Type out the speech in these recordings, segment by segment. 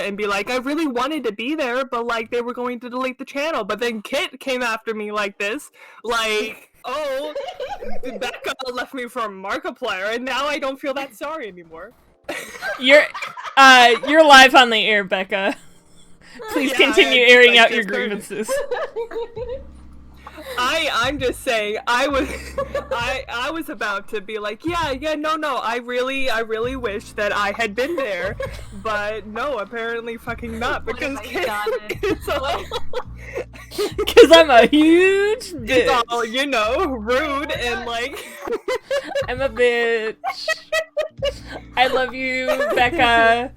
and be like, I really wanted to be there, but like they were going to delete the channel. But then Kit came after me like this, like, oh, Becca left me for Markiplier, and now I don't feel that sorry anymore. You're live on the air, Becca. Please continue airing out your grievances. I'm just saying, I was about to be like, no, I really wish that I had been there, but no, apparently fucking not, because I'm a huge bitch. It's all, you know, rude and like... I'm a bitch. I love you, Becca.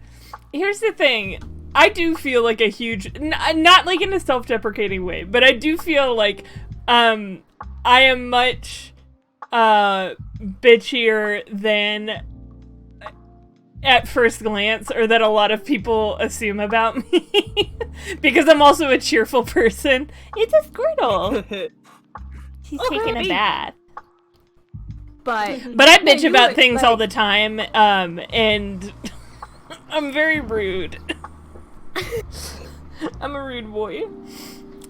Here's the thing. I do feel like a huge... not like in a self-deprecating way, but I do feel like I am much bitchier than at first glance, or that a lot of people assume about me. Because I'm also a cheerful person. It's a Squirtle. He's taking a bath. But I bitch about things all the time, and I'm very rude. I'm a rude boy.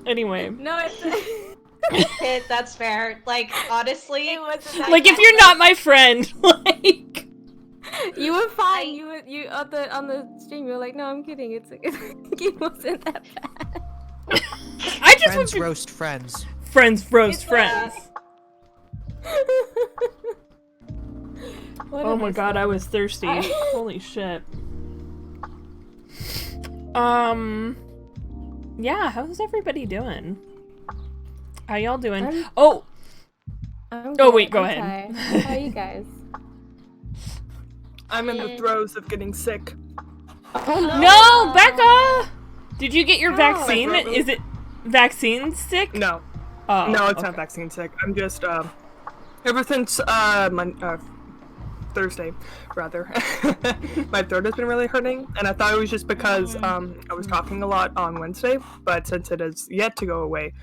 Anyway. No, that's fair. Like, honestly, it wasn't like, if you're not my friend, like... You were fine. You on the stream. You were like, no, I'm kidding. It wasn't that bad. I just friends roast friends. Friends roast friends. Oh my god, I was thirsty. Holy shit. Yeah, how's everybody doing? How y'all doing? Oh, wait, go ahead. How are you guys? I'm in the throes of getting sick. Oh no, Becca! Did you get your vaccine? Is it vaccine sick? No. Oh, no, it's not vaccine sick. I'm just, ever since, Thursday, rather, my throat has been really hurting, and I thought it was just because, I was talking a lot on Wednesday, but since it has yet to go away,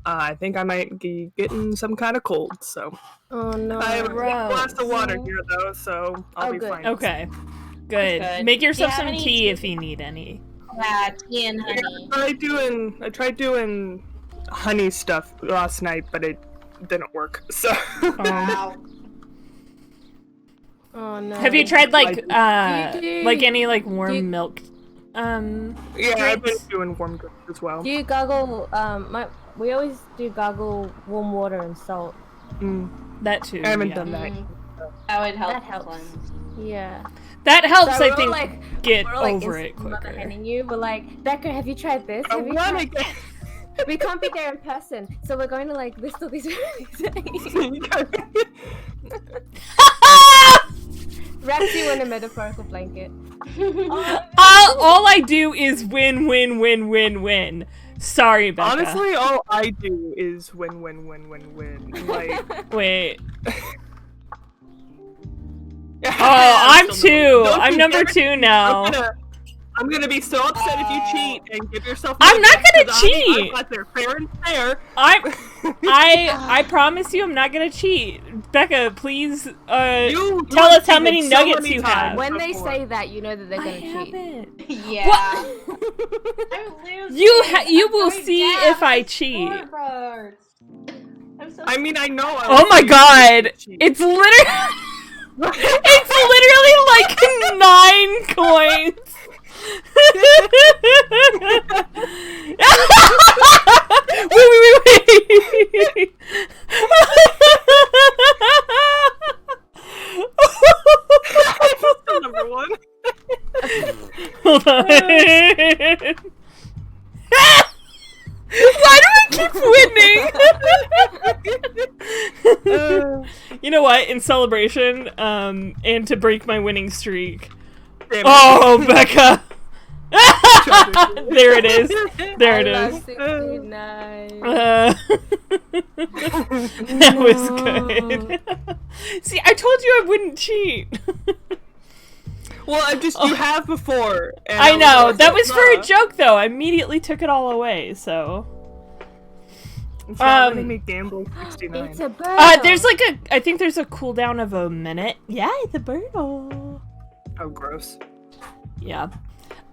I think I might be getting some kind of cold, so. Oh no. I have a glass of water here, though, so I'll be fine. Okay. Good. Make yourself some tea if you need any. Yeah, tea and honey. Yeah, I tried doing honey stuff last night, but it didn't work, so. Wow. Oh no. Have you tried like any like warm milk? Yeah, I've been doing warm drinks as well. Do you gargle? We always do gargle warm water and salt. That too. I haven't done that. That would help. That helps. Yeah. That helps, So I think, get over it quicker. We're like, Becca, have you tried this? I want to get... We can't be there in person, so we're going to like list all these wrap you in a metaphorical blanket. All I do is win, win, win, win, win. Sorry, Becca. Honestly, all I do is win, win, win, win, win. Like, wait. I'm two. I'm number 2 now. I'm gonna be so upset if you cheat and give yourself. I'm not gonna cheat. They're fair and fair. I promise you, I'm not gonna cheat. Becca, please, tell us how many nuggets you have. When they say that, you know that they're gonna cheat. Yeah. You will see if I cheat. I mean, I know. Oh my god! It's literally. It's literally like 9 coins. Wait. Still number 1. Hold on. Why do I keep winning? You know what? In celebration, and to break my winning streak. Oh, Becca! There it is. There it is. That was good. See, I told you I wouldn't cheat. Well, you have before. And I know. That was for a joke, though. I immediately took it all away, so. It's not letting me gamble 69. It's a bird. There's like I think there's a cooldown of a minute. Yeah, it's a bird. Oh, gross. Yeah.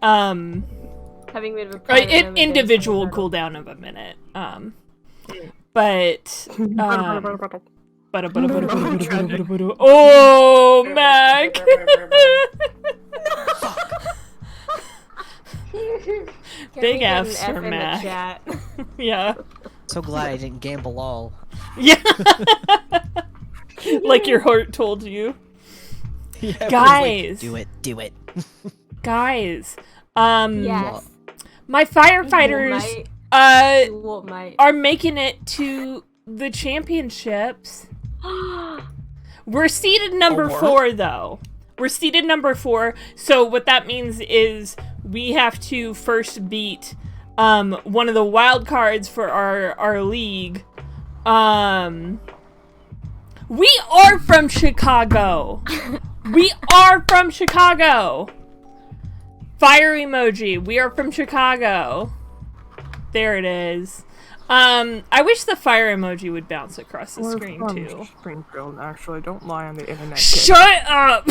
Having been a individual cooldown of a minute. But oh, Mac. Big F's for Mac. Yeah. So glad I didn't gamble all. Yeah. Like your heart told you. Yeah, guys. Like, do it. Guys. Yes. My firefighters are making it to the championships. We're seeded number 4 though. We're seeded number 4. So what that means is we have to first beat one of the wild cards for our league. We are from Chicago. We are from Chicago. Fire emoji. We are from Chicago. There it is. I wish the fire emoji would bounce across the screen too. Springfield, actually, don't lie on the internet. Shut up!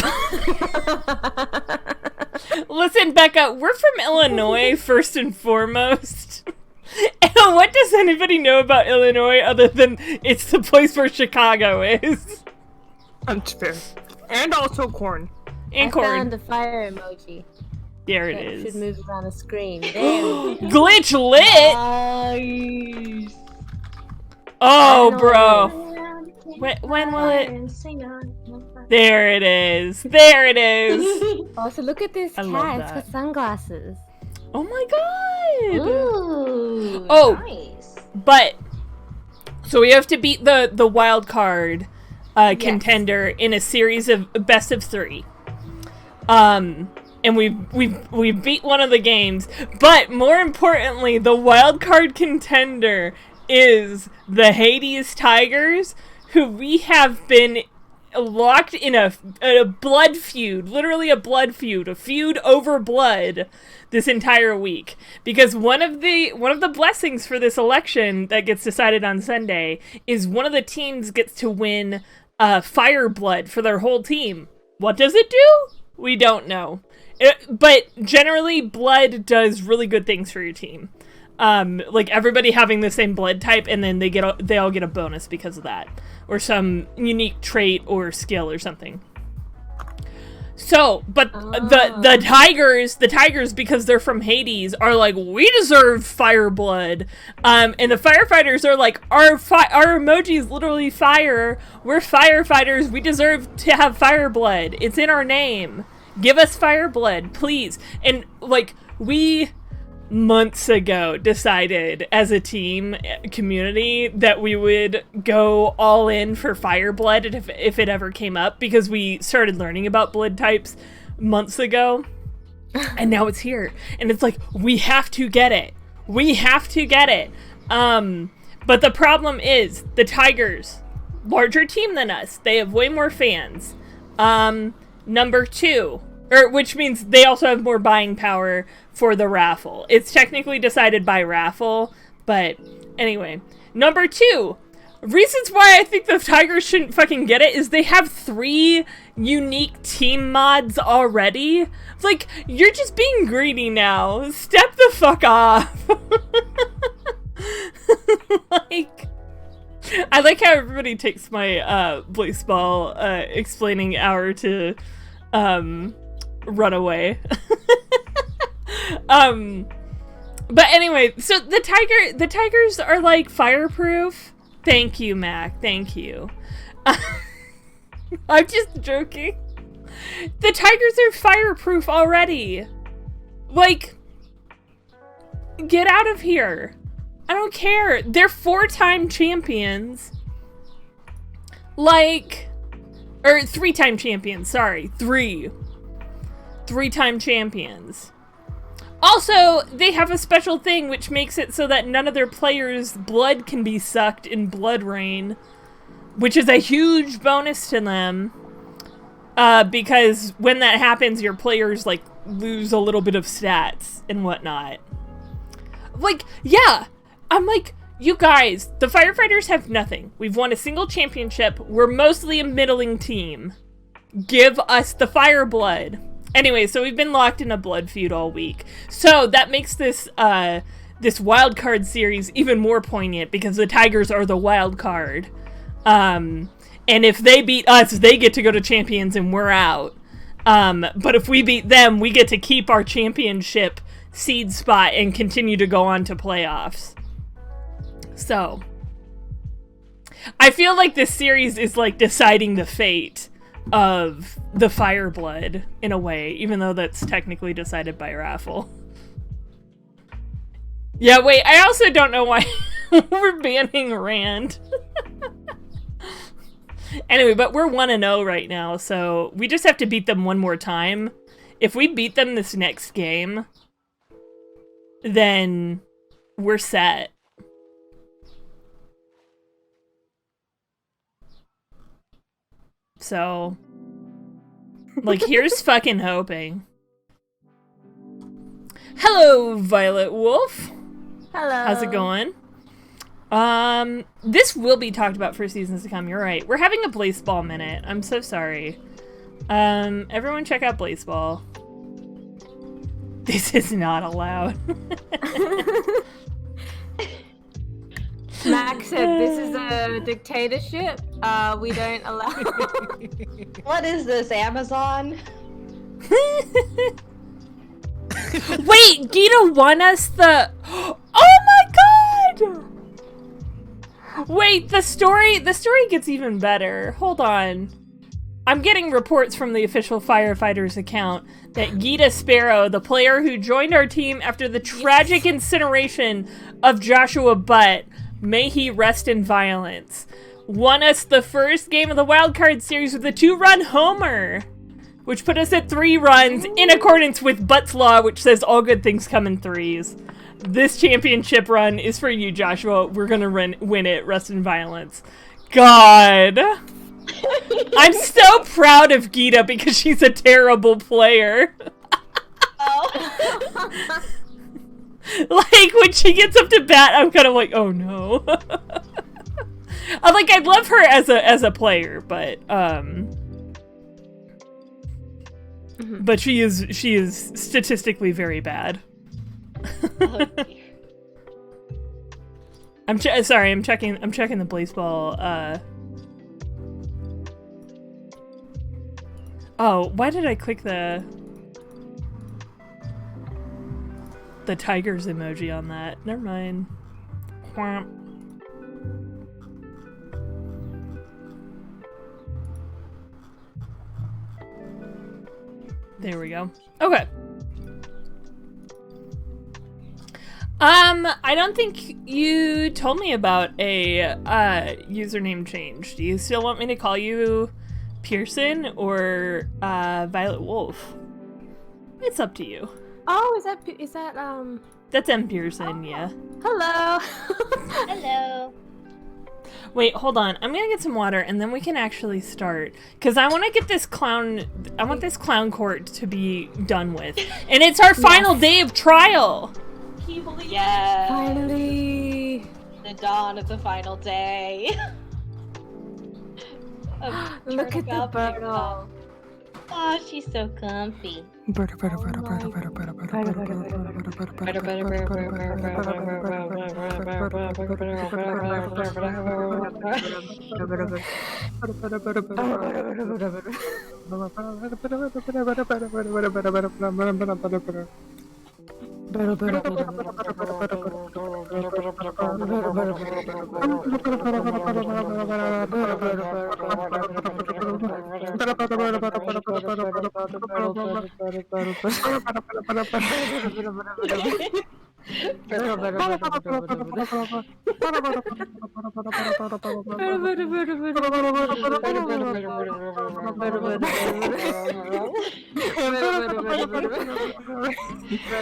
Listen, Becca, we're from Illinois first and foremost. And what does anybody know about Illinois other than it's the place where Chicago is? That's fair. And also corn. I found the fire emoji. There it is. Should move around the screen. There. Glitch lit! Nice. Oh, bro. When will it... There it is. There it is. Also, look at this cat. It's got sunglasses. Oh my god. Ooh, nice. But... So we have to beat the wild card contender in a series of best of 3. And we've beat one of the games, but more importantly, the wild card contender is the Hades Tigers, who we have been locked in a blood feud, literally a blood feud, a feud over blood this entire week. Because one of the blessings for this election that gets decided on Sunday is one of the teams gets to win fire blood for their whole team. What does it do? We don't know. But generally, blood does really good things for your team. Like everybody having the same blood type, and then they all get a bonus because of that, or some unique trait or skill or something. So, but the tigers, because they're from Hades, are like, we deserve fire blood. And the firefighters are like, our emoji is literally fire. We're firefighters. We deserve to have fire blood. It's in our name. Give us fire blood, please. And like, we months ago decided as a team community that we would go all in for fire blood if it ever came up, because we started learning about blood types months ago. And now it's here. And it's like, we have to get it. We have to get it. But the problem is the Tigers, larger team than us. They have way more fans. Number 2, which means they also have more buying power for the raffle. It's technically decided by raffle, but anyway. Number 2, reasons why I think the Tigers shouldn't fucking get it is they have 3 unique team mods already. Like, you're just being greedy now. Step the fuck off. Like, I like how everybody takes my baseball explaining hour to run away. But anyway, so the Tigers are like fireproof. Thank you, Mac. Thank you. I'm just joking. The Tigers are fireproof already. Like, get out of here. I don't care. They're 4-time champions. Like, or 3-time champions, sorry. 3-time champions. Also, they have a special thing which makes it so that none of their players' blood can be sucked in blood rain, which is a huge bonus to them. Because when that happens, your players, like, lose a little bit of stats and whatnot. Like, yeah, I'm like, you guys, the firefighters have nothing. We've won a single championship. We're mostly a middling team. Give us the fire blood. Anyway, so we've been locked in a blood feud all week. So that makes this this wild card series even more poignant because the Tigers are the wild card. And if they beat us, they get to go to champions and we're out. But if we beat them, we get to keep our championship seed spot and continue to go on to playoffs. So I feel like this series is like deciding the fate of the Fireblood in a way, even though that's technically decided by raffle. Yeah, wait, I also don't know why we're banning Rand. Anyway, but we're 1-0 right now, so we just have to beat them one more time. If we beat them this next game, then we're set. So, like, here's fucking hoping. Hello, Violet Wolf. Hello. How's it going? This will be talked about for seasons to come. You're right. We're having a Blaseball minute. I'm so sorry. Everyone check out Blaseball. This is not allowed. Max said this is a dictatorship. We don't allow. What is this, Amazon? Wait, Gita won us the... Oh my god! Wait, the story gets even better. Hold on. I'm getting reports from the official Firefighters account that Gita Sparrow, the player who joined our team after the tragic incineration of Joshua Butt, may he rest in violence, won us the first game of the wildcard series with a 2-run homer, which put us at 3 runs in accordance with Butt's law, which says all good things come in threes. This championship run is for you, Joshua. We're gonna win it. Rest in violence. God. I'm so proud of Gita because she's a terrible player. Oh. Like, when she gets up to bat, I'm kind of like, oh no. I love her as a player, but but she is statistically very bad. Oh, I'm checking the Blaseball. Oh, why did I click the Tigers emoji on that? Never mind. Whomp. There we go. Okay. I don't think you told me about a username change. Do you still want me to call you Pearson or Violet Wolf? It's up to you. Oh, is that That's M. Pearson, yeah. Hello. hello. Wait, hold on. I'm gonna get some water and then we can actually start. Cause I wanna get this clown court to be done with. And it's our final day of trial! Can you believe yes. Finally. The dawn of the final day. Look at the bird. Oh, she's so comfy. We're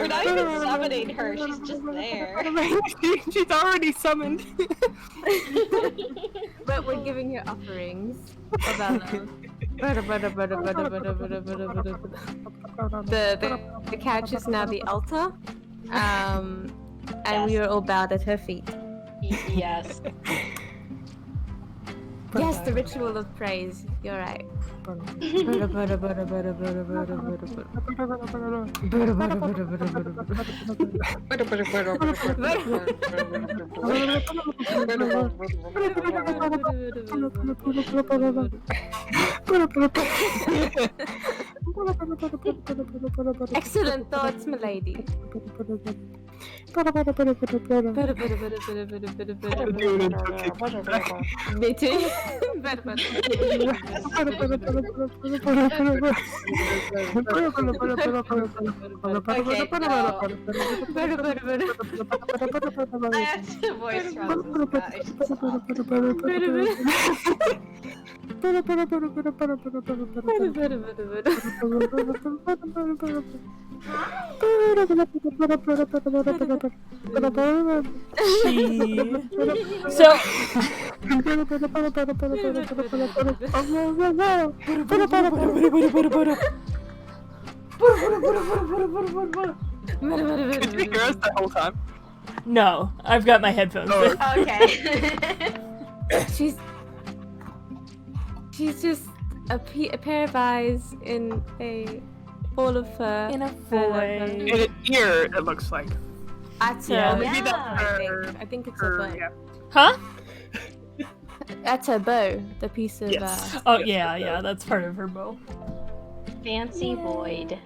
not even summoning her, she's just there. She's already summoned. But we're giving her offerings of love. The couch is now the altar. And Yes. we are all bowed at her feet. Yes. Yes, the ritual of praise. You're right. Excellent thoughts, milady. Me too. Okay, no. I have to voice from this guy. I should So Did you hear us the whole time? no, I've got my headphones. Oh. in. Okay. She's just a pair of eyes in a ball of fur. In a In void. an ear, it looks like. At her, Yeah. Maybe that's I her. think. I think it's her bow. Yeah. Huh? At her bow, the piece of. Yes. Oh Yes, yeah, that's yeah, her. that's part of her bow. Fancy void.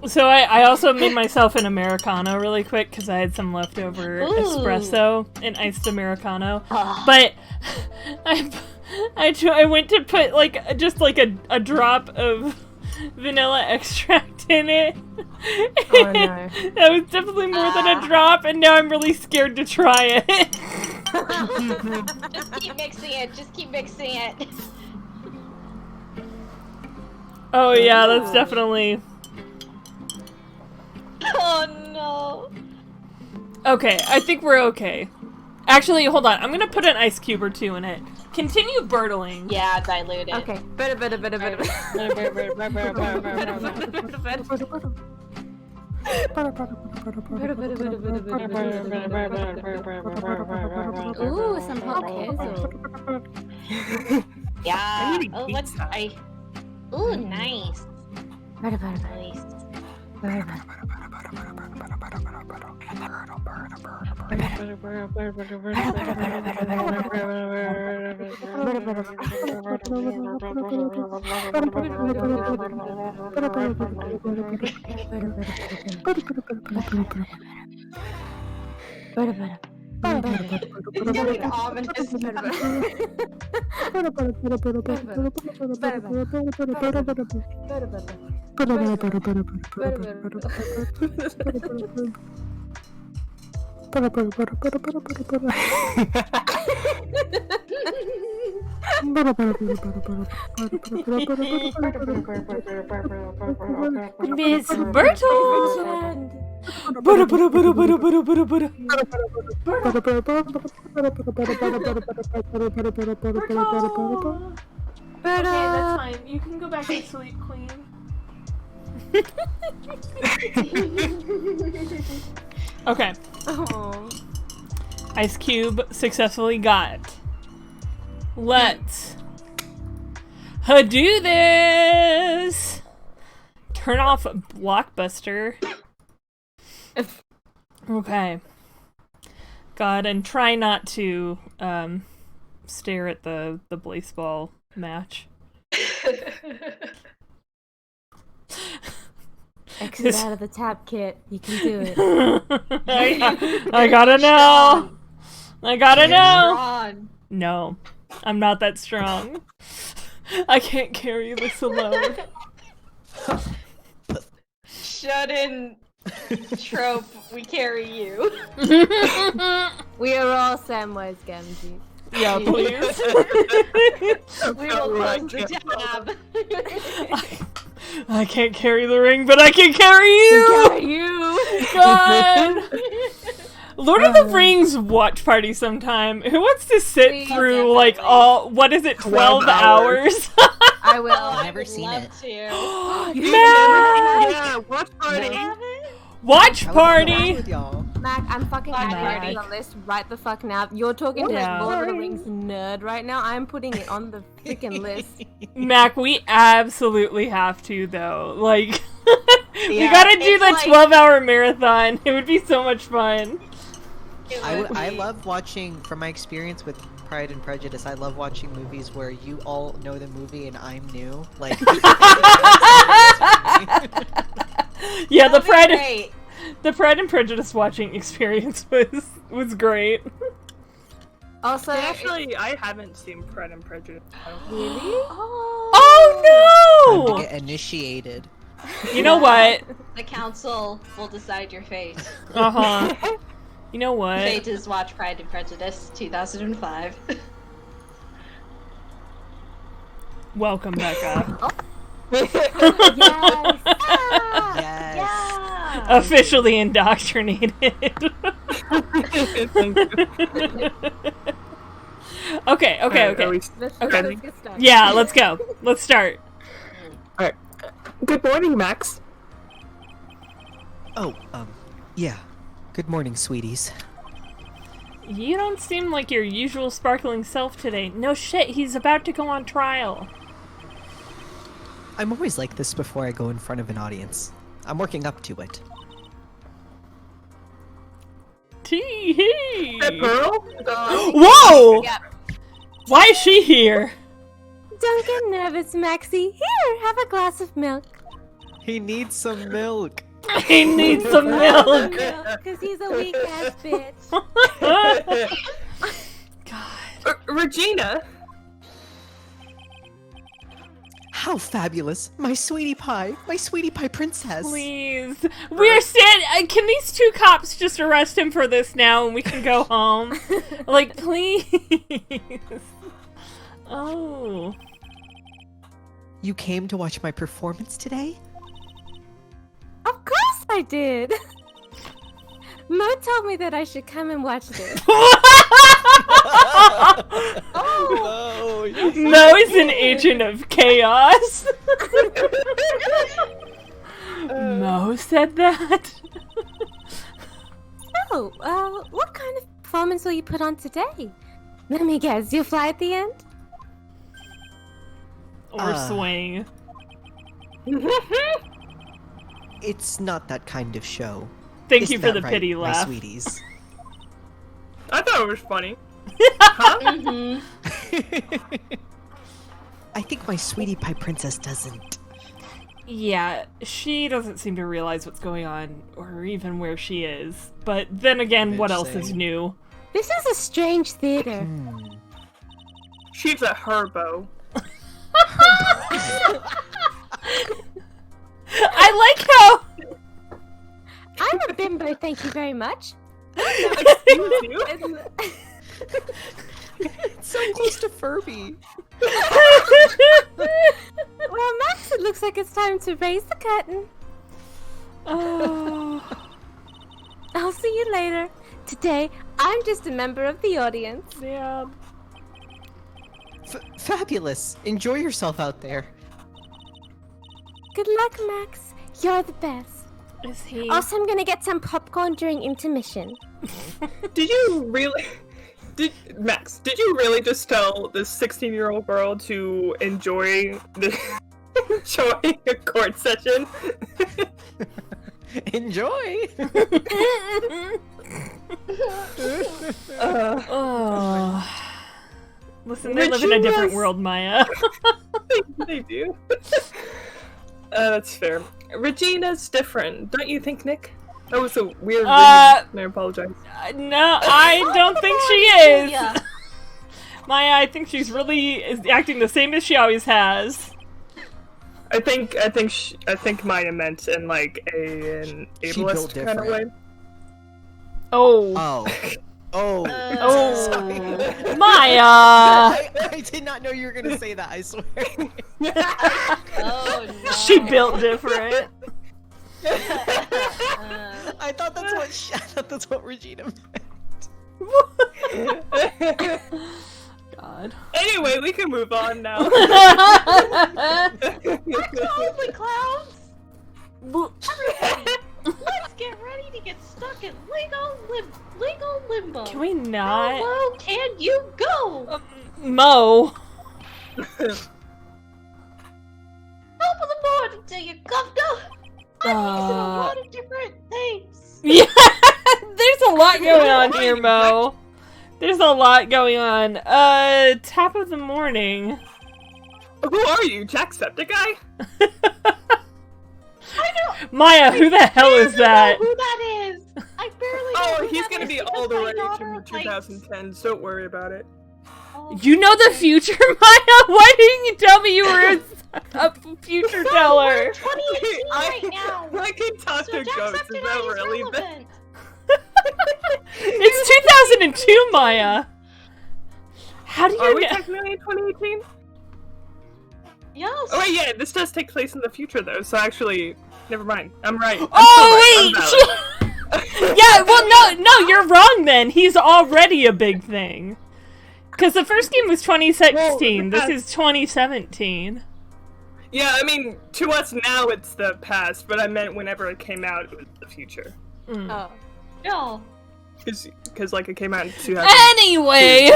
So I also made myself an Americano really quick because I had some leftover Ooh. espresso and iced Americano. Oh. But I went to put like just like a drop of vanilla extract in it. Oh no. That was definitely more than a drop, and now I'm really scared to try it. Just keep mixing it. Just keep mixing it. Oh yeah, that's definitely. Oh no. Okay, I think we're okay. Actually, hold on. I'm gonna put an ice cube or two in it. Continue birtling. Yeah, dilute it. Okay. Better. Ooh, some hot queso. Yeah. eating Oh, what's pizza. I? Ooh, nice. Nice. Miss Bertle! Butter, butter, butter, butter, butter, butter, butter. Bertle! Okay, that's fine. You can go back to sleep, Queen. Okay. Oh. Ice Cube successfully got. Let's do this. Turn off Blockbuster. Okay. God, and try not to stare at the baseball match. Exit out of the tap kit. You can do it. I gotta know. I gotta know. Ron. No, I'm not that strong. I can't carry this alone. Shut in. Trope. We carry you. We are all Samwise Gamgee. Yeah, please. We will close the tab. I can't carry the ring, but I can carry you! Carry you! God! Lord of the Rings watch party sometime. Who wants to sit Please, through, like, all, what is it, 12 hours? I will. I've never seen love it. to. Matt! Yeah, watch party. Have it? Watch I would love to watch party! with y'all. Mac, I'm fucking Mac. adding it to the list right the fuck now. You're talking to Yeah. a Lord of the Rings nerd right now. I'm putting it on the freaking list. Mac, we absolutely have to, though. Like, we Yeah, gotta do it's the like- 12-hour marathon. It would be so much fun. I love watching, from my experience with Pride and Prejudice, I love watching movies where you all know the movie and I'm new. Like, Yeah, the That'll be Pride and Prejudice watching experience was great. Also, Actually, I haven't seen Pride and Prejudice. really? Oh to no! get initiated. You know what? The council will decide your fate. Uh-huh. You know what? Fate is Watch Pride and Prejudice 2005. Welcome, Becca. Yes. Yes. Yeah! Officially indoctrinated. Thank you. Okay. Are we Let's ready? get started. Yeah, let's go. Let's start. Good morning, Max. Oh, yeah. Good morning, sweeties. You don't seem like your usual sparkling self today. No shit, he's about to go on trial. I'm always like this before I go in front of an audience. I'm working up to it. Tee-hee. That Pearl? Whoa! Yeah. Why is she here? Don't get nervous, Maxie. Here, have a glass of milk. He needs some milk. He needs some milk. Because he's a weak ass bitch. God. Regina. How fabulous! My sweetie pie princess. Please. We're standing. Can these two cops just arrest him for this now and we can go home? Like, please. Oh. You came to watch my performance today? Of course I did. Mo told me that I should come and watch this. Oh, Mo is an agent of chaos. Mo said that? Oh, what kind of performance will you put on today? Let me guess, you'll fly at the end? Or swing. It's not that kind of show. Thank Isn't you for that the right, pity my laugh. sweeties. I thought it was funny. Mhm. I think my sweetie pie princess doesn't. Yeah, she doesn't seem to realize what's going on or even where she is. But then again, what Bitch else is saying. new? This is a strange theater. She's a herbo. I like how I'm a bimbo, thank you very much. Excuse you? It's so close to Furby. Well, Max, it looks like it's time to raise the curtain. Oh. I'll see you later. Today, I'm just a member of the audience. Yeah. Fabulous. Enjoy yourself out there. Good luck, Max. You're the best. Is he? Also, I'm gonna get some popcorn during intermission. Did you really? Max, did you really just tell this 16-year-old girl to enjoy enjoy a court session? Enjoy. Oh. Listen, they live in a different Regina's- world, Maya. They do. That's fair. Regina's different, don't you think, Nick? That was a weird read. I apologize. No, I don't think she is. Yeah. Maya, I think she's really acting the same as she always has. I think Maya meant in like an She built ableist kind of way. different. Oh. Oh. Oh. Maya! I did not know you were gonna say that, I swear. Oh no. She built different. I thought that's what Regina meant. God. Anyway, we can move on now. Holy clowns! Let's get ready to get stuck in Legos Hello. Can we not? Hello, can you go? Mo. Top of the morning to you, Governor. I'm using a lot of different things. Yeah, there's a lot going on here, Mo. There's a lot going on. Top of the morning. Who are you, Jacksepticeye? I don't. Maya, who the hell is that? Know who that is? I barely. Know Oh, who he's that gonna is be because all the my rage daughter in the 2010s. Don't worry about it. Oh, You know the future, Maya? Why didn't you tell me you were a future teller? We're 2018 right now. I can talk So to ghosts. Is that Jacksepticeye really the... relevant. It's 2002, Maya. How do Are you we know? technically in 2018? Yes. Oh wait, yeah, this does take place in the future though, so actually, never mind. I'm right. I'm Oh still right. I'm wait! Yeah, well, no, you're wrong. Then he's already a big thing. Because the first game was 2016. Well, This is 2017. Yeah, I mean, to us now it's the past, but I meant whenever it came out, it was the future. Oh. No. Because like, it came out in 2000. Anyway!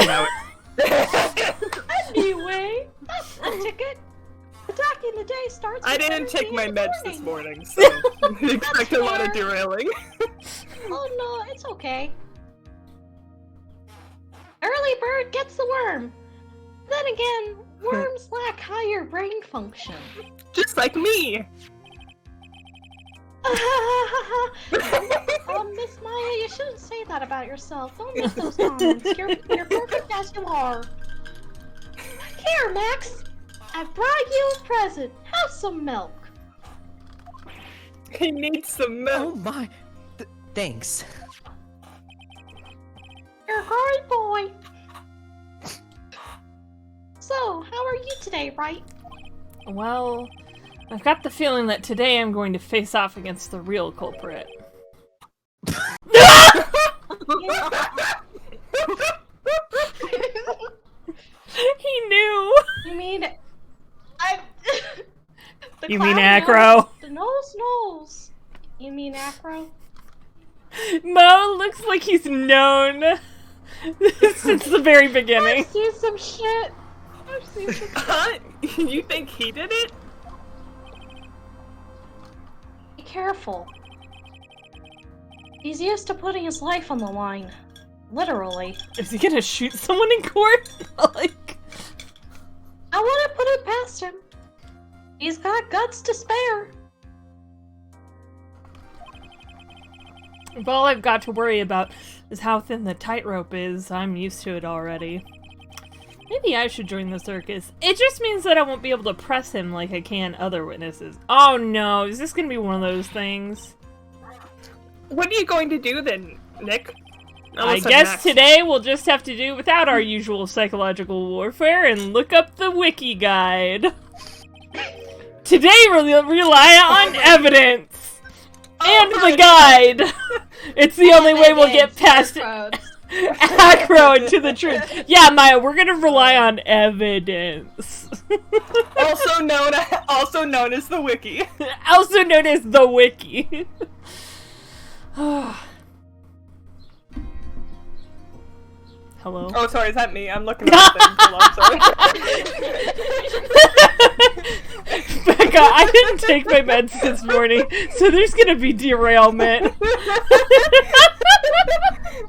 Anyway, that's a ticket. Attack in the day starts. I with didn't energy take my in the meds this morning. morning, so expect a lot of fair. derailing. Oh no, it's okay. Early bird gets the worm. Then again, worms lack higher brain function. Just like me! Miss Maya, you shouldn't say that about yourself. Don't make those comments. You're perfect as you are. Here, Max. I brought you a present. Have some milk. He needs some Oh milk. my. Thanks. You're a great boy. So, how are you today, Wright? Well, I've got the feeling that today I'm going to face off against the real culprit. He knew! You mean... I... The You mean clown Acro? knows, the nose knows. You mean Acro? Mo looks like he's known since the very beginning. I've seen some shit. I've seen some Huh? You think he did it? Be careful. He's used to putting his life on the line. Literally. Is he gonna shoot someone in court? Like, I wouldn't put it past him. He's got guts to spare. if all I've got to worry about is how thin the tightrope is, I'm used to it already. Maybe I should join the circus. It just means that I won't be able to press him like I can other witnesses. Oh no, is this gonna be one of those things? What are you going to do then, Nick? I Almost said guess Max. today we'll just have to do without our usual psychological warfare and look up the wiki guide. Today we'll rely on evidence and the guide. It's the only way we'll get past Acro into the truth. Yeah, Maya, we're gonna rely on evidence. also known as the wiki. Also known as the wiki. Hello? Oh, sorry, is that me? I'm looking at things. Hold on, sorry. Becca, I didn't take my meds this morning, so there's gonna be derailment.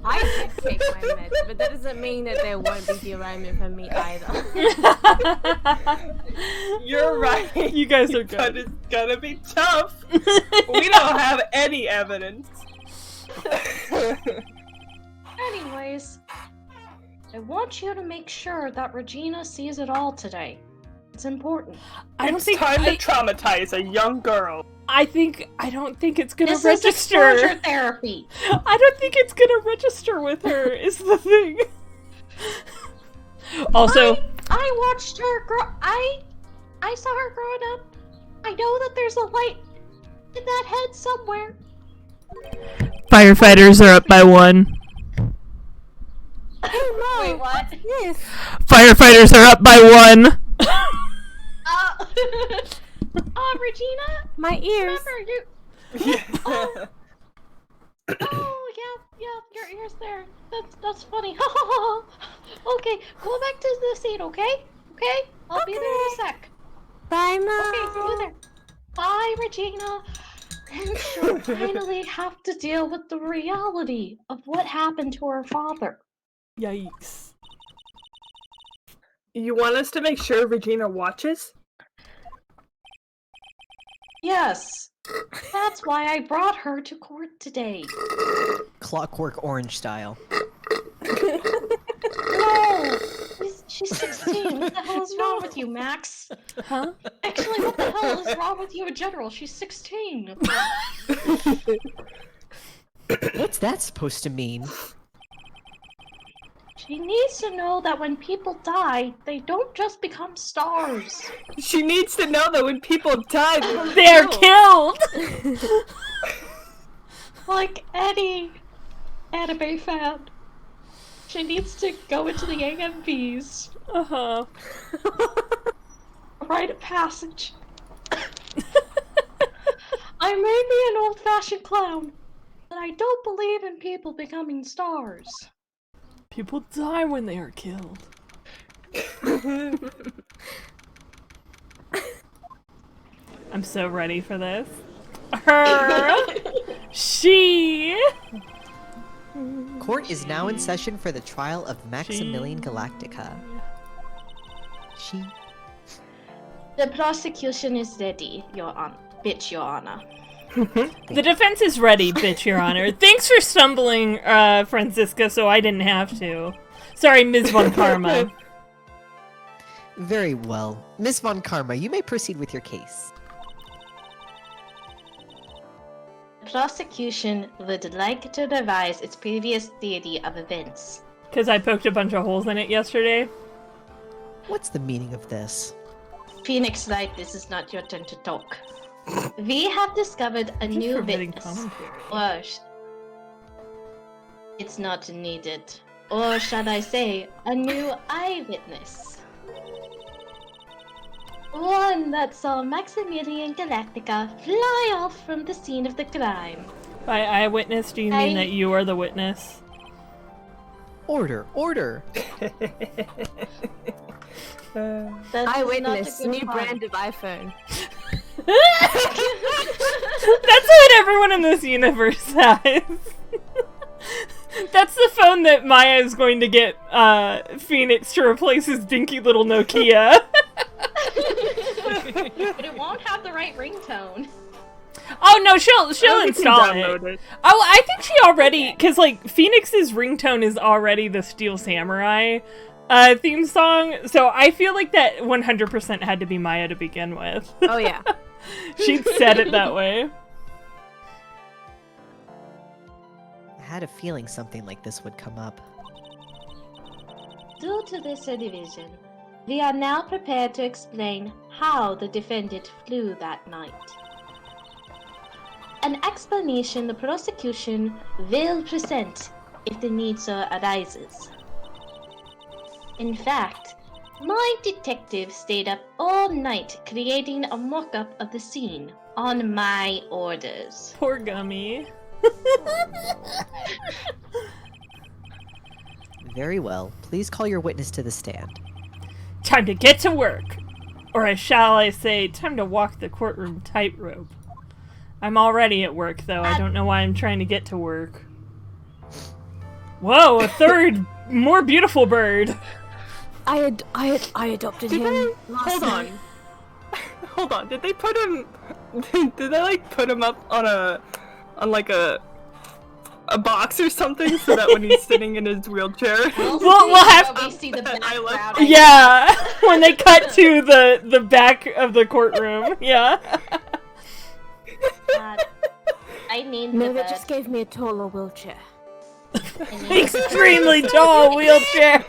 I did take my meds, but that doesn't mean that there won't be derailment for me either. You're right. You guys are But good. it's gonna be tough. We don't have any evidence. Anyways, I want you to make sure that Regina sees it all today. It's important. I don't It's think time to traumatize a young girl. I don't think it's gonna This is register. exposure therapy. I don't think it's gonna register with her, is the thing. Also, I watched her grow. I saw her growing up. I know that there's a light in that head somewhere. firefighters are up by 1. Wait, what? Yes. Firefighters are up by 1. Regina? My ears. Remember you? Yeah. Oh, yeah, your ears there. That's that's funny. Okay, go back to the scene, okay? Okay? I'll be there in a sec. Bye, Mom. Okay, see you there. Bye, Regina. And she'll finally have to deal with the reality of what happened to her father. Yikes. You want us to make sure Regina watches? Yes. That's why I brought her to court today. Clockwork Orange style. No! She's 16. What the hell is wrong with you, Max? Huh? Actually, what the hell is wrong with you in general? She's 16. What's that supposed to mean? She needs to know that when people die, they don't just become stars. She needs to know that when people die, They're killed! Like any anime fan. She needs to go into the AMVs, Uh-huh. write a passage. I may be an old-fashioned clown, but I don't believe in people becoming stars. People die when they are killed. I'm so ready for this. Her! She! Court is now in session for the trial of Maximilian Galactica. She. The prosecution is ready, Your Honor. Bitch, Your Honor. The defense is ready, bitch, Your Honor. Thanks for stumbling, Francisca, so I didn't have to. Sorry, Ms. Von Karma. Very well. Miss Von Karma, you may proceed with your case. The prosecution would like to revise its previous theory of events. Because I poked a bunch of holes in it yesterday. What's the meaning of this? Phoenix Wright, this is not your turn to talk. We have discovered a new witness. Or it's not needed. Or shall I say, a new eyewitness. One that saw Maximilian Galactica fly off from the scene of the crime. By eyewitness, do you mean that you are the witness? Order, order! Eyewitness, new brand of iPhone. That's what everyone in this universe has. That's the phone that Maya is going to get Phoenix to replace his dinky little Nokia. But it won't have the right ringtone. Oh no, she'll install it. Oh, I think she already, because like Phoenix's ringtone is already the Steel Samurai theme song, so I feel like that 100% had to be Maya to begin with. Oh yeah. She'd said it that way. I had a feeling something like this would come up. Due to this division, we are now prepared to explain how the defendant flew that night. An explanation the prosecution will present if the need so arises. In fact, my detective stayed up all night creating a mock-up of the scene on my orders. Poor Gummy. Very well. Please call your witness to the stand. Time to get to work. Or shall I say, time to walk the courtroom tightrope. I'm already at work, though. I don't know why I'm trying to get to work. Whoa, a third, more beautiful bird. I adopted him last night. Hold on. Did they put him? Did they like put him up on a box or something so that when he's sitting in his wheelchair? We'll have we see the I love- background. Yeah, when they cut to the back of the courtroom. Yeah. I need No, the they bird. just gave me a taller wheelchair. Extremely tall wheelchair.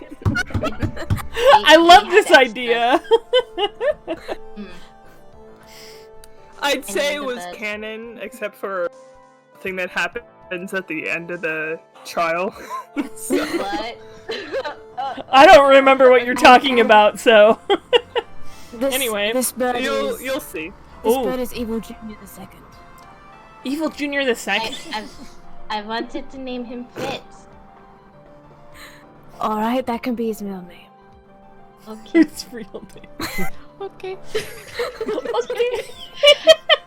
I love this idea. I'd say it the was bed. canon, except for the thing that happens at the end of the trial. What? I don't remember what you're talking about, so. This, Anyway, this bird is You'll see. this Ooh. bird is Evil Junior the Second. Evil Junior the Second. I wanted to name him Fitz. Alright, that can be his middle name. Okay. His real name. Okay.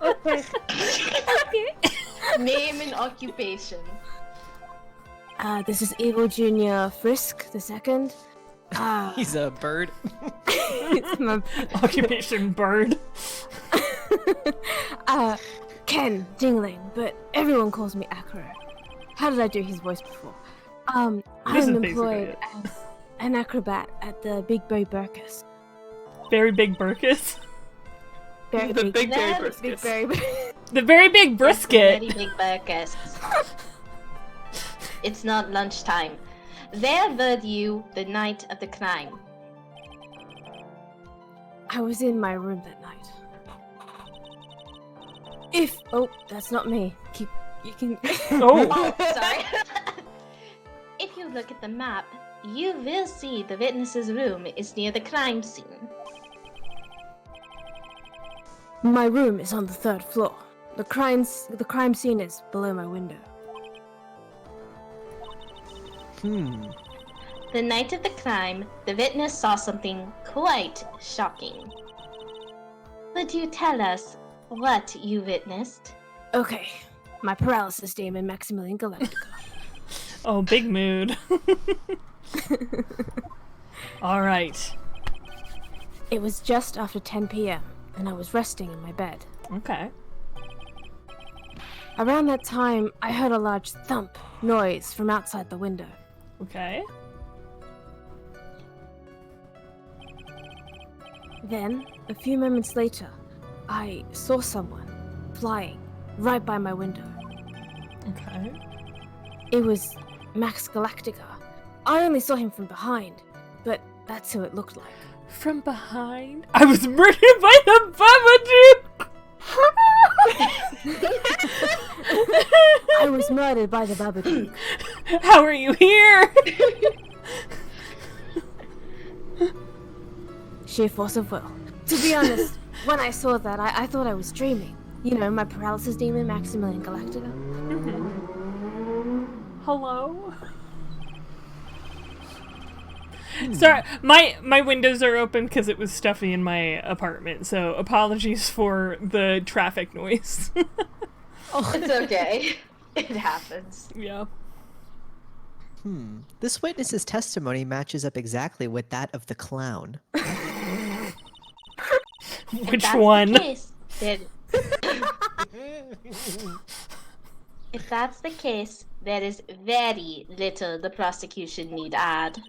Okay. Name and occupation. This is Evil Junior Frisk the second. He's a bird. It's my Occupation bird. Ken Dingling, but everyone calls me Acro. How did I do his voice before? I'm This is employed basically as an acrobat at the Big Boy Burkus. Very big burkus. Very The big berry That- brisket. The very big brisket. Very big burgers. It's not lunchtime. Where were you the night of the crime? I was in my room that night. Oh, that's not me. You can. Oh. Oh, sorry. If you look at the map, you will see the witness's room is near the crime scene. My room is on the 3rd floor. The crime scene is below my window. The night of the crime, the witness saw something quite shocking. Would you tell us what you witnessed? Okay, my paralysis demon Maximilian Galactica. Oh, big mood. All right. It was just after 10 p.m. and I was resting in my bed. Okay. Around that time, I heard a large thump noise from outside the window. Okay. Then, a few moments later, I saw someone flying right by my window. Okay. It was Max Galactica. I only saw him from behind, but that's who it looked like. From behind? I was murdered by the Babadook! I was murdered by the Babadook. How are you here? Sheer force of will. To be honest, when I saw that, I thought I was dreaming. You know, my paralysis demon, Maximilian Galactica. Hello? Sorry, my windows are open because it was stuffy in my apartment, so apologies for the traffic noise. It's okay. It happens. Yeah. This witness's testimony matches up exactly with that of the clown. Which That's one? The case, then... If that's the case, there is very little the prosecution need add.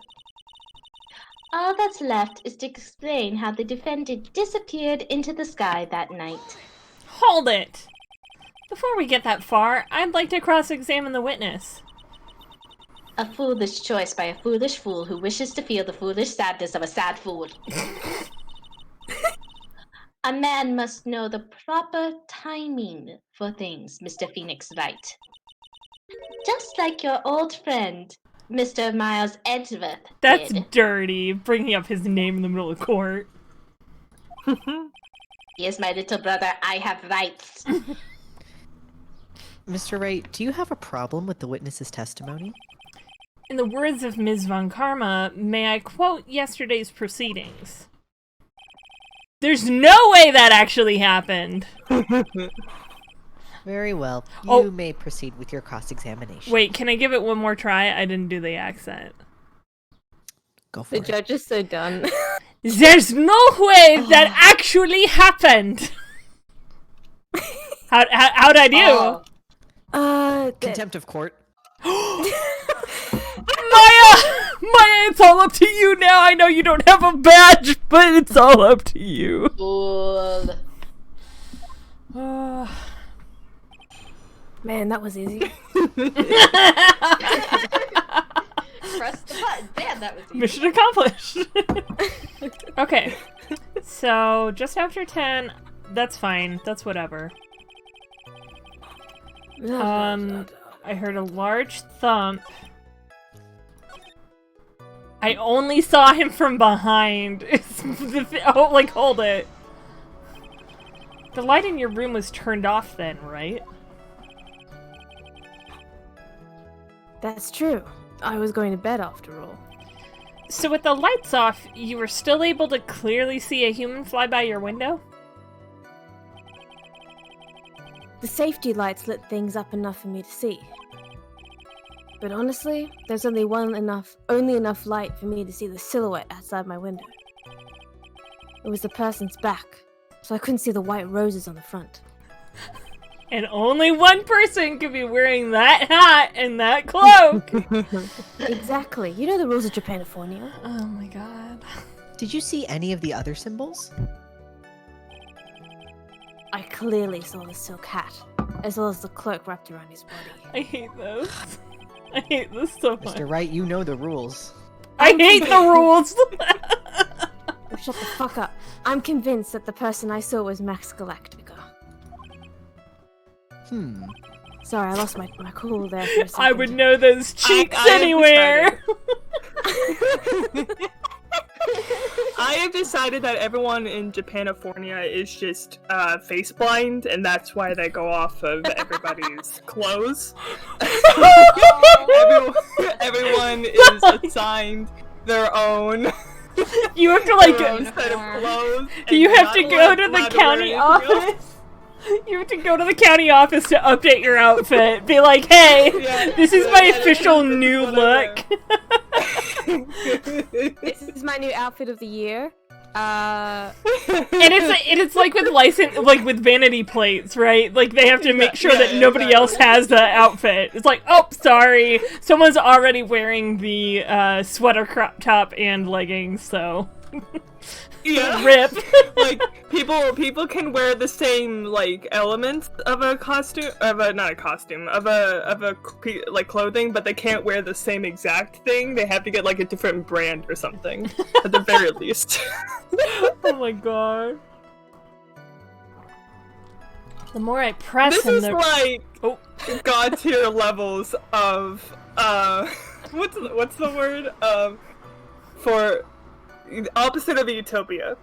All that's left is to explain how the defendant disappeared into the sky that night. Hold it! Before we get that far, I'd like to cross-examine the witness. A foolish choice by a foolish fool who wishes to feel the foolish sadness of a sad fool. A man must know the proper timing for things, Mr. Phoenix Wright. Just like your old friend, Mr. Miles Edgeworth That's did. dirty, bringing up his name in the middle of court. He is my little brother, I have rights. Mr. Wright, do you have a problem with the witness's testimony? In the words of Ms. Von Karma, may I quote yesterday's proceedings? There's no way that actually happened! Very well. You Oh. may proceed with your cross-examination. Wait, can I give it one more try? I didn't do the accent. Go for The it. judge is so done. There's no way that actually happened! How'd I do? Oh, Contempt of court. Maya! Maya, it's all up to you now! I know you don't have a badge, but it's all up to you. fool. Man, that was easy. Press the button. Damn, that was easy. Mission accomplished. Okay. So, just after 10, that's fine. That's whatever. I heard a large thump. I only saw him from behind. Hold it. The light in your room was turned off then, right? That's true. I was going to bed after all. So with the lights off, you were still able to clearly see a human fly by your window? The safety lights lit things up enough for me to see. But honestly, there's only enough light for me to see the silhouette outside my window. It was the person's back, so I couldn't see the white roses on the front. And only one person could be wearing that hat and that cloak! Exactly. You know the rules of Japanifornia. Oh my god. Did you see any of the other symbols? I clearly saw the silk hat, as well as the cloak wrapped around his body. I hate those. I hate this so much. Mr. Wright, you know the rules. I hate the rules! Oh, shut the fuck up. I'm convinced that the person I saw was Max Galactica. Sorry, I lost my cool there for a second. I would know those cheeks I anywhere! I have decided that everyone in Japanifornia is just face blind, and that's why they go off of everybody's clothes. Everyone is assigned their own. You have to their own set of clothes. and You you're have not to go to allowed the to wear county anything else. office. You have to go to the county office to update your outfit. Be like, hey, Yeah, this is my yeah, official new whatever. look. This is my new outfit of the year. And it's like with vanity plates, right? Like they have to make sure that nobody else has the outfit. It's like, oh, sorry, someone's already wearing the sweater crop top and leggings, so Yeah. rip. Like people can wear the same like elements of a costume like clothing, but they can't wear the same exact thing. They have to get like a different brand or something at the very least. Oh my god. The more I press This him, is the like oh. god tier levels of what's the word for the opposite of utopia.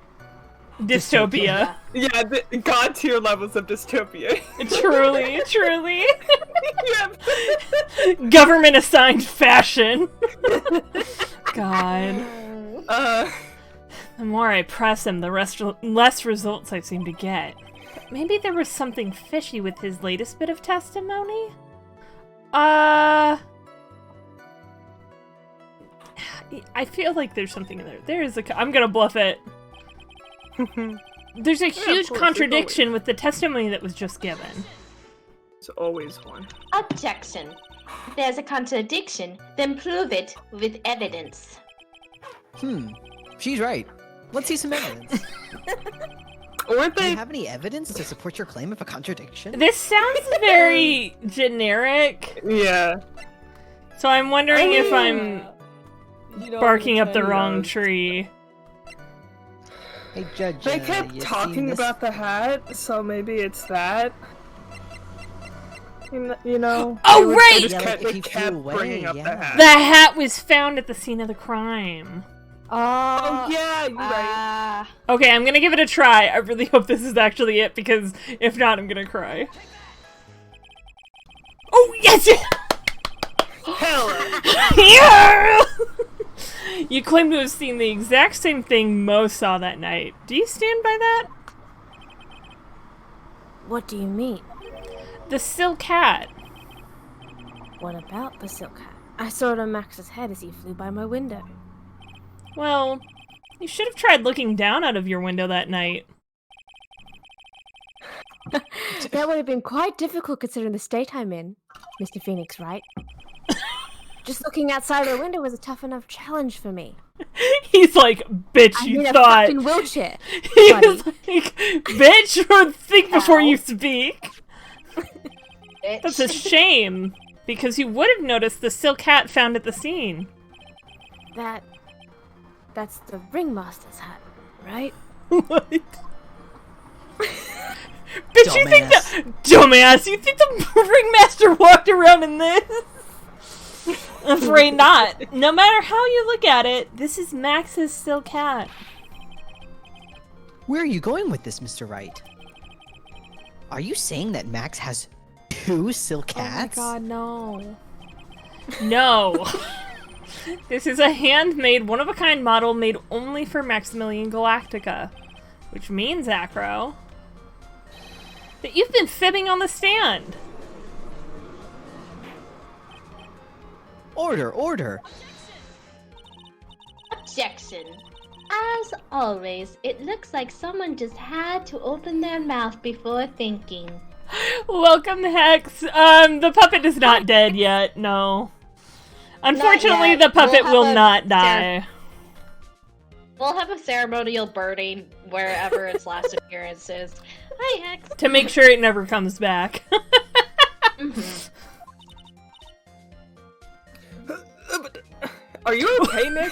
Dystopia. Yeah, the god tier levels of dystopia. Truly, truly. Yeah. Government assigned fashion. God. The more I press him, the less results I seem to get. Maybe there was something fishy with his latest bit of testimony? I feel like there's something in there. There is I'm gonna bluff it. There's a huge course, contradiction with the testimony that was just given. It's always one. Objection. If there's a contradiction, then prove it with evidence. She's right. Let's see some evidence. Weren't Do you they? have any evidence to support your claim of a contradiction? This sounds very generic, Yeah. so I'm wondering if I'm You know, barking up the Who wrong knows? tree. Hey, Judge. They kept you talking seen this? about the hat, so maybe it's that. You know? Oh, They would- right! They just Yeah, kept, like, if they he kept flew away, bringing up yeah. the hat. The hat was found at the scene of the crime. Oh yeah, you're right. Ah. Okay, I'm gonna give it a try. I really hope this is actually it, because if not, I'm gonna cry. Oh, yes! Hell. Yeah! You claim to have seen the exact same thing Mo saw that night. Do you stand by that? What do you mean? The silk hat. What about the silk hat? I saw it on Max's head as he flew by my window. Well, you should have tried looking down out of your window that night. That would have been quite difficult considering the state I'm in, Mr. Phoenix, right? Just looking outside the window was a tough enough challenge for me. He's like, bitch, I'm you in a thought. fucking wheelchair. He buddy. was like, bitch, think before you speak. That's a shame, because you would have noticed the silk hat found at the scene. That's the ringmaster's hat, right? What? Bitch, you think Dumbass. dumbass, you think the ringmaster walked around in this? I'm afraid not. No matter how you look at it, this is Max's silk hat. Where are you going with this, Mr. Wright? Are you saying that Max has 2 silk hats? Oh my god, no. No. This is a handmade, one-of-a-kind model made only for Maximilian Galactica. Which means, Acro, that you've been fibbing on the stand. Order, order. Objection. As always, it looks like someone just had to open their mouth before thinking. Welcome, Hex. The puppet is not dead yet, no. Unfortunately, yet. the puppet We'll will not die. We'll have a ceremonial burning wherever its last appearance is. Hi, Hex. To make sure it never comes back. Are you okay, Nick?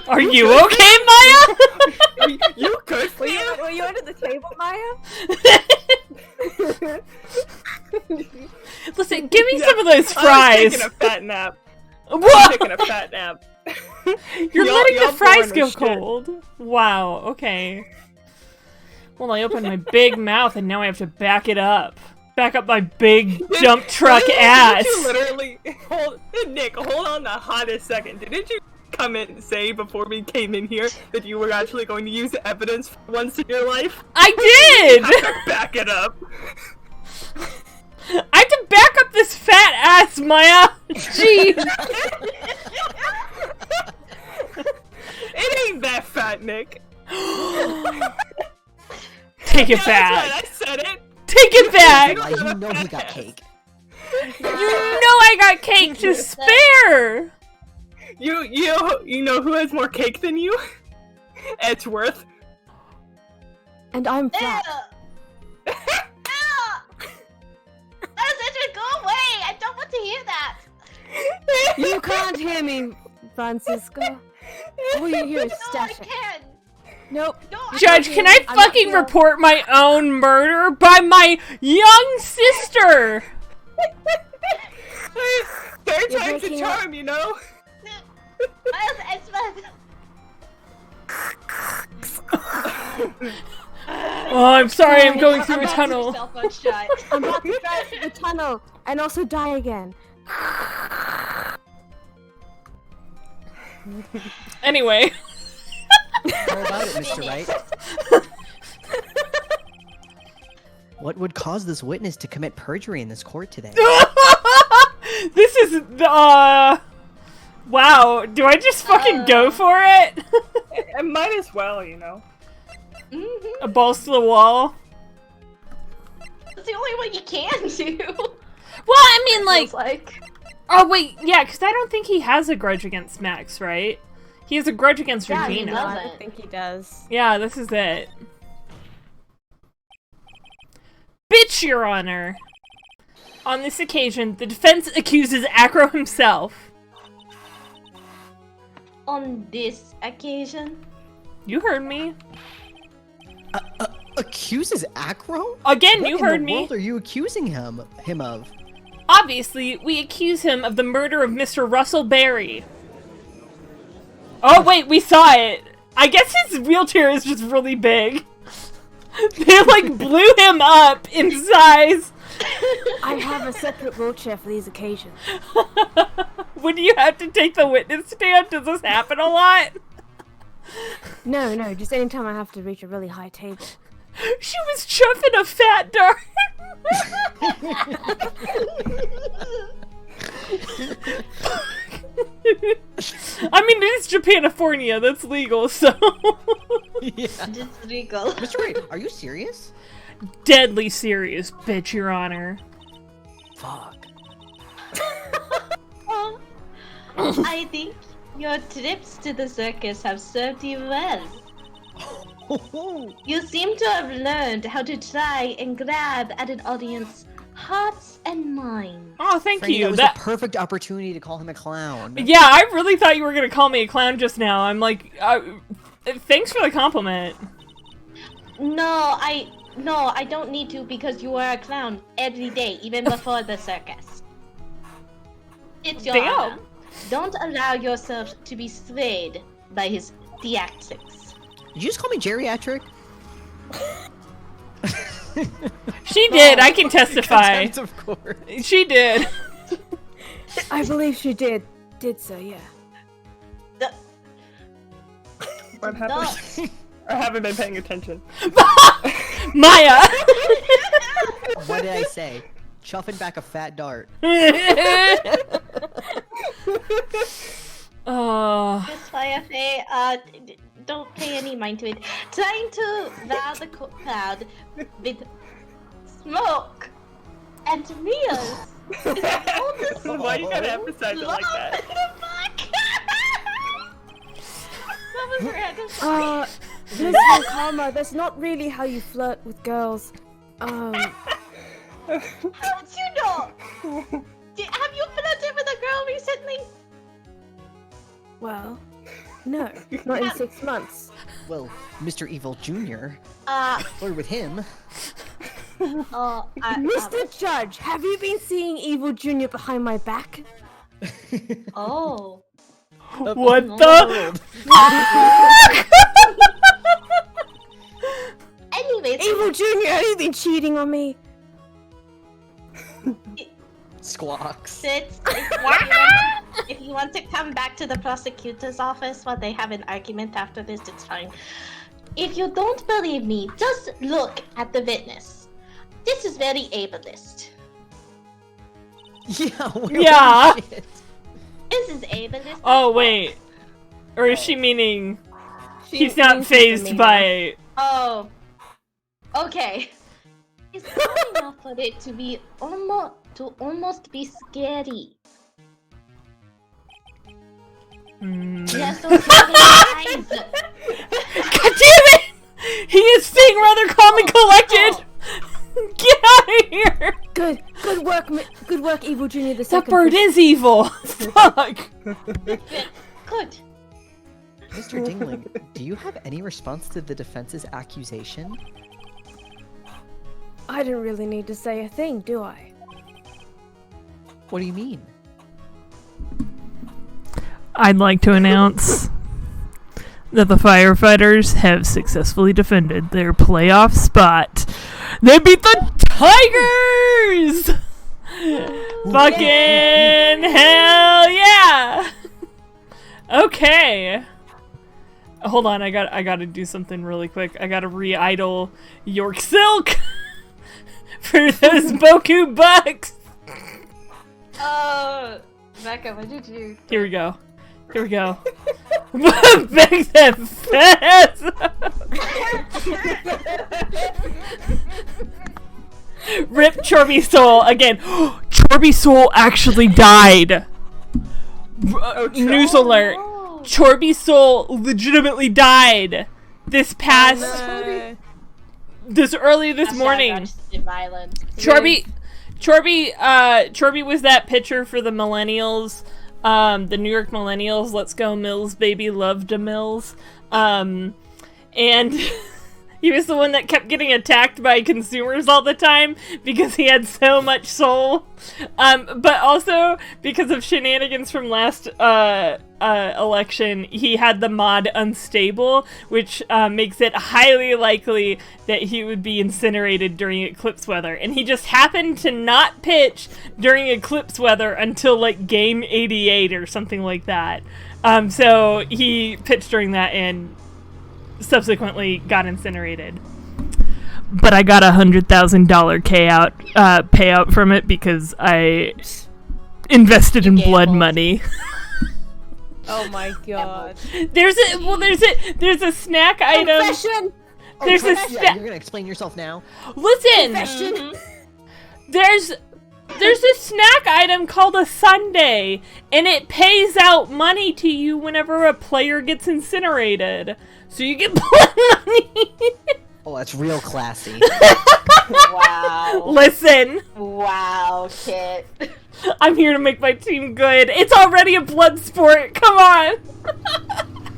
Are you okay, Maya? You could Were sleep. you under the table, Maya? Listen, give me some of those I was fries. taking a fat nap. What? Taking a fat nap. You're letting the y'all fries boring go as shit. cold. Wow, okay. Well, I opened my big mouth and now I have to back it up. Back up my big dump truck ass. Did you literally Nick, hold on the hottest second. Didn't you come in and say before we came in here that you were actually going to use evidence for once in your life? I did! Back it up. I had to back up this fat ass, Maya! Jeez! It ain't that fat, Nick. Take it Yeah, back! that's right, I said it. Take it back! Like, you know he got cake. You know I got cake to spare! You know who has more cake than you? Edgeworth. And I'm flat. Go away! I don't want to hear that! You can't hear me, Francisco. All you hear is No, I stashing. can! Nope. No, Judge, can I I'm not fucking here. report my own murder by my young sister? Third You're time's a breaking up. charm, you know? Oh, I'm sorry, I'm going through a I'm tunnel. cell phone shot. I'm about to drive through the tunnel and also die again. Anyway. How about it, Mr. Wright? What would cause this witness to commit perjury in this court today? This is wow, do I just fucking go for it? I might as well, you know. A balls to the wall? That's the only one you can do. Well, I mean, Feels like... Oh, wait, yeah, because I don't think he has a grudge against Max, right? He has a grudge against Yeah, he Regina. does. I Doesn't. don't think he does. Yeah, this is it. Bitch, Your Honor! On this occasion, the defense accuses Acro himself. On this occasion? You heard me. Accuses Acro? Again, What you in heard the me. world are you accusing him of? Obviously, we accuse him of the murder of Mr. Russell Berry. Oh, wait, we saw it. I guess his wheelchair is just really big. They, like, blew him up in size. I have a separate wheelchair for these occasions. When you have to take the witness stand, does this happen a lot? No, just anytime I have to reach a really high table. She was chuffing a fat dart. I mean, it is Japanifornia. That's legal, so... Yeah. It's legal. Mr. Wright, are you serious? Deadly serious, bitch, Your Honor. Fuck. I think your trips to the circus have served you well. You seem to have learned how to try and grab at an audience's hearts and minds. Oh, thank Franny, you. that was a perfect opportunity to call him a clown. Yeah, I really thought you were gonna call me a clown just now. I'm like, thanks for the compliment. No, I don't need to because you are a clown every day, even before the circus. It's your Damn. honor. Don't allow yourself to be swayed by his theatrics. Did you just call me geriatric? She did. I can testify. Contempt, of course. She did. I believe she did. did so, yeah. What happened? I haven't been paying attention. Maya! What did I say? Chuffing back a fat dart. Oh. Miss Firefly, don't pay any mind to it. Trying to vow the cloud with smoke and meals. Why you gotta emphasize it like that? What was her head? Miss Von Karma, that's not really how you flirt with girls. How would you know? Have you flirted with a girl recently? Well, no, not in 6 months. Well, Mr. Evil Jr. Flirt with him. Mr. Judge, have you been seeing Evil Jr. behind my back? Oh. What the? Anyways, Evil Jr., have you been cheating on me? Squawks. if you want to come back to the prosecutor's office while they have an argument after this, it's fine. If you don't believe me, just look at the witness. This is very ableist. Yeah. Yeah. Shit. This is ableist. Oh, wait. Or is she meaning he's She's not mean phased to me. by... Oh. Okay. It's not enough for it to be almost be scary. Yes, those eyes. God damn it! He is staying rather calm and collected! Get out of here! Good work, Evil Jr. The That second. bird is evil! Fuck! Good. Mr. Dingling, do you have any response to the defense's accusation? I didn't really need to say a thing, do I? What do you mean? I'd like to announce that the firefighters have successfully defended their playoff spot. They beat the Tigers! Fucking hell yeah! Okay. Hold on, I gotta do something really quick. I gotta re-idle York Silk for those Boku bucks. Becca, what did you? Here we go. Back that fast. Rip Chorby Soul again. Chorby Soul actually died. News alert. Oh. Chorby Soul legitimately died this past early this morning. Violence. Chorby was that pitcher for the Millennials, the New York Millennials. Let's go Mills, baby, love to Mills. And he was the one that kept getting attacked by consumers all the time because he had so much soul. But also because of shenanigans from last election, he had the mod unstable, which makes it highly likely that he would be incinerated during eclipse weather. And he just happened to not pitch during eclipse weather until like game 88 or something like that. So he pitched during that and subsequently got incinerated. But I got $100,000 payout from it because I invested in blood money. Oh my god. There's a snack item. Confession! There's a Yeah, you're gonna explain yourself now. Listen. Confession! There's a snack item called a sundae, and it pays out money to you whenever a player gets incinerated. So you get blood money. Oh, that's real classy. Wow. Listen, Wow, Kit. I'm here to make my team good. It's already a blood sport. Come on.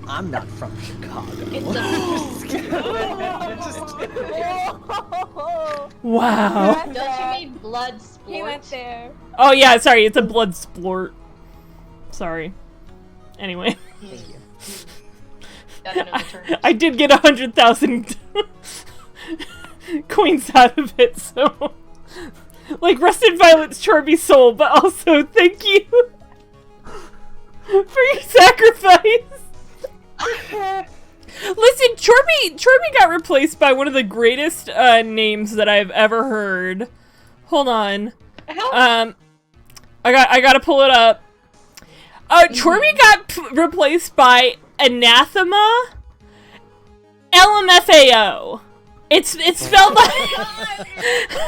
I'm not from Chicago. Wow. Don't you mean blood sport? He went there. Oh yeah, sorry, it's a blood splort. Sorry. Anyway, Thank you. I did get 100,000 coins out of it, so like Rusted Violet's Chorby Soul, but also thank you. for your sacrifice. Listen, Chorby got replaced by one of the greatest names that I've ever heard. Hold on. I gotta pull it up. Chorby got replaced by Anathema LMFAO. It's spelled like.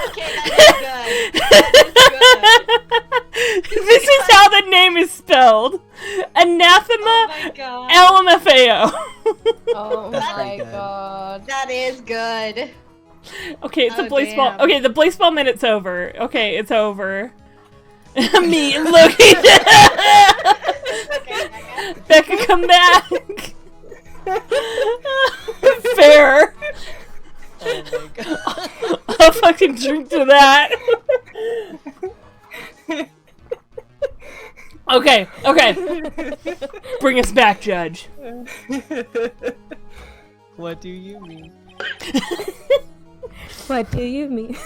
Okay, that is good. This is how the name is spelled. Anathema Oh my god. LMFAO. Oh That's my pretty good. god. That is good. Okay, it's a Oh, baseball. damn. Okay, the baseball minute's over. Okay, it's over. Me looking. Becca, come back. Fair. Oh my god. I'll fucking drink to that. Okay. Bring us back, Judge. What do you mean? What do you mean?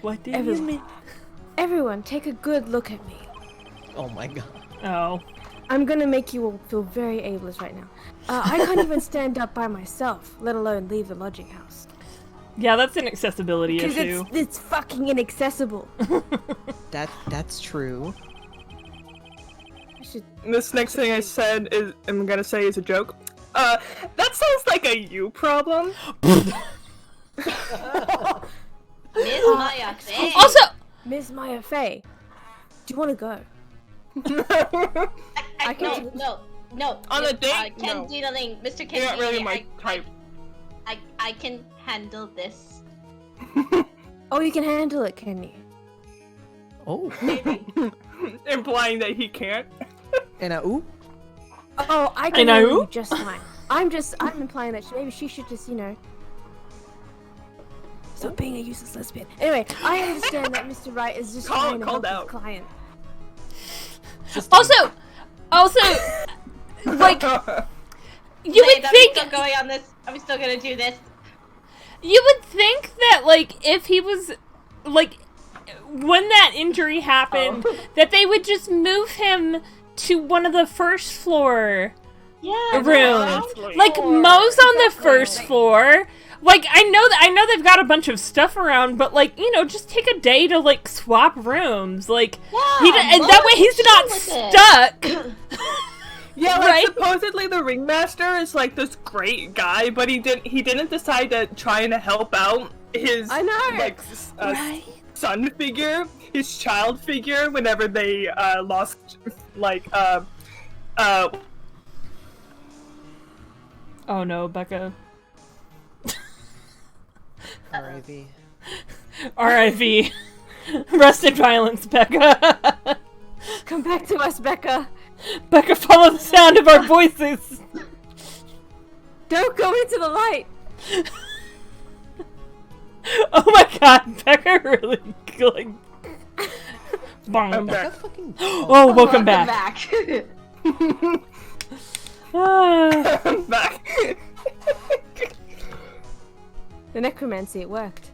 What do Everyone. you mean? Everyone, take a good look at me. Oh my god. Oh. I'm gonna make you all feel very ableist right now. I can't even stand up by myself, let alone leave the lodging house. Yeah, that's an accessibility Because issue. it's fucking inaccessible. That's true. I should. This next thing I'm gonna say is a joke. That sounds like a you problem. Miss Maya Faye. Also, Miss Maya Faye, do you want to go? I can- No. On a date? Ken No. Dealing, Mr. Ken You're not really Dealing, my type. I can handle this. Oh, you can handle it, can you? Oh. Implying that he can't. And ooh. Oh, I I can know. handle you just fine. I'm implying that maybe she should just, stop being a useless lesbian. Anyway, I understand that Mr. Wright is just trying to help called out. his client. also, like, you Wait, would are think we still going on this? Are we still gonna do this? you would think that, like, if he was, like, when that injury happened, that they would just move him to one of the first floor Yeah. rooms. Exactly. Like, Mo's on the first floor. Like, I know they've got a bunch of stuff around, but, like, just take a day to, like, swap rooms. Like, Yeah, and that way he's not with it. stuck. Yeah, like Right? supposedly the ringmaster is like this great guy, but he didn't decide to try to help out his I know. like Right? son figure, his child figure whenever they lost like Oh no, Becca. R.I.P. R.I.V. Rest in violence, Becca. Come back to us, Becca. Becca, follow the sound of our voices. Don't go into the light. Oh my god, Becca really, like... Bong. I'm back. Fucking. Oh, welcome back. Ah. I'm back. The necromancy, it worked.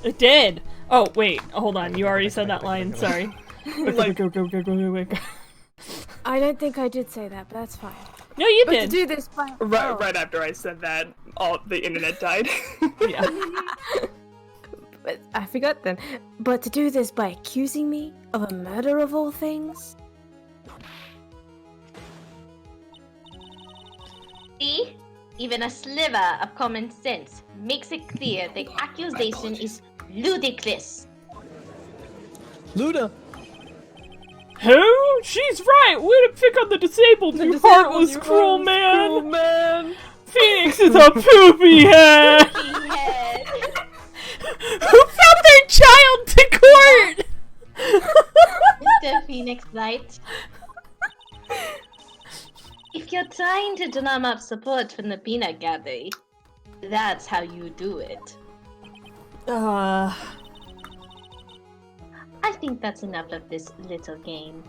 It did. Oh, wait. Hold on. You already said that line. Sorry. Like- Go. I don't think I did say that, but that's fine. No, you But to did. do this by Right after I said that, all the internet died. Yeah. But I forgot then. But to do this by accusing me of a murder of all things? See? Even a sliver of common sense makes it clear the accusation is ludicrous. Luda. Who? She's right. Way to pick on the disabled, you heartless, cruel man. Cruel man. Phoenix is a poopy head. Head. Who brought their child to court? Mr. Phoenix Light. If you're trying to drum up support from the peanut gallery, that's how you do it. Uh, I think that's enough of this little game.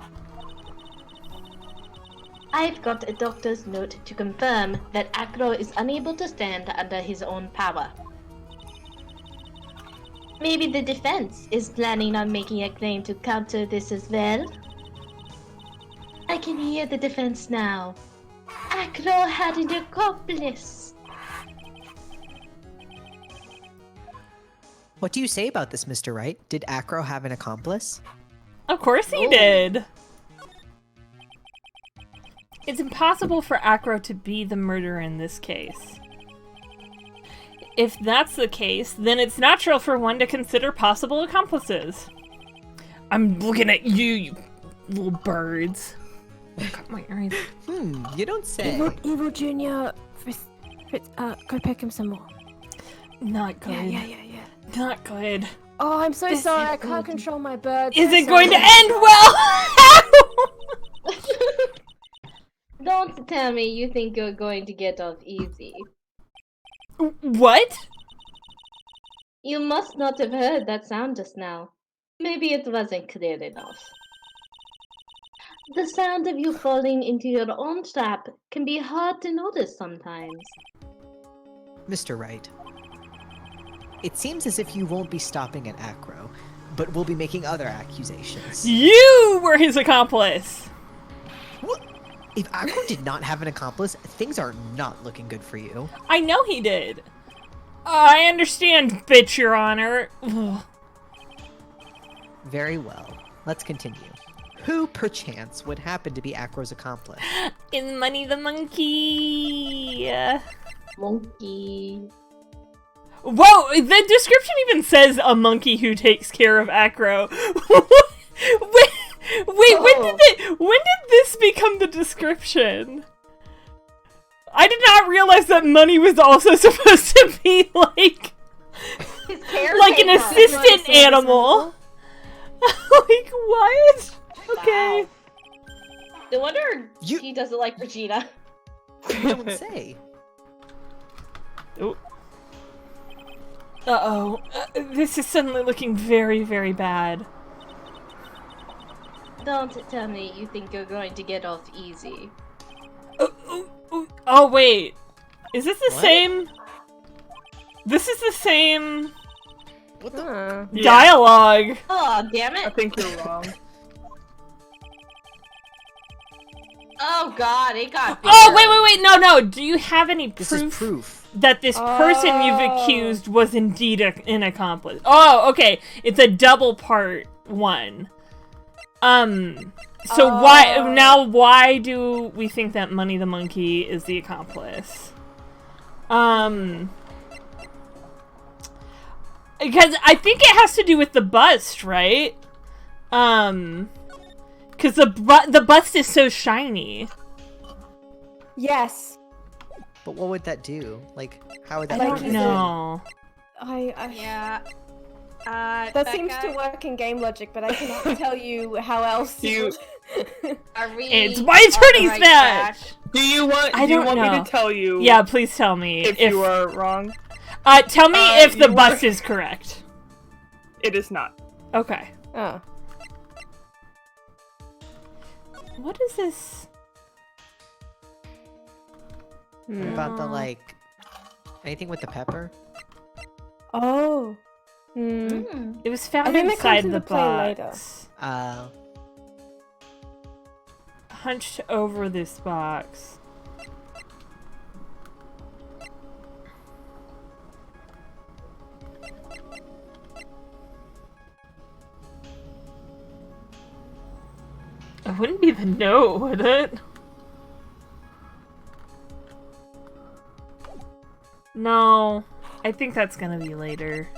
I've got a doctor's note to confirm that Acro is unable to stand under his own power. Maybe the defense is planning on making a claim to counter this as well? I I can hear the defense now. Acro had an accomplice. What do you say about this, Mr. Wright? Did Acro have an accomplice? Of course he did. It's impossible for Acro to be the murderer in this case. If that's the case, then it's natural for one to consider possible accomplices. I'm looking at you, you little birds. Cut my eyes. You don't say. Evil Junior, Fritz, go pick him some more. Not good. Yeah. Not good. Oh, I'm so sorry. I can't control my birds. Is I'm it going to sorry. end well? Don't tell me you think you're going to get off easy. What? You must not have heard that sound just now. Maybe it wasn't clear enough. The sound of you falling into your own trap can be hard to notice sometimes. Mr. Wright, it seems as if you won't be stopping at Acro, but will be making other accusations. You were his accomplice. What? If Acro did not have an accomplice, things are not looking good for you. I know he did. I understand, bitch, your honor. Ugh. Very well. Let's continue. Who, perchance, would happen to be Acro's accomplice? Is Money the monkey? Monkey. Whoa, the description even says a monkey who takes care of Acro. Wait, when did this become the description? I did not realize that Money was also supposed to be like an assistant animal. Like what? Okay. Wow. No wonder You- he doesn't like Regina. You don't say. Uh-oh. This is suddenly looking very, very bad. Don't tell me you think you're going to get off easy. Oh, wait. Is this the What? same? This is the same What the? Yeah, dialogue. Oh, damn I it. think you're wrong. Oh god, it got bigger. Oh, wait. No. Do you have any This is proof proof. that this person you've Oh. accused was indeed an accomplice? Oh, okay. It's a double part one. So why do we think that Money the Monkey is the accomplice? Because I think it has to do with the bust, right? Because the bust is so shiny. Yes. But what would that do? Like, how would that I make don't it? No. Yeah. That seems to work in game logic, but I cannot tell you how else You- Are we It's my on the attorney's right badge! track? Do you want? I Do you don't want me know. to tell you? Yeah, please tell me If you are wrong, tell me if the you bust were- is correct. it is not. Okay. Oh. What is this? What about the, like, anything with the pepper? Oh. It was found I think that comes inside the into play later. box. Uh, Hunched over this box. It wouldn't be the note, would it? No, I think that's gonna be later.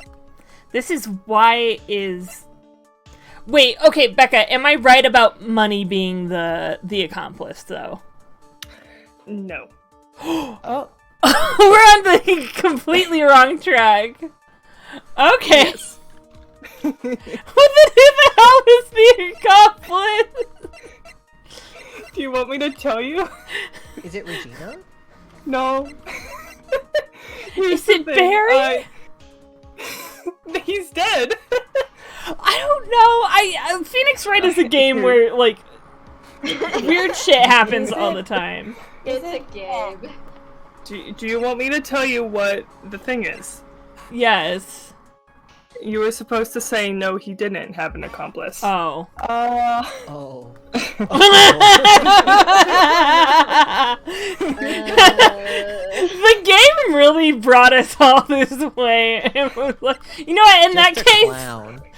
This is why is... Wait, okay, Becca, am I right about Money being the accomplice, though? No. Oh. We're on the completely wrong track. Okay. Who the hell is the accomplice? Do you want me to tell you? is it Regina? No. Here's Is the it thing, Barry? He's dead. I don't know. Phoenix Wright is a game where, like, weird shit happens all the time. It's a game. Do you want me to tell you what the thing is? Yes. You were supposed to say no, he didn't have an accomplice. Oh. Oh. The game really brought us all this way. It was like, you know what? In that case,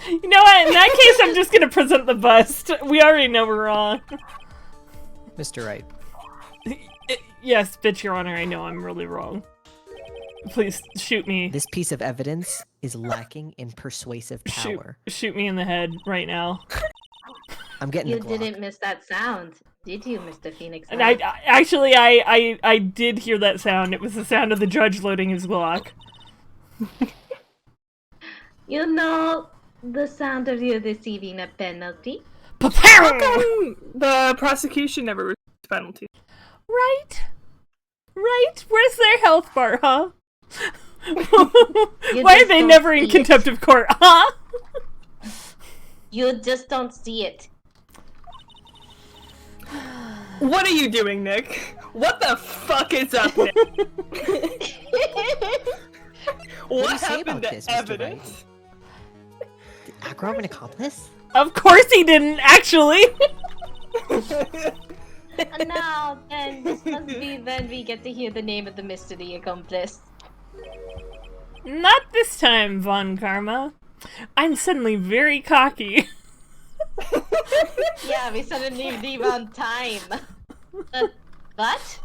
you know what? In that case, I'm just gonna present the bust. We already know we're wrong. Mr. Wright. Yes, bitch, Your Honor. I know I'm really wrong. Please shoot me. This piece of evidence is lacking in persuasive power. Shoot me in the head right now. I'm getting You the Glock. didn't miss that sound, did you, Mr. Phoenix? And I did hear that sound. It was the sound of the judge loading his Glock. You know the sound of you receiving a penalty? How come the prosecution never received a penalty? Right? Where's their health bar, huh? Why are they never in contempt of court, huh? You just don't see it. What are you doing, Nick? What the fuck is up, Nick? What happened to evidence? Did Acro have an accomplice? Of course he didn't, actually! And now, then, this must be when we get to hear the name of the mystery accomplice. Not this time, Von Karma. I'm suddenly very cocky. Yeah, we suddenly leave on time. But?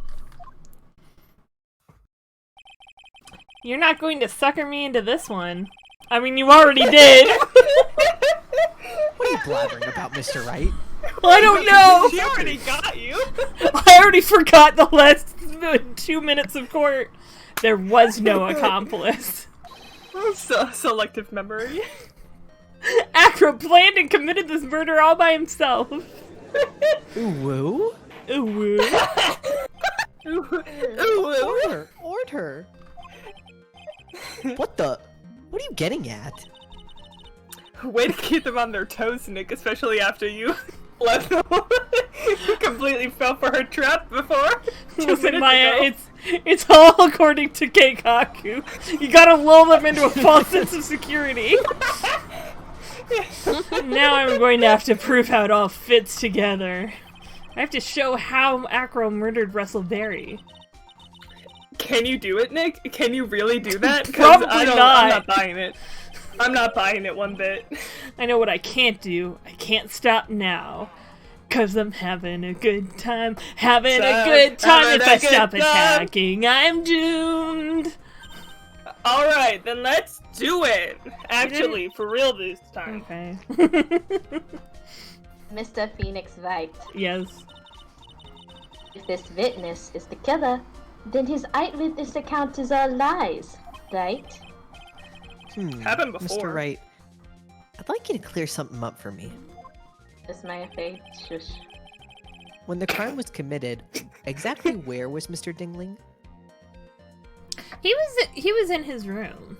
You're not going to sucker me into this one. I mean, you already did. What are you blathering about, Mr. Wright? I don't know. She already got you. I already forgot the last 2 minutes of court. There was no accomplice. Selective memory. Acro planned and committed this murder all by himself. Ooh woo? Ooh woo. Order. What the? What are you getting at? Way to keep them on their toes, Nick, especially after you left them. You completely fell for her trap before. Listen, Maya, it's all according to Keikaku. You gotta lull them into a false sense of security. Now I'm going to have to prove how it all fits together. I have to show how Acro murdered Russell Berry. Can you do it, Nick? Can you really do that? 'Cause Probably I'm not. not buying it. I'm not buying it one bit. I know what I can't do. I can't stop now. 'Cause I'm having a good time. Having a good time. If I stop attacking, I'm doomed. Alright, then let's do it! Actually, for real this time. Okay. Mr. Phoenix Wright, Yes. if this witness is the killer, then his eyewitness account is all lies, right? Happened before. Mr. Wright, I'd like you to clear something up for me. That's my afraid. Shush. When the crime was committed, exactly where was Mr. Dingling? He was in his room.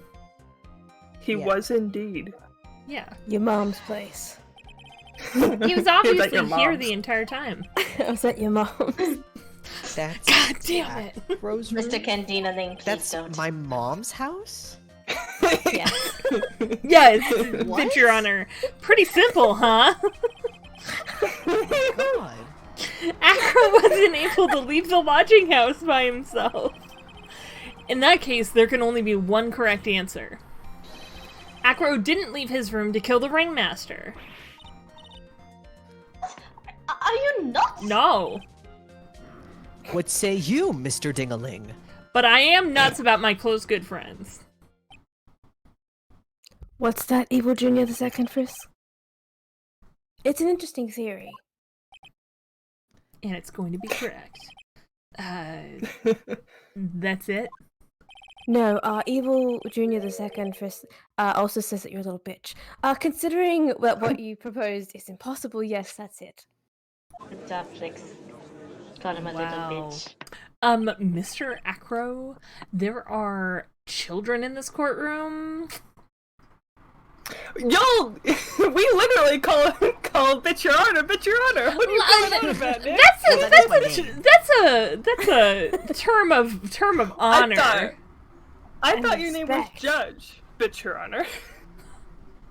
He was indeed. Yeah. Your mom's place. He was obviously here the entire time. I was at your mom's. That's God damn it. Acro's room? Mr. Candina Ling, please That's don't. my mom's house? Yeah. Yes, it's Your Honor. Pretty simple, huh? God. Acro wasn't able to leave the lodging house by himself. In that case, there can only be one correct answer. Acro didn't leave his room to kill the ringmaster. Are you nuts? No. What say you, Mr. Dingaling? But I am nuts about my close good friends. What's that, Evil Junior the Second, Frisk? It's an interesting theory. And it's going to be correct. That's it? No, Evil Junior the Second, Frisk, also says that you're a little bitch. Considering that what you proposed is impossible, yes, that's it. Good job, Flix. Call him a little bitch. Mr. Acro, there are children in this courtroom. Yo, we literally call bitch your honor, bitch your honor. What are you coming on about, Nick? That's a term of honor. I thought your name was respect. Judge, bitch your honor.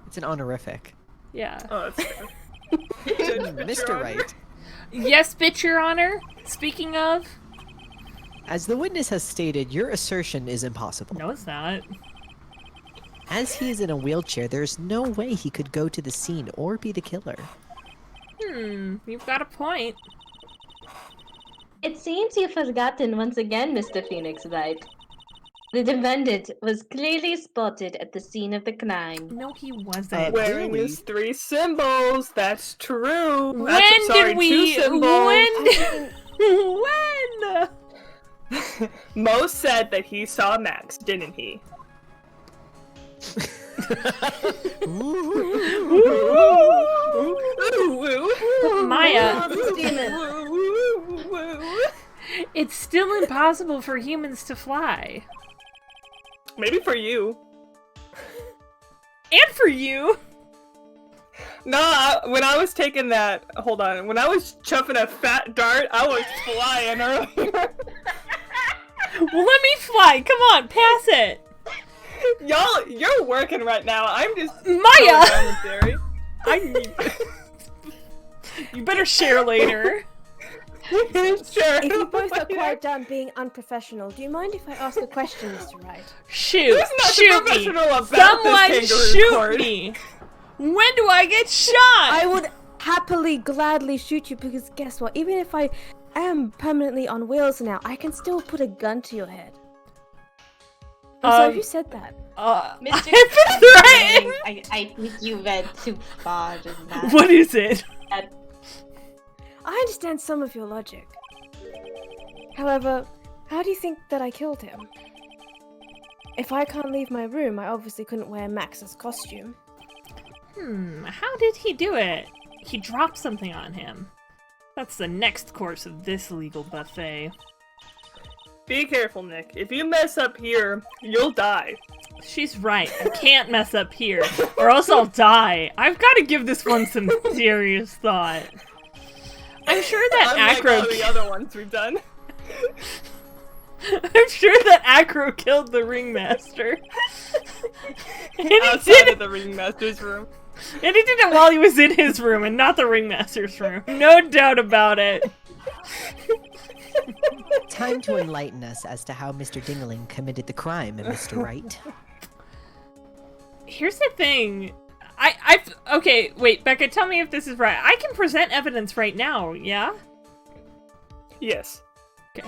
It's an honorific. Yeah. Oh, that's fair. Mr. Wright, Yes, bitch, Your Honor. Speaking of... As the witness has stated, your assertion is impossible. No, it's not. As he is in a wheelchair, there's no way he could go to the scene or be the killer. You've got a point. It seems you've forgotten once again, Mr. Phoenix Wright. The defendant was clearly spotted at the scene of the crime. No, he wasn't. Wearing Really? his 3 symbols. That's true. When did we... 2 symbols. When? Mo said that he saw Max, didn't he? Maya, it's still impossible for humans to fly. Maybe for you. And for you. No, when I was taking that, hold on, when I was chuffing a fat dart, I was flying earlier. Well, let me fly. Come on, pass it. Y'all, you're working right now. I'm just Maya! commentary. I need You better share later. Sure. If you both are quite done being unprofessional, do you mind if I ask a question, Mr. Wright? Shoot. Who's not Shoot me. professional about Someone this kangaroo shoot court? me. When do I get shot? I would happily, gladly shoot you because guess what? Even if I am permanently on wheels now, I can still put a gun to your head. So who said that? Mr. Right. I think you read too far in that. What is it? I understand some of your logic. However, how do you think that I killed him? If I can't leave my room, I obviously couldn't wear Max's costume. How did he do it? He dropped something on him. That's the next course of this legal buffet. Be careful, Nick. If you mess up here, you'll die. She's right. I can't mess up here, or else I'll die. I've got to give this one some serious thought. I'm sure that Unlike all the other ones we've done. I'm sure that Acro killed the ringmaster. And he Outside did of the ringmaster's room. And he did it while he was in his room and not the ringmaster's room. No doubt about it. Time to enlighten us as to how Mr. Dingling committed the crime, Mr. Wright. Here's the thing. Okay, wait, Becca, tell me if this is right. I can present evidence right now, yeah? Yes. Okay.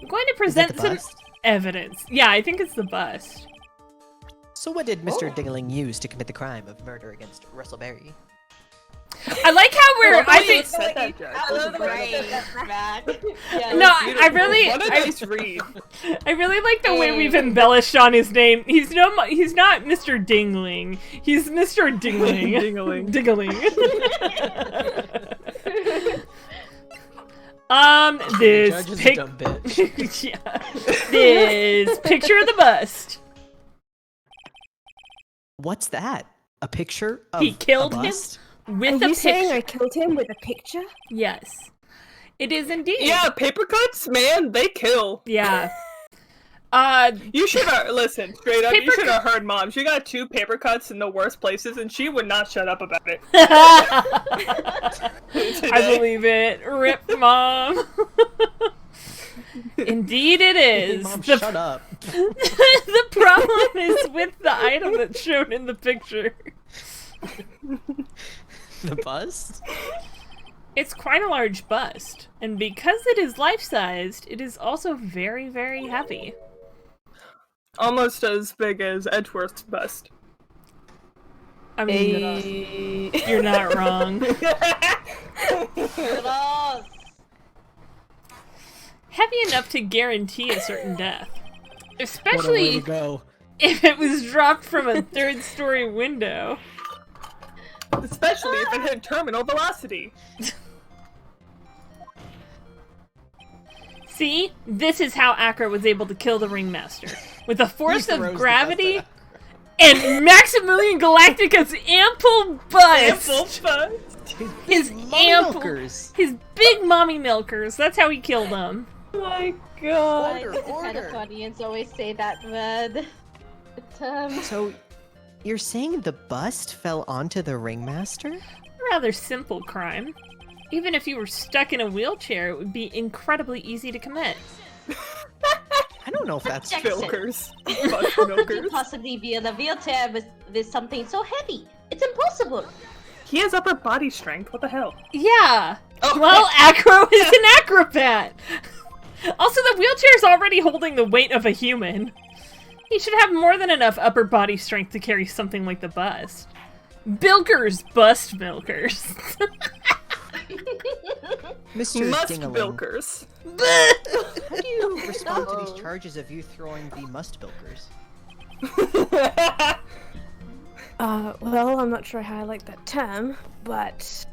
I'm going to present Is it the some bust? evidence. Yeah, I think it's the bust. So what did Mr. Dingling use to commit the crime of murder against Russell Berry? I like how we're. I think. Said that, Jack. No, I really. What a nice read. I really like the way we've embellished on his name. He's not Mr. Dingling. He's Mr. Dingling. Dingling. Dingling. This Judge is a dumb bitch. Yeah. This picture of the bust. What's that? A picture of He killed a him bust? with Are the you saying picture. I killed him with a picture? Yes. It is indeed. Yeah, paper cuts, man, they kill. Yeah. You should have listen straight up. Paper You should have heard Mom. She got 2 paper cuts in the worst places, and she would not shut up about it. I Today. believe it. Rip, Mom. Indeed it is. Mom, The- shut up. The problem is with the item that's shown in the picture. The bust? It's quite a large bust, and because it is life-sized, it is also very, very heavy. Almost as big as Edgeworth's bust. I mean, you're not wrong. Heavy enough to guarantee a certain death. What a way Especially to go. if it was dropped from a 3rd-story window. Especially if it hit terminal velocity. See? This is how Acro was able to kill the Ringmaster. With the force He throws of the gravity bust and Maximilian Galactica's ample bust. Ample bust. His Mommy ample, milkers. his big mommy milkers. That's how he killed them. Oh my god. Why does the kind of audience always say that word? But, So, you're saying the bust fell onto the ringmaster? Rather simple crime. Even if you were stuck in a wheelchair, it would be incredibly easy to commit. I don't know if that's Jackson. Milkers. How Bus could you milkers. possibly be in a wheelchair with something so heavy? It's impossible. He has upper body strength. What the hell? Yeah. Oh. Well, Acro is an acrobat. Also, the wheelchair is already holding the weight of a human. He should have more than enough upper body strength to carry something like the bust. Bilkers bust milkers. Mr. Must Dingaling. milkers. How do you respond to these charges of you throwing the must bilkers? Well, I'm not sure how I like that term, but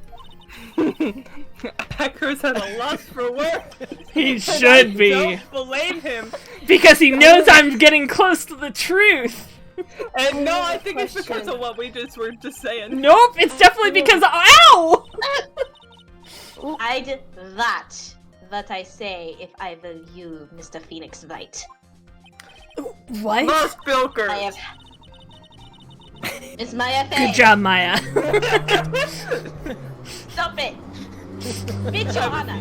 Acro's had a lust for work. He should be. Don't blame him. Because he knows I'm getting close to the truth. And no, I think it's because Question. of what we were just saying. Nope, it's definitely because ow! I'd that I say if I were you, Mr. Phoenix Wright. What? Must milkers. I have. It's my affair. Good job, Maya. Stop it. Bitch, your honor.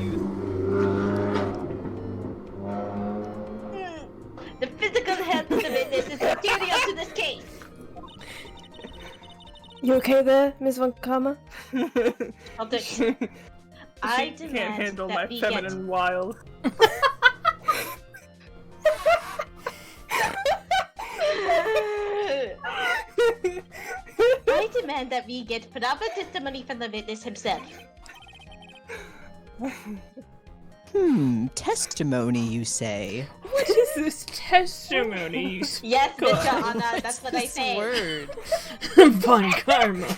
The physical health of the witness is material to this case. you okay there, Ms. Von Karma? Stop it. I She can't demand handle that my we feminine wild. I demand that we get proper testimony from the witness himself. Testimony, you say? What is this testimony? You Yes, Mr. Honor, that's what I say. Word. Von Karma.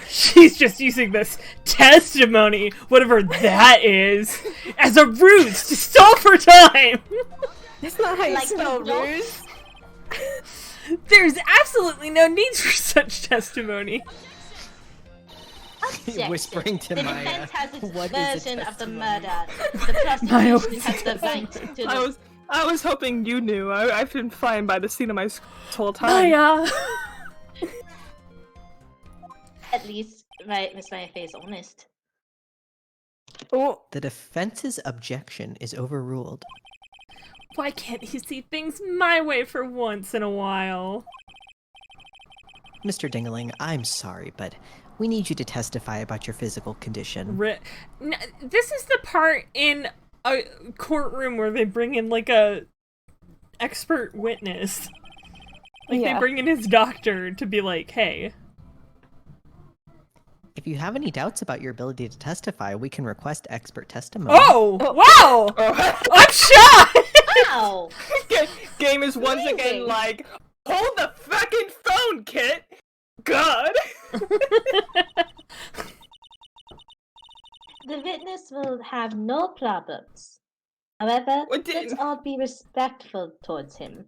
She's just using this testimony, whatever that is, as a ruse to stall for time. That's not how you Like spell you don't- ruse. There's absolutely no need for such testimony. Objection. Whispering to the Maya, defense has its "What is a version of the testimony?" murder. The Maya, prosecution what's a has the right to the... I was hoping you knew. I've been flying by the seat of my this whole time. Maya. At least, right, Miss Maya is honest. Oh, The defense's objection is overruled. Why can't he see things my way for once in a while? Mr. Dingaling, I'm sorry, but we need you to testify about your physical condition. This is the part in a courtroom where they bring in like a expert witness. Like they Yeah. bring in his doctor to be like, hey. If you have any doubts about your ability to testify, we can request expert testimony. Oh, wow! Oh. I'm shocked! Ow! Game is once again like, hold the fucking phone, Kit. God. The witness will have no problems. However, What did- let's all be respectful towards him.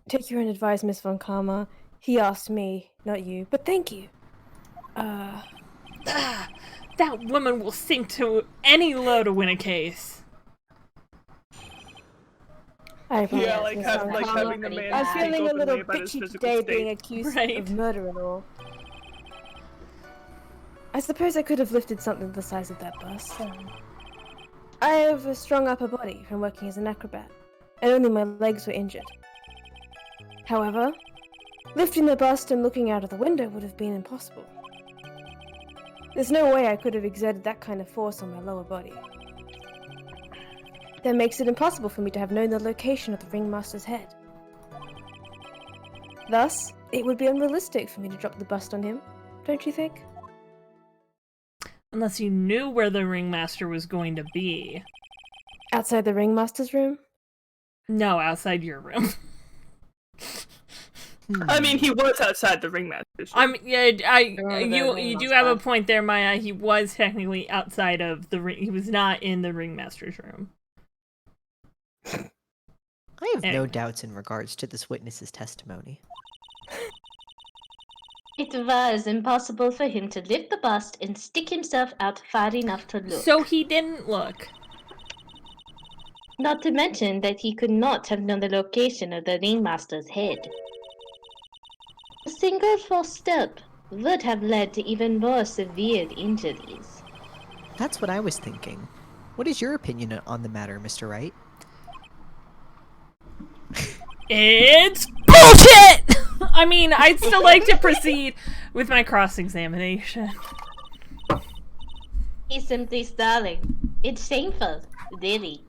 take your own advice, Miss Von Karma. He asked me, not you, but thank you. That woman will sink to any low to win a case. I apologize, Yeah, like, Miss have, Von like Karma. having the man I'm speak feeling a little openly about his bitchy physical today state. being accused Right. of murder and all. I suppose I could have lifted something the size of that bus. I have a strong upper body from working as an acrobat, and only my legs were injured. However, lifting the bust and looking out of the window would have been impossible. There's no way I could have exerted that kind of force on my lower body. That makes it impossible for me to have known the location of the ringmaster's head. Thus, it would be unrealistic for me to drop the bust on him, don't you think? Unless you knew where the ringmaster was going to be. Outside the ringmaster's room? No, outside your room. I mean, he was outside the ringmaster's room. You do have a point there, Maya. He was technically outside of the ring. He was not in the ringmaster's room. I have no Anyway. doubts in regards to this witness's testimony. It was impossible for him to lift the bust and stick himself out far enough to look. So he didn't look. Not to mention that he could not have known the location of the ringmaster's head. A single false step would have led to even more severe injuries. That's what I was thinking. What is your opinion on the matter, Mr. Wright? It's bullshit! I mean, I'd still like to proceed with my cross-examination. He's simply stalling. It's shameful, really.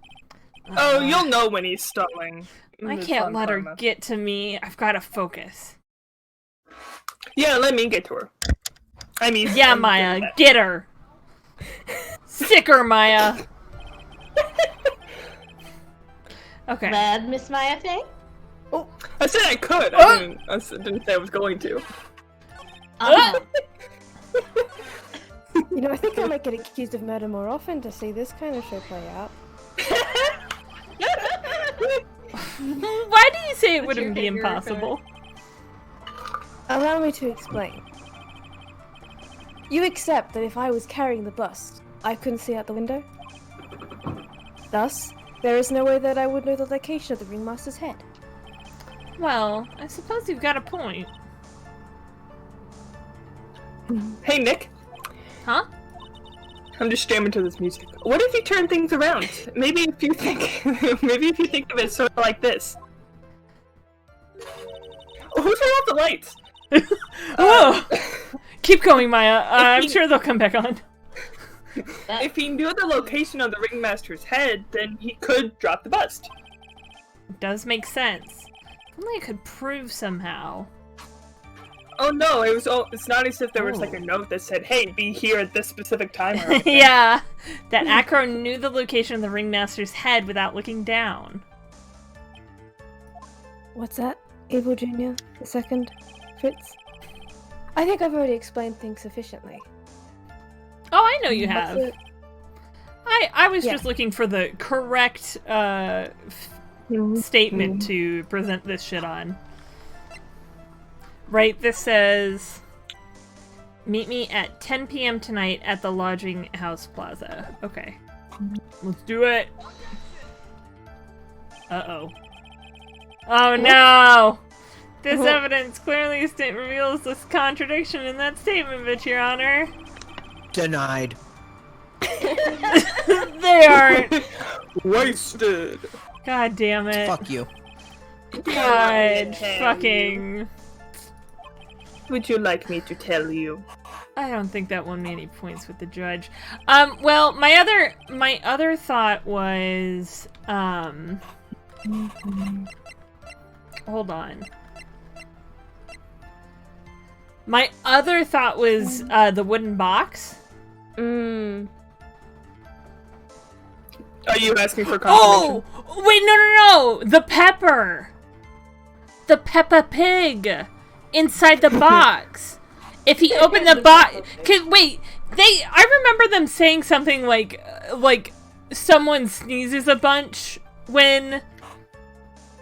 Oh, you'll know when he's stalling. I It's can't on let her karma. get to me. I've got to focus. Yeah, let me get to her. I mean, Yeah, I'm Maya, good at get her. Sick her, Maya. Okay. Well, Miss Maya Fey? that. I said I could. I didn't say I was going to. Uh-huh. You know, I think I might get accused of murder more often to see this kind of show play out. Why do you say it wouldn't be impossible? Allow me to explain. You accept that if I was carrying the bust, I couldn't see out the window? Thus, there is no way that I would know the location of the ringmaster's head. Well, I suppose you've got a point. Hey, Nick. Huh? I'm just jamming to this music. What if you turn things around? Maybe if you think of it sort of like this. Oh, who turned off the lights? Whoa! Keep going, Maya. I'm sure they'll come back on. If he knew the location of the ringmaster's head, then he could drop the bust. Does make sense. If only I could prove somehow. Oh no, it's not as if there was like a note that said, hey, be here at this specific time. Or anything. Yeah, that Acro knew the location of the ringmaster's head without looking down. What's that? Evil Junior? The second? Fritz? I think I've already explained things sufficiently. Oh, I know you have. What's I was Yeah. just looking for the correct statement to present this shit on. Right, this says, meet me at 10 p.m. tonight at the Lodging House Plaza. Okay. Let's do it. Uh-oh. Oh no! This evidence clearly reveals this contradiction in that statement, but Your Honor. Denied. They aren't. Wasted. God damn it. Fuck you. God fucking... Would you like me to tell you? I don't think that won me any points with the judge. Well, my other thought was, hold on. My other thought was, the wooden box. Mm. Are you asking for confirmation? Oh! Wait, no! The pepper! The Peppa Pig! Inside the box! If he opened the box... Wait, I remember them saying something like someone sneezes a bunch when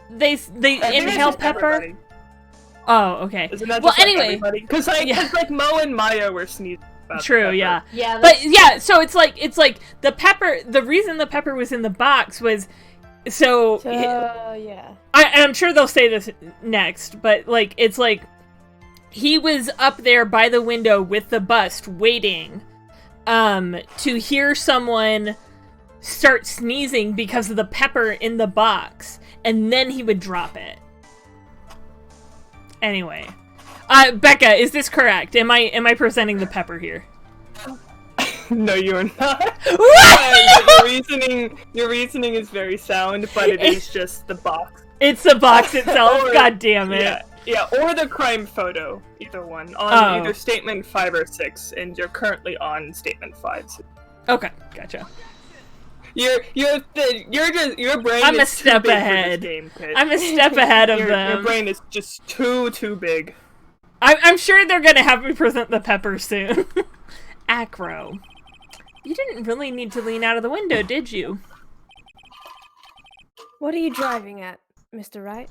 they inhale pepper. Everybody. Oh, okay. Isn't that Well, just anyway. Because Mo and Maya were sneezing. About True, pepper. yeah. Yeah, But yeah, so it's like the pepper. The reason the pepper was in the box was so. Yeah. I'm sure they'll say this next, but like it's like he was up there by the window with the bust waiting to hear someone start sneezing because of the pepper in the box, and then he would drop it. Anyway, Becca, is this correct? Am I presenting the pepper here? No, you are not. What? Your reasoning is very sound, but it is just the box. It's the box itself. Or- God damn it. Yeah, or the crime photo. Either one. On either statement 5 or 6, and you're currently on statement 5. So Okay, gotcha. your brain I'm a is step too big ahead. For this game, Pit. I'm a step ahead of your them. brain is just too big. I'm sure they're gonna have me present the pepper soon. Acro. You didn't really need to lean out of the window, did you? What are you driving at, Mr. Wright?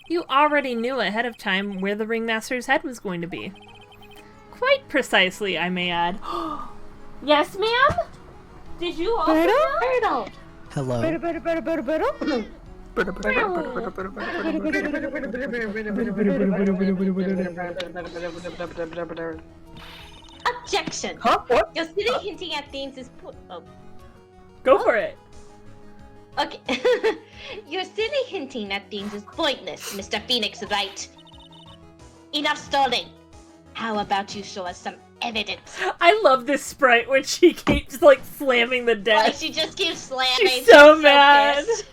You already knew ahead of time where the ringmaster's head was going to be. Quite precisely, I may add. Yes, ma'am? Did you also know? Turtle! Hello. Birdle. Objection! Huh? What? Your silly hinting at things is Go for it. Okay. Your silly hinting at things is pointless, Mr. Phoenix Wright. Enough stalling. How about you show us some evidence? I love this sprite when she keeps like slamming the Like, desk. she just keeps slamming. She's so mad. pissed.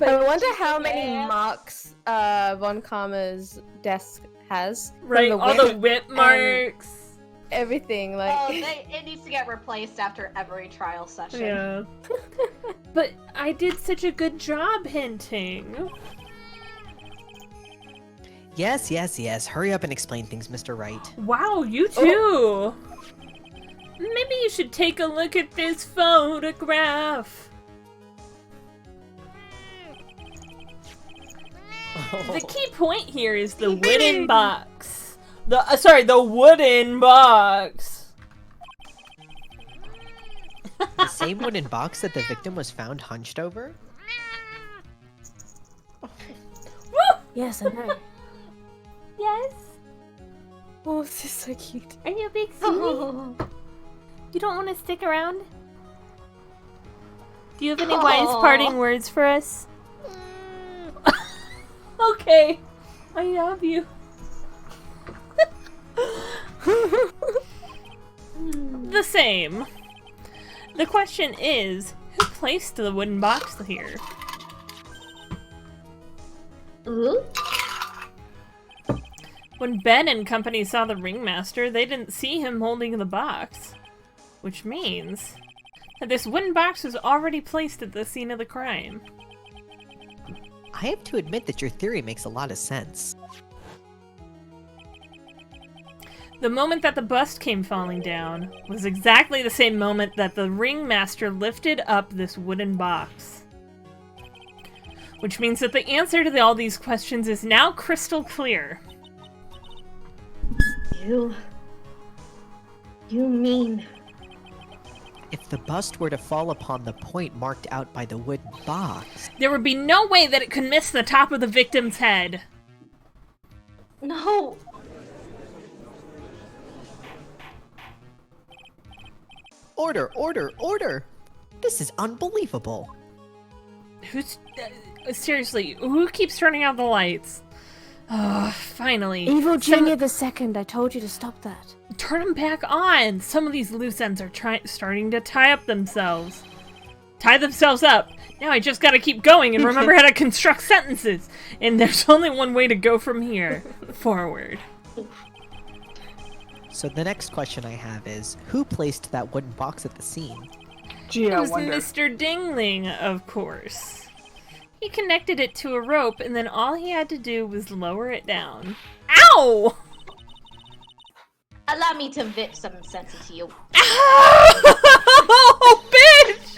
I wonder how many marks Von Karma's desk has. from Right, all the whip whip and marks. everything. Like, Oh, it needs to get replaced after every trial session. Yeah. But I did such a good job hinting. Yes, yes, yes. Hurry up and explain things, Mr. Wright. Wow, you too. Maybe you should take a look at this photograph. The key point here is the wooden box. The wooden box. The same wooden box that the victim was found hunched over? yes, I know. Yes. Oh, this is so cute. Are you a big silly? You don't want to stick around? Do you have any wise parting words for us? Okay. I love you. The same. The question is, who placed the wooden box here? Ooh? When Ben and company saw the ringmaster, they didn't see him holding the box. Which means that this wooden box was already placed at the scene of the crime. I have to admit that your theory makes a lot of sense. The moment that the bust came falling down was exactly the same moment that the ringmaster lifted up this wooden box. Which means that the answer to all these questions is now crystal clear. You mean... If the bust were to fall upon the point marked out by the wooden box... There would be no way that it could miss the top of the victim's head. No! Order, order, order! This is unbelievable! Who's... seriously, who keeps turning out the lights? Finally. Evil Junior the Second, I told you to stop that. Turn them back on! Some of these loose ends are starting to tie themselves up! Now I just gotta keep going and remember how to construct sentences! And there's only one way to go from here. Forward. So the next question I have is, who placed that wooden box at the scene? Gee, It I was wonder. Mr. Dingling, of course. He connected it to a rope, and then all he had to do was lower it down. Ow! Allow me to vip some sense into you. Oh, bitch!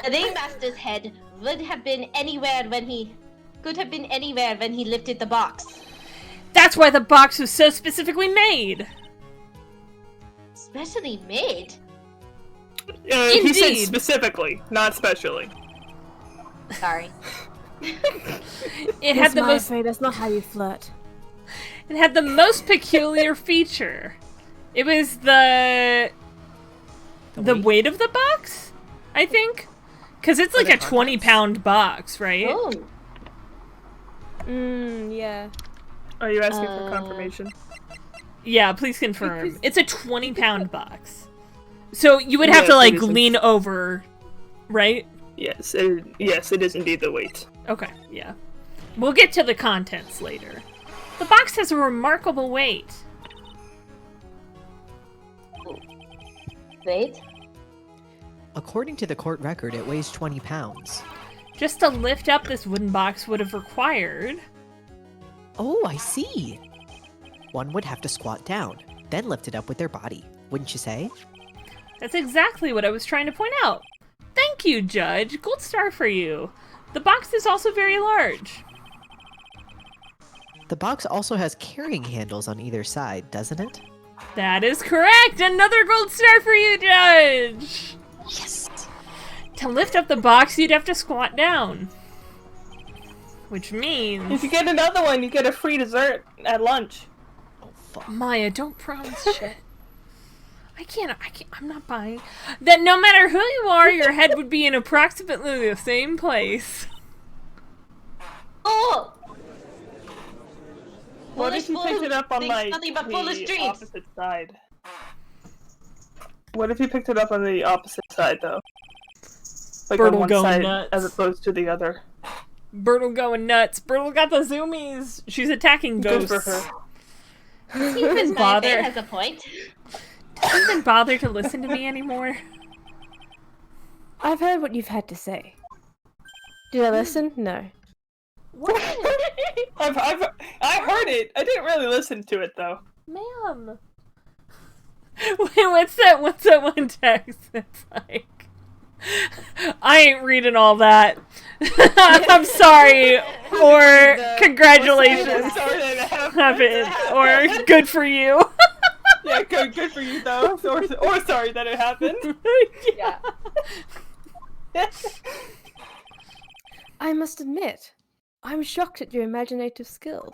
The ringmaster's head could have been anywhere when he lifted the box. That's why the box was so specifically made! Specially made? He said Indeed. specifically, not specially. Sorry. It had the most... That's not how you flirt. It had the most peculiar feature. It was the weight of the box, I think? Because it's like a 20-pound box, right? Oh. Yeah. Are you asking for confirmation? Yeah, please confirm. It's a 20-pound box. So you would have Yes, to, like, it is. lean over, right? Yes, it is indeed the weight. Okay, yeah. We'll get to the contents later. The box has a remarkable weight. Wait. According to the court record, it weighs 20 pounds. Just to lift up this wooden box would have required... Oh, I see! One would have to squat down, then lift it up with their body, wouldn't you say? That's exactly what I was trying to point out. Thank you, Judge. Gold star for you. The box is also very large. The box also has carrying handles on either side, doesn't it? That is correct! Another gold star for you, Judge! Yes! To lift up the box, you'd have to squat down. Which means... If you get another one, you get a free dessert at lunch. Oh, fuck. Maya, don't promise shit. I'm not buying. That no matter who you are, your head would be in approximately the same place. Oh! What if you picked it up on, like, nothing but foolish the dreams. opposite side? What if you picked it up on the opposite side, though? Like on Bertle one going side nuts. as opposed to the other. Bertle going nuts. Bertle got the zoomies. She's attacking Good ghosts. for her. Even Bother. has a point. Doesn't even bother to listen to me anymore. I've heard what you've had to say. Did I listen? No. I heard it. I didn't really listen to it though. Ma'am. Wait, what's that one text that's like, I ain't reading all that. I'm sorry. Or congratulations. Sorry that it Happened. Or good for you. Yeah, good for you though. Or sorry that it happened. Yeah. I must admit, I'm shocked at your imaginative skills.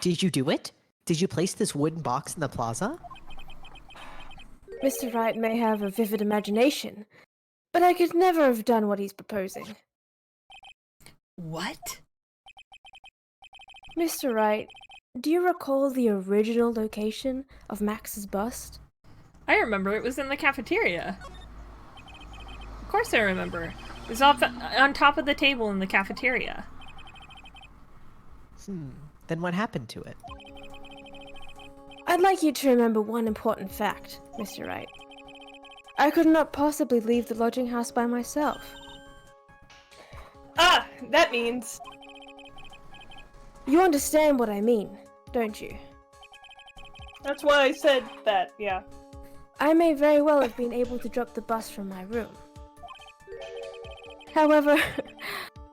Did you do it? Did you place this wooden box in the plaza? Mr. Wright may have a vivid imagination, but I could never have done what he's proposing. What? Mr. Wright, do you recall the original location of Max's bust? I remember it was in the cafeteria. Of course I remember. It was off on top of the table in the cafeteria. Then what happened to it? I'd like you to remember one important fact, Mr. Wright. I could not possibly leave the lodging house by myself. Ah, that means You understand what I mean, don't you? that's why I said that. Yeah. I may very well have been able to drop the bus from my room. However,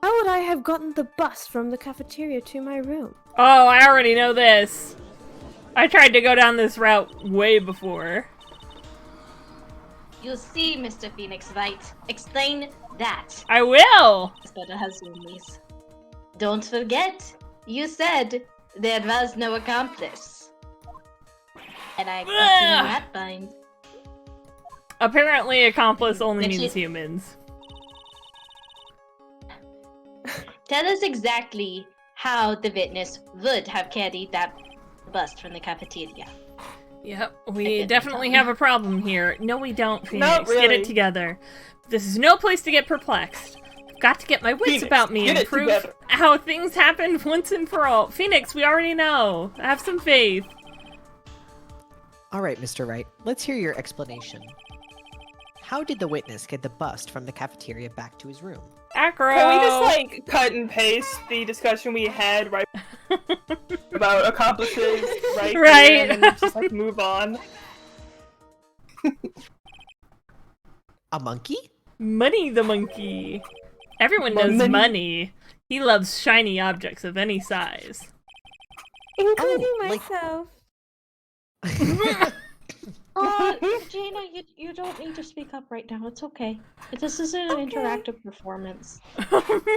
how would I have gotten the bus from the cafeteria to my room? Oh, I already know this. I tried to go down this route way before. You see, Mr. Phoenix Wright. Explain that. I will! Better has zoomies. Don't forget, you said there was no accomplice. And I got in that bind. Apparently, accomplice only Actually- means humans. Tell us exactly how the witness would have carried that bust from the cafeteria. Yep, we definitely have a problem here. No, we don't, Phoenix. Not Get really. it together. This is no place to get perplexed. I've got to get my wits Phoenix, about me get and it prove together. how things happen once and for all. Phoenix, we already know. Have some faith. Alright, Mr. Wright, let's hear your explanation. How did the witness get the bust from the cafeteria back to his room? Acro! Can we just like cut and paste the discussion we had right about accomplices, right? Right. And then just like move on. A monkey? Money the monkey. Everyone knows Money. Money. He loves shiny objects of any size. Including like- myself. Jaina, you don't need to speak up right now. It's okay. This isn't an interactive performance.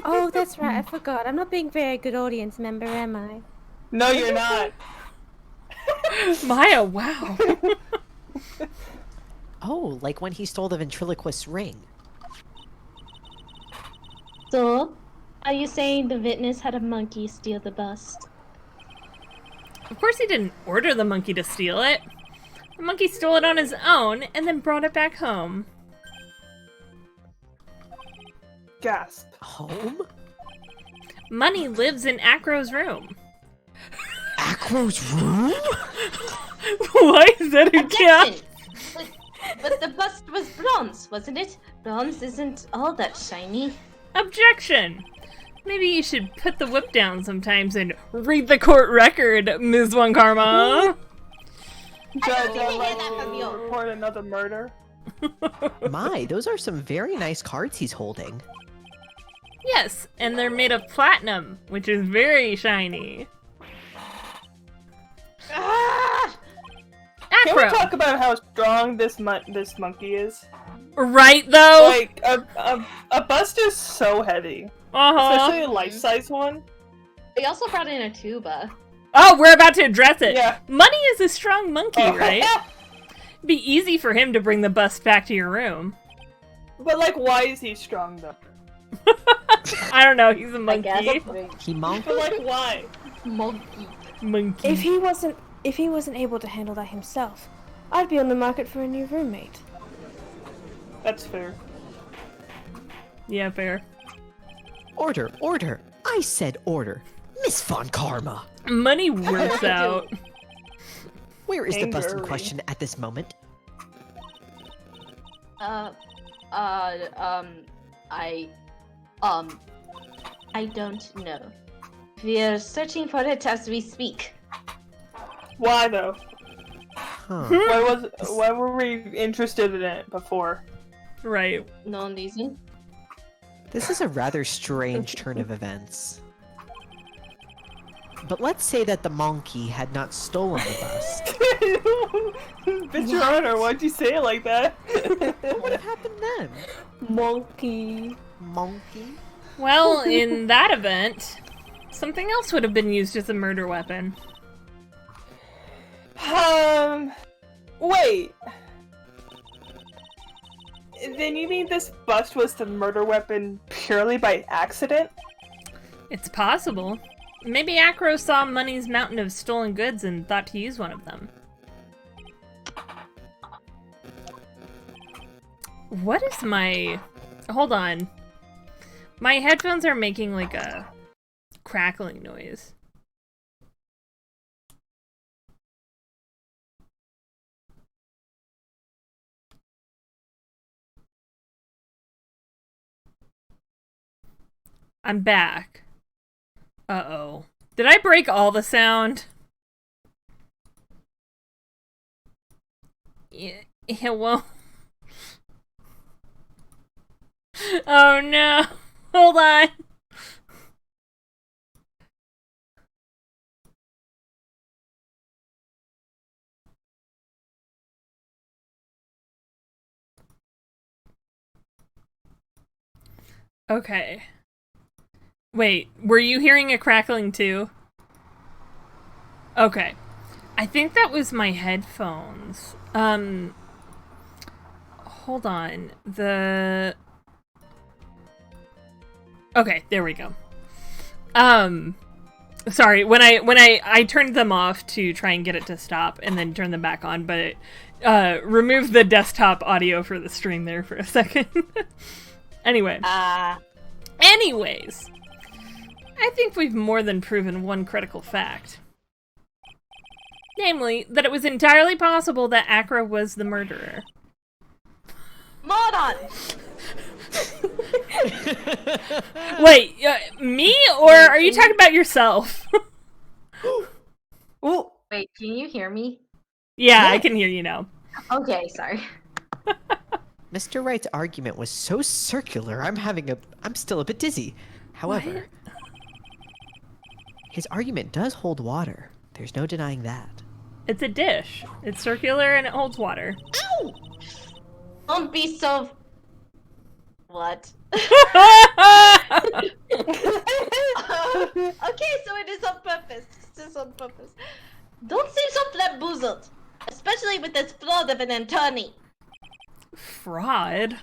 Oh, that's right. I forgot. I'm not being very good audience member, am I? No, you're not. Maya, wow. Oh, like when he stole the ventriloquist's ring. So, are you saying the witness had a monkey steal the bust? Of course he didn't order the monkey to steal it. The monkey stole it on his own and then brought it back home. Gasp. Home? Money lives in Acro's room. Acro's room? Why is that a cat? Objection! But the bust was bronze, wasn't it? Bronze isn't all that shiny. Objection! Maybe you should put the whip down sometimes and read the court record, Ms. One Karma. Judge, didn't I'd hear like that from you. to report another murder. My, those are some very nice cards he's holding. Yes, and they're made of platinum, which is very shiny. Ah! Can we Acro! talk about how strong this monkey is? Right, though? Like, a bust is so heavy. Uh-huh. Especially a life-size one. We also brought in a tuba. Oh, we're about to address it. Yeah. Money is a strong monkey, Oh. right? It'd be easy for him to bring the bust back to your room. But, like, why is he strong, though? I don't know, he's a I monkey. guess. He monkey. But, like, why? Monkey. Monkey. If he wasn't able to handle that himself, I'd be on the market for a new roommate. That's fair. Yeah, fair. Order, order. I said order. Miss Von Karma. Money works out. Where is the bust in Angry. question at this moment? I don't know. We're searching for it as we speak. Why, though? Huh. Why were we interested in it before? Right. No reason. This is a rather strange turn of events. But let's say that the monkey had not stolen the bust. Bitch, Your Honor, why'd you say it like that? What would have happened then? Monkey. Monkey? Well, in that event, something else would have been used as a murder weapon. Wait. Then you mean this bust was the murder weapon purely by accident? It's possible. Maybe Acro saw Money's mountain of stolen goods and thought to use one of them. What is my... Hold on. My headphones are making like a crackling noise. I'm back. Uh-oh. Did I break all the sound? Yeah, well... Oh no! Hold on! Okay. Wait, were you hearing a crackling too? Okay. I think that was my headphones. Hold on. Okay, there we go. Sorry, when I turned them off to try and get it to stop and then turn them back on, but it removed the desktop audio for the stream there for a second. Anyway. Anyways. I think we've more than proven one critical fact. Namely, that it was entirely possible that Acra was the murderer. Moron! Wait, me? Or are you talking about yourself? Well, Wait, can you hear me? Yeah, I can hear you now. Okay, sorry. Mr. Wright's argument was so circular, I'm still a bit dizzy. However, his argument does hold water. There's no denying that. It's a dish. It's circular and it holds water. Ow! Don't be so... What? Okay, so it is on purpose. It's just on purpose. Don't seem so flamboozled. Especially with this fraud of an attorney. Fraud?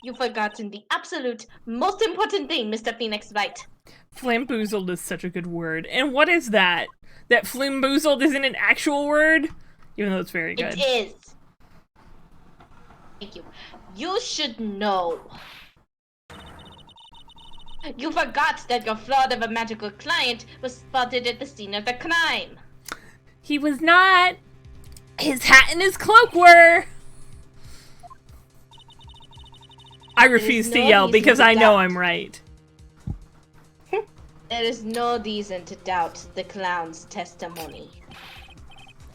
You've forgotten the absolute most important thing, Mr. Phoenix Wright. Flamboozled is such a good word. And what is that? That flamboozled isn't an actual word? Even though it's very good. It is. Thank you. You should know. You forgot that your fraud of a magical client was spotted at the scene of the crime. He was not. His hat and his cloak were. I refuse to no yell reason because to I know doubt. I'm right. There is no reason to doubt the clown's testimony.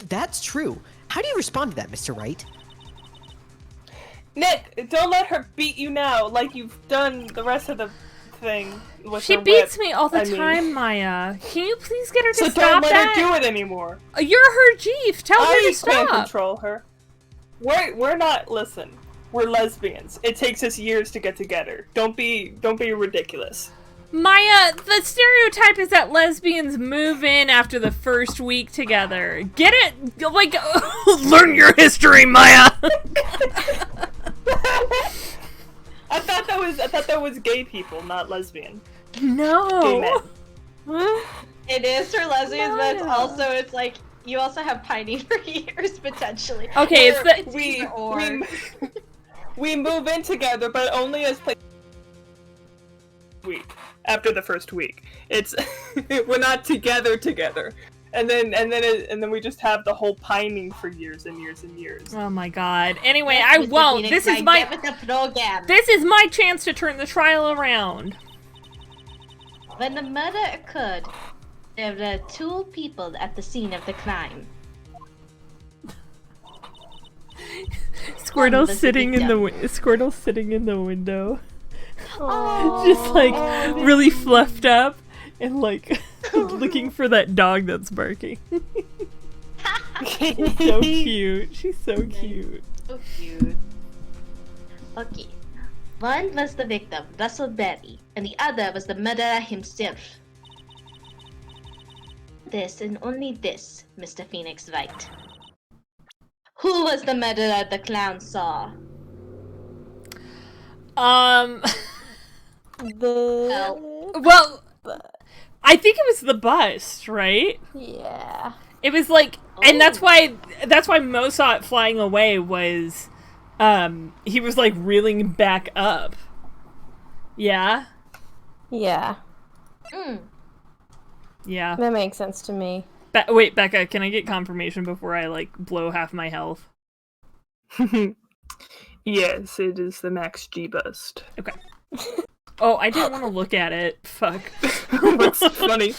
That's true. How do you respond to that, Mr. Wright? Nick, don't let her beat you now like you've done the rest of the thing with She her beats whip, me all the I mean. time, Maya. Can you please get her to So stop don't let that? her do it anymore. You're her chief. Tell her I to can't stop. control her. We're not, listen. We're lesbians. It takes us years to get together. Don't be ridiculous. Maya, the stereotype is that lesbians move in after the first week together. Get it? Like, learn your history, Maya! I thought that was gay people, not lesbian. No. Gay men. It is for lesbians, but it's like you also have pining for years potentially. Okay, it's the we move in together, but only as week after the first week. It's we're not together, and then we just have the whole pining for years and years and years. Oh my god. Anyway, I won't. This is my chance to turn the trial around. When the murder occurred, there were 2 people at the scene of the crime. Squirtle's sitting in the window. Just like really fluffed up and like looking for that dog that's barking. She's so cute. She's so cute. So cute. Okay. One was the victim, Russell Berry, and the other was the murderer himself. This and only this, Mr. Phoenix Wright. Who was the murderer the clown saw? Well, I think it was the bust, right? Yeah. It was like, and that's why Mo saw it flying away was, he was like reeling back up. Yeah? Yeah. Yeah. That makes sense to me. Wait, Becca, can I get confirmation before I like blow half my health? Yes, it is the Max G bust. Okay. Oh, I didn't want to look at it. Fuck. What's funny?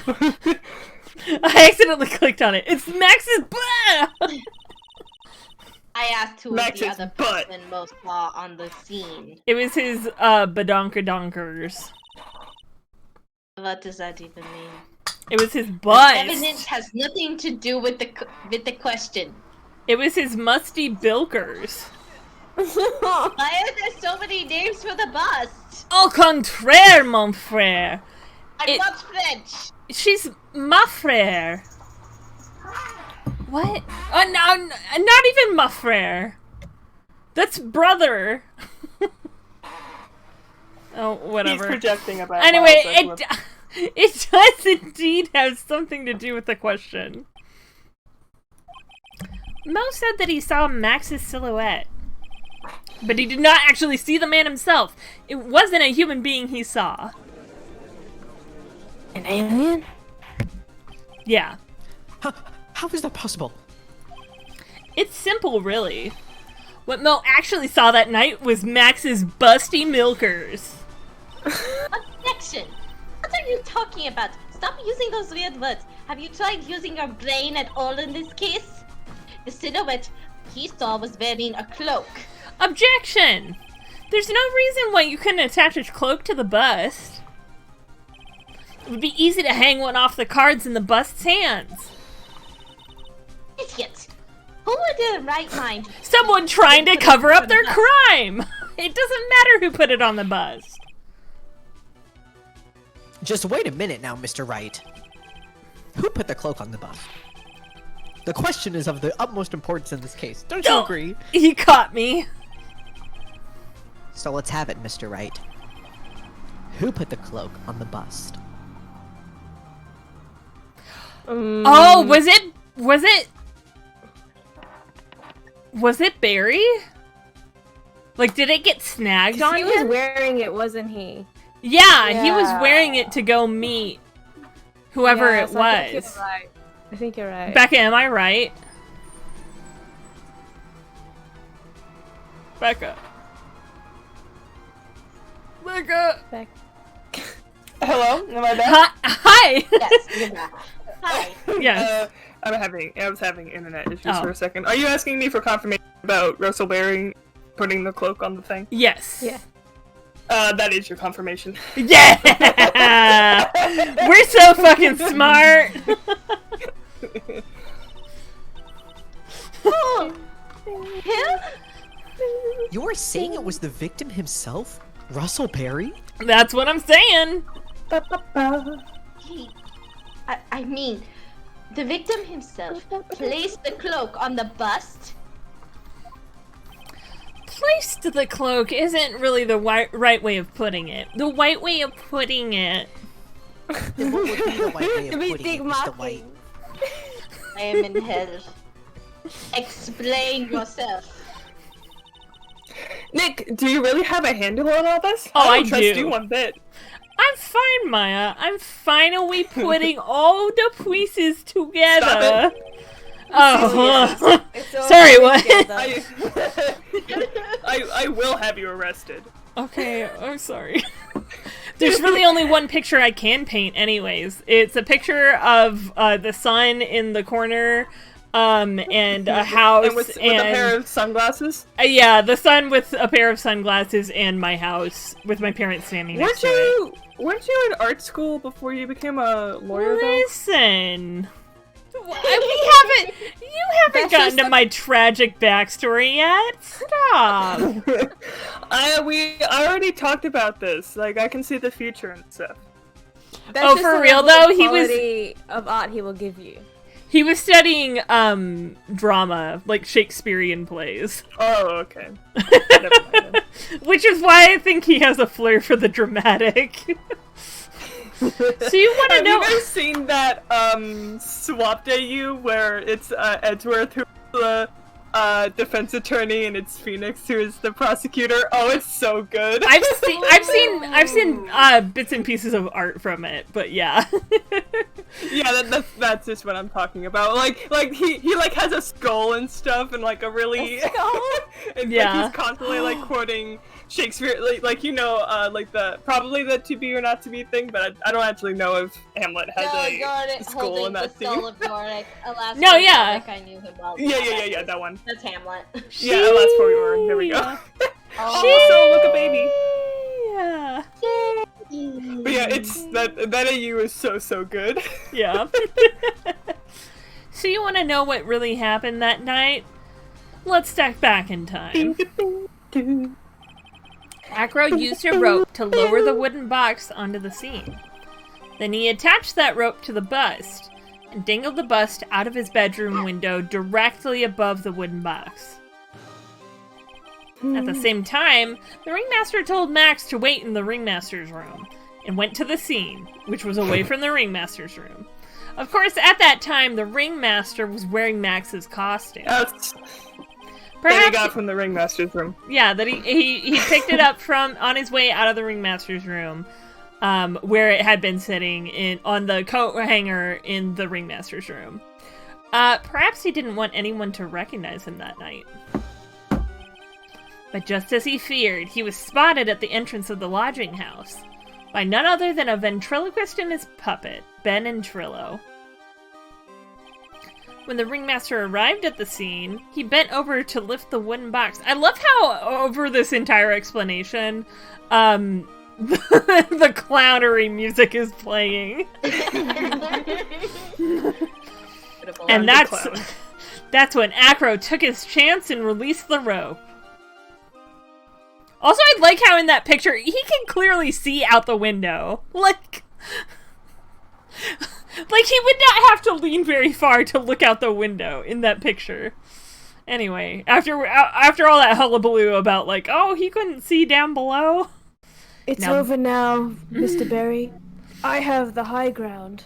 I accidentally clicked on it. It's Max's butt! I asked who was Max's the other butt. person most saw on the scene. It was his, badonkadonkers. What does that even mean? It was his butt. Evidence has nothing to do with the question. It was his musty bilkers. Why are there so many names for the bust? Au contraire, mon frère. I'm not French. She's ma frère. What? Oh, no, not even ma frère. That's brother. Oh, whatever. He's projecting about. Anyway, it does indeed have something to do with the question. Mo said that he saw Max's silhouette, but he did not actually see the man himself. It wasn't a human being he saw. An alien? Yeah. How is that possible? It's simple, really. What Mo actually saw that night was Max's busty milkers. Objection! What are you talking about? Stop using those weird words. Have you tried using your brain at all in this case? The silhouette he saw was wearing a cloak. Objection! There's no reason why you couldn't attach a cloak to the bust. It would be easy to hang one off the cards in the bust's hands. Idiot! Who would in their right mind? Someone trying to cover up their crime! It doesn't matter who put it on the bust. Just wait a minute now, Mr. Wright. Who put the cloak on the bust? The question is of the utmost importance in this case. Don't you agree? He caught me. So let's have it, Mr. Wright. Who put the cloak on the bust? Oh, was it Barry? Like, did it get snagged on He him? was wearing it, wasn't he? Yeah, he was wearing it to go meet whoever it so I think was. you're right. I think you're right. Becca, am I right? Becca. Hello, am I back? Hi. Yes, you're back. Hi. Yes. I was having internet issues for a second. Are you asking me for confirmation about Russell Berry putting the cloak on the thing? Yes. Yeah. That is your confirmation. Yeah! We're so fucking smart! Oh, him? You are saying it was the victim himself? Russell Perry? That's what I'm saying. I mean, the victim himself placed the cloak on the bust. Placed the cloak isn't really the right way of putting it. The white way of putting it. Then what would be the white way of It'd be putting it, Mr. White? I am in hell. Explain yourself. Nick, do you really have a handle on all this? Oh, I don't trust do. you one bit. I'm fine, Maya. I'm finally putting all the pieces together. Oh, sorry, what? I will have you arrested. Okay, I'm sorry. There's really only one picture I can paint anyways. It's a picture of the sun in the corner, and a house, and with a pair of sunglasses? Yeah, the sun with a pair of sunglasses and my house with my parents standing next to it. Weren't you in art school before you became a lawyer, Listen. You haven't That's gotten just to my tragic backstory yet. Stop. though? I already talked about this. Like, I can see the future and stuff. That's Oh, just for the real, level though? of He was- quality of art he will give you. He was studying drama, like Shakespearean plays. Oh, okay. Never mind then. Which is why I think he has a flair for the dramatic. So you want to Have know? you guys seen that Swap Day U where it's Edgeworth who's the defense attorney and it's Phoenix who is the prosecutor? Oh, it's so good. I've seen bits and pieces of art from it, but yeah. Yeah, that's just what I'm talking about. Like he like has a skull and stuff and like a really and Yeah. like he's constantly like quoting Shakespeare, like you know, like probably the to be or not to be thing, but I don't actually know if Hamlet has a skull in that scene. of Yorick. Alas, No, yeah. Yorick, I knew him well. Yeah, that one. That's Hamlet. Yeah, last for we there we go. Oh, Also, look a baby. Yeah. But yeah, it's that AU is so good. Yeah. So you want to know what really happened that night? Let's step back in time. Acro used a rope to lower the wooden box onto the scene. Then he attached that rope to the bust and dangled the bust out of his bedroom window directly above the wooden box. At the same time, the ringmaster told Max to wait in the ringmaster's room and went to the scene, which was away from the ringmaster's room. Of course, at that time, the ringmaster was wearing Max's costume. That's that Perhaps he got from the ringmaster's room. yeah, that he picked it up from on his way out of the ringmaster's room, where it had been sitting on the coat hanger in the ringmaster's room. Perhaps he didn't want anyone to recognize him that night. But just as he feared, he was spotted at the entrance of the lodging house by none other than a ventriloquist and his puppet, Ben and Trillo. When the ringmaster arrived at the scene, he bent over to lift the wooden box. I love how over this entire explanation, the clownery music is playing. And that's when Acro took his chance and released the rope. Also, I like how in that picture, he can clearly see out the window. Like he would not have to lean very far to look out the window in that picture. Anyway, after all that hullabaloo about like, oh, he couldn't see down below. It's Now- over now, Mr. Berry. I have the high ground.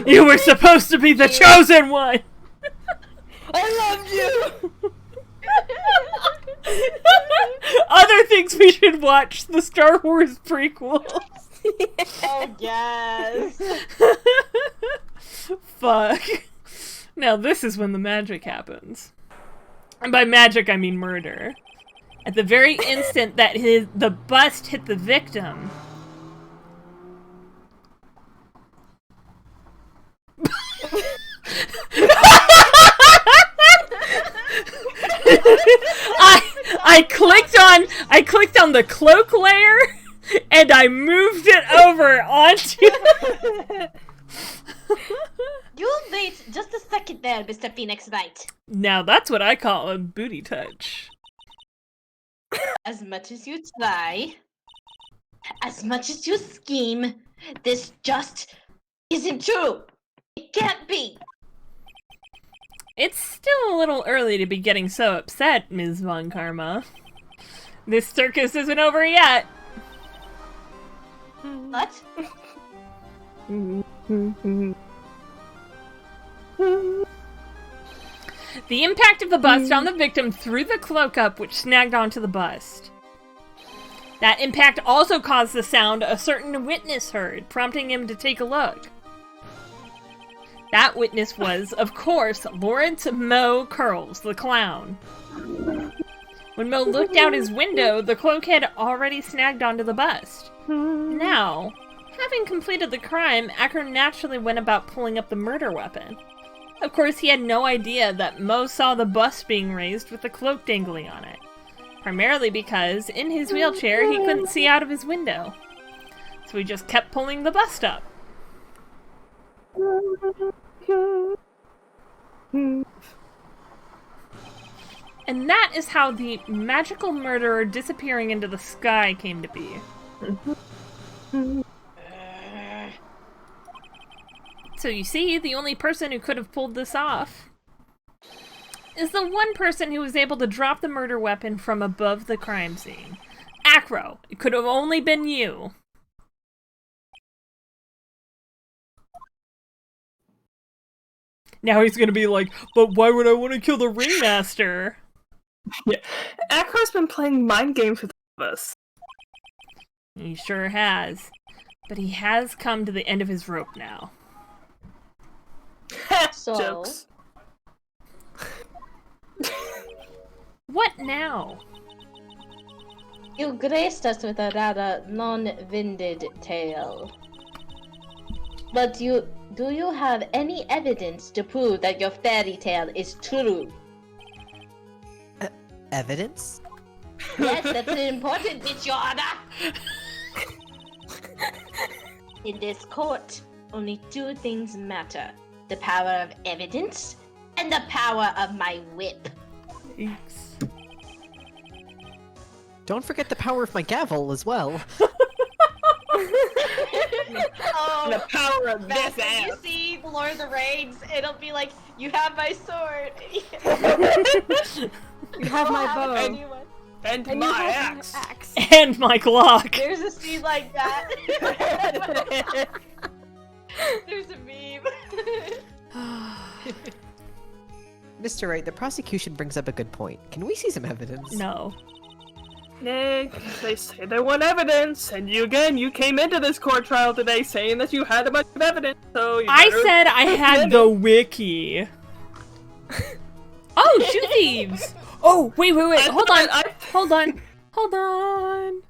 You were supposed to be the chosen one. I love you. Other things we should watch: the Star Wars prequels. Oh, yes. Fuck. Now this is when the magic happens. And by magic, I mean murder. At the very instant that the bust hit the victim, I clicked on the cloak layer and I moved it over onto You'll wait Just a second there, Mr. Phoenix Wright. Now that's what I call a booty touch. As much as you try, as much as you scheme, this just isn't true. It can't be. It's still a little early to be getting so upset, Ms. Von Karma. This circus isn't over yet. What? The impact of the bust on the victim threw the cloak up, which snagged onto the bust. That impact also caused the sound a certain witness heard, prompting him to take a look. That witness was, of course, Lawrence Moe Curls, the clown. When Moe looked out his window, the cloak had already snagged onto the bust. Now, having completed the crime, Acker naturally went about pulling up the murder weapon. Of course, he had no idea that Moe saw the bust being raised with the cloak dangling on it. Primarily because, in his wheelchair, he couldn't see out of his window. So he just kept pulling the bust up. And that is how the magical murderer disappearing into the sky came to be. So you see, the only person who could have pulled this off is the one person who was able to drop the murder weapon from above the crime scene. Acro, it could have only been you. Now he's gonna be like, but why would I want to kill the ringmaster? Yeah. Acro's been playing mind games with us. He sure has. But he has come to the end of his rope now. So, Jokes. What now? you graced us with a rather non-winded tale. But do you have any evidence to prove that your fairy tale is true? Evidence? Yes, that's an important bit, Your Honor. In this court, only two things matter. The power of evidence and the power of my whip. Thanks. Don't forget the power of my gavel as well. Oh, The power of Beth, this when you ass. see The Lord of the Rings, it'll be like, you have my sword. You have my I'll bow. a new one. And And my you have axe. my axe. And my Glock. There's a scene like that. There's a meme. Mr. Wright, the prosecution brings up a good point. Can we see some evidence? No. Nick, they say they want evidence, and you came into this court trial today saying that you had a bunch of evidence, so you I better said I had present the it. wiki. Oh, shoe thieves! Oh, wait, hold on.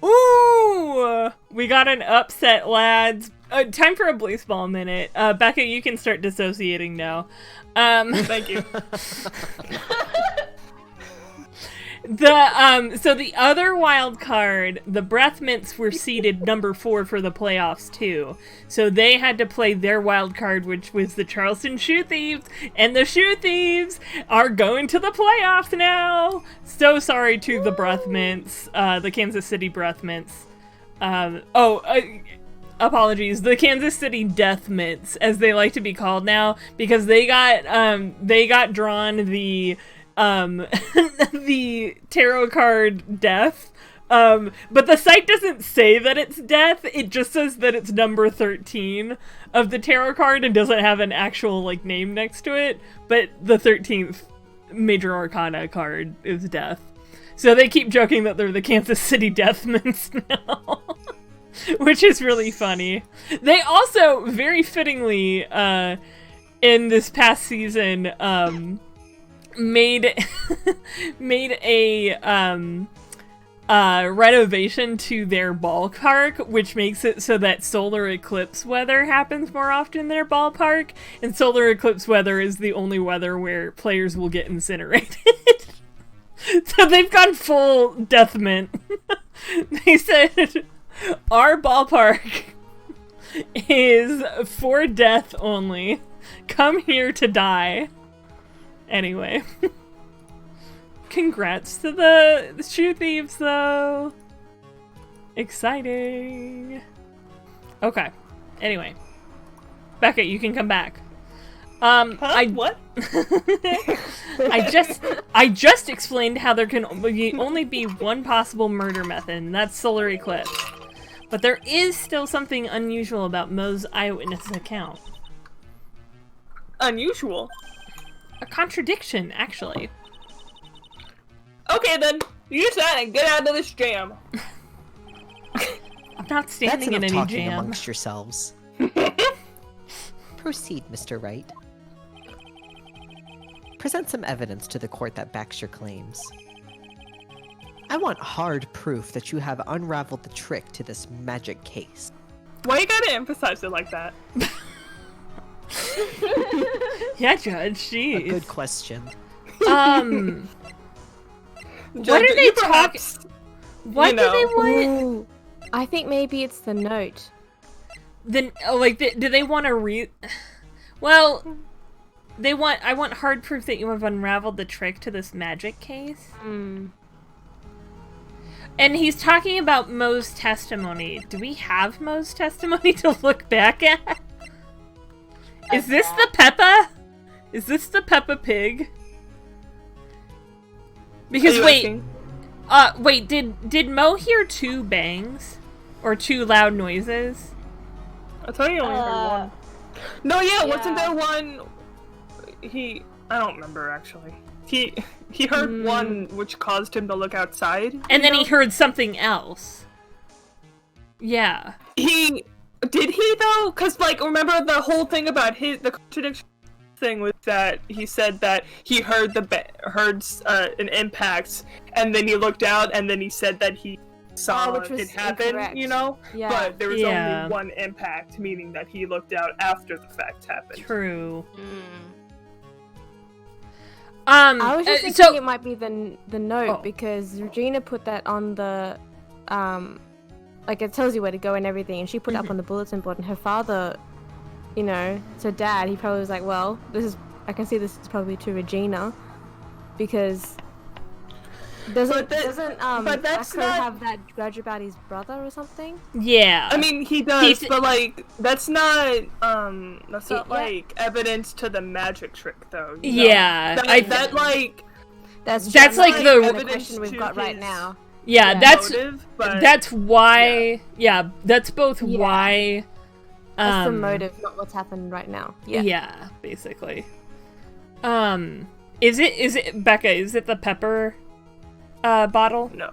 Ooh! We got an upset, lads. Time for a baseball minute. Becca, you can start dissociating now. Thank you. So the other wild card, the Breath Mints were seeded number 4 for the playoffs too. So they had to play their wild card, which was the Charleston Shoe Thieves, and the Shoe Thieves are going to the playoffs now. So sorry to the Breath Mints, the Kansas City Breath Mints. Apologies, the Kansas City Death Mints, as they like to be called now, because they got drawn the the tarot card Death. But the site doesn't say that it's Death, it just says that it's number 13 of the tarot card and doesn't have an actual like name next to it, but the 13th major arcana card is Death. So they keep joking that they're the Kansas City Death Mints now. Which is really funny. They also, very fittingly, in this past season, made a renovation to their ballpark, which makes it so that solar eclipse weather happens more often in their ballpark, and solar eclipse weather is the only weather where players will get incinerated. So they've gone full Death Mint. They said, our ballpark is for death only. Come here to die. Anyway. Congrats to the shoe thieves, though. Exciting. Okay. Anyway. Becca, you can come back. What? I just explained how there can only be one possible murder method, and that's solar eclipse. But there is still something unusual about Mo's eyewitness account. Unusual? A contradiction, actually. Okay then, use that and get out of this jam. I'm not That's standing in enough any talking jam. amongst yourselves. Proceed, Mr. Wright. Present some evidence to the court that backs your claims. I want hard proof that you have unraveled the trick to this magic case. Why you gotta emphasize it like that? Yeah, Judge, jeez. A good question. What are they talking? What you do they know. want? Ooh, I think maybe it's the note. Then, do they want to Well, I want hard proof that you have unraveled the trick to this magic case. And he's talking about Mo's testimony. Do we have Mo's testimony to look back at? Is this the Peppa? Is this the Peppa Pig? Because wait, did Mo hear 2 bangs? Or 2 loud noises? I thought you only heard one. No, yeah, wasn't there one? I don't remember actually. He heard one which caused him to look outside. And then he heard something else. Yeah. Did he though? Cause remember the whole thing about the contradiction thing was that he said that he heard an impact, and then he looked out, and then he said that he saw which was it happen, incorrect. Yeah. But there was Yeah. only one impact, meaning that he looked out after the fact happened. True. I was just thinking it might be the note because Regina put that on the it tells you where to go and everything, and she put it up on the bulletin board, and her father, so Dad, he probably was like, well, I can see this is probably to Regina, because doesn't that's Akko not have that grudge about his brother or something? Yeah. I mean, he does, but that's not evidence to the magic trick, though. Yeah. That's That's like the evidence question we've to got right his now. Yeah, that's motive, but that's why. Yeah, that's both Yeah. why. That's the motive, not what's happened right now. Yeah, basically. Is it Becca? Is it the pepper bottle? No.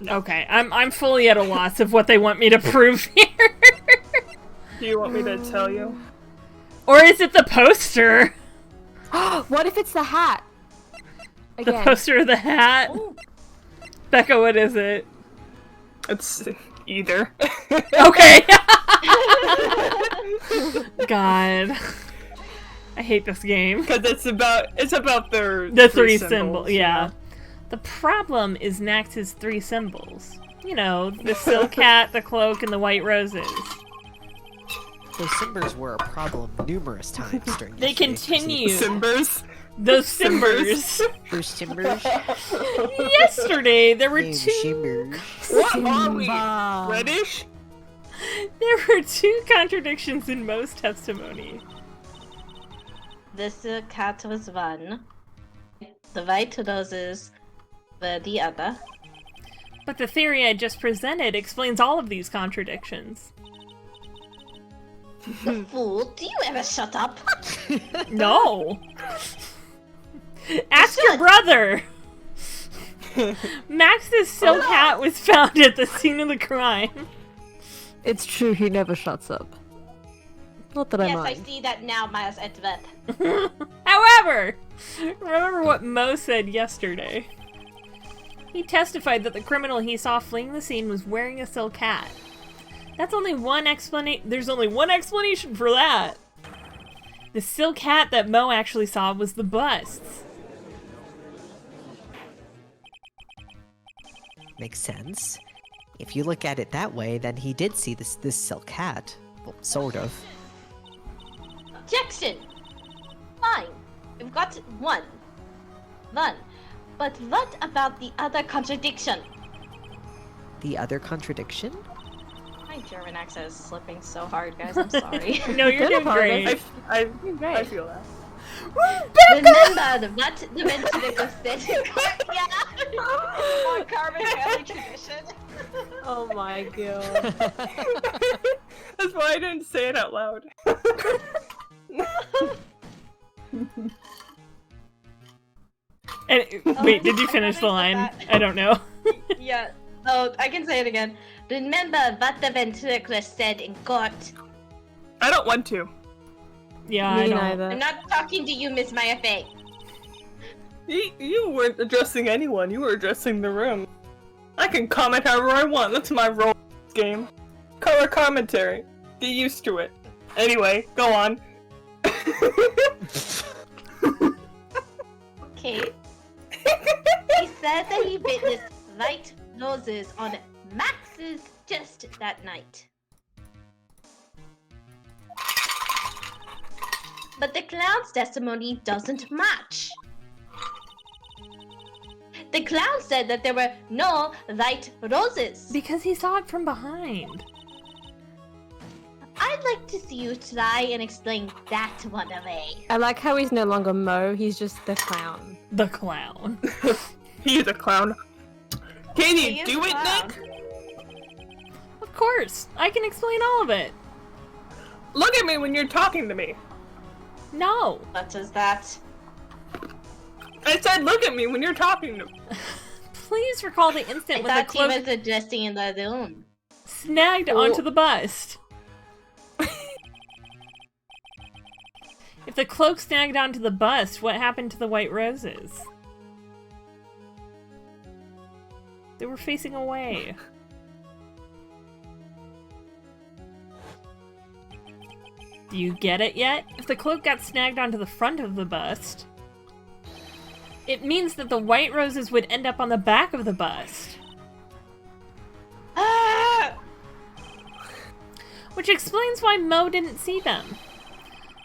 Okay, I'm fully at a loss of what they want me to prove here. Do you want me to tell you? Or is it the poster? What if it's the hat? The Again. poster of the hat? Becca, what is it? It's either. Okay. God. I hate this game. Because it's about the 3 symbols, yeah. The problem is Nax's 3 symbols. The silk hat, the cloak, and the white roses. Those Simbers were a problem numerous times during They yesterday's continue. Simbers. Those Simbers. Those Simbers. Yesterday, there were Those 2... Simbers. What are we? British? There were 2 contradictions in Mo's testimony. This cat was one. The white roses were the other. But the theory I just presented explains all of these contradictions. The fool! Do you ever shut up? No! Ask your brother! Max's silk hat was found at the scene of the crime. It's true, he never shuts up. Not that Yes, I see that now, Miles Edward. However, remember what Mo said yesterday. He testified that the criminal he saw fleeing the scene was wearing a silk hat. That's only one explanation. There's only one explanation for that. The silk hat that Mo actually saw was the bust's. Makes sense. if you look at it that way, then he did see this silk hat. Well, sort of. Objection! Fine. We've got one. But what about the other contradiction? The other contradiction? My German accent is slipping so hard, guys. I'm sorry. No, you're doing great. I feel that. Remember what the ventriloquist said. Yeah. More carbon family tradition. Oh my god. That's why I didn't say it out loud. And, wait, did you finish the line? I don't know. Yeah. Oh, I can say it again. Remember what the ventriloquist said in court. I don't want to. Yeah, Me I don't. neither. I'm not talking to you, Miss Maya Fey. You weren't addressing anyone. You were addressing the room. I can comment however I want. That's my role in this game. Color commentary. Get used to it. Anyway, go on. Okay. He said that he witnessed light roses on Max's chest that night. But the clown's testimony doesn't match. The clown said that there were no light roses. Because he saw it from behind. I'd like to see you try and explain that one away. I like how he's no longer Mo, he's just the clown. The clown. He's a clown. Can He you is do a it, clown. Nick? Of course. I can explain all of it. Look at me when you're talking to me. No. What is that? I said look at me when you're talking to me. Please recall the I instant when the thought he cloak was addressing in the room. snagged onto the bust. If the cloak snagged onto the bust, what happened to the white roses? They were facing away. Do you get it yet? If the cloak got snagged onto the front of the bust, it means that the white roses would end up on the back of the bust. Ah! Which explains why Mo didn't see them.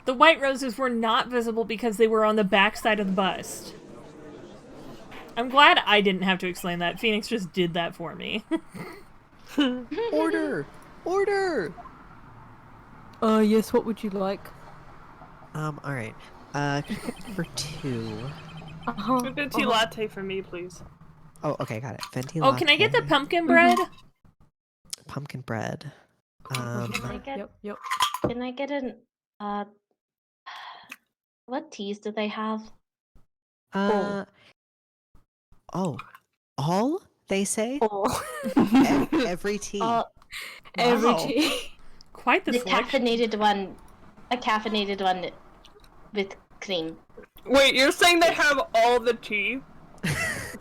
The white roses were not visible because they were on the back side of the bust. I'm glad I didn't have to explain that. Phoenix just did that for me. Order! Order! Yes, what would you like? Alright. Number 2. Uh-huh. Venti latte for me, please. Oh, okay, got it. Venti Oh, can I get the latte, pumpkin bread? pumpkin bread? Can I get, Yep. can I get an, what teas do they have? Oh, all, they say? Oh. Every tea. Every Wow. tea. Quite the The selection. caffeinated one, a caffeinated one with cream. Wait, you're saying they have all the tea?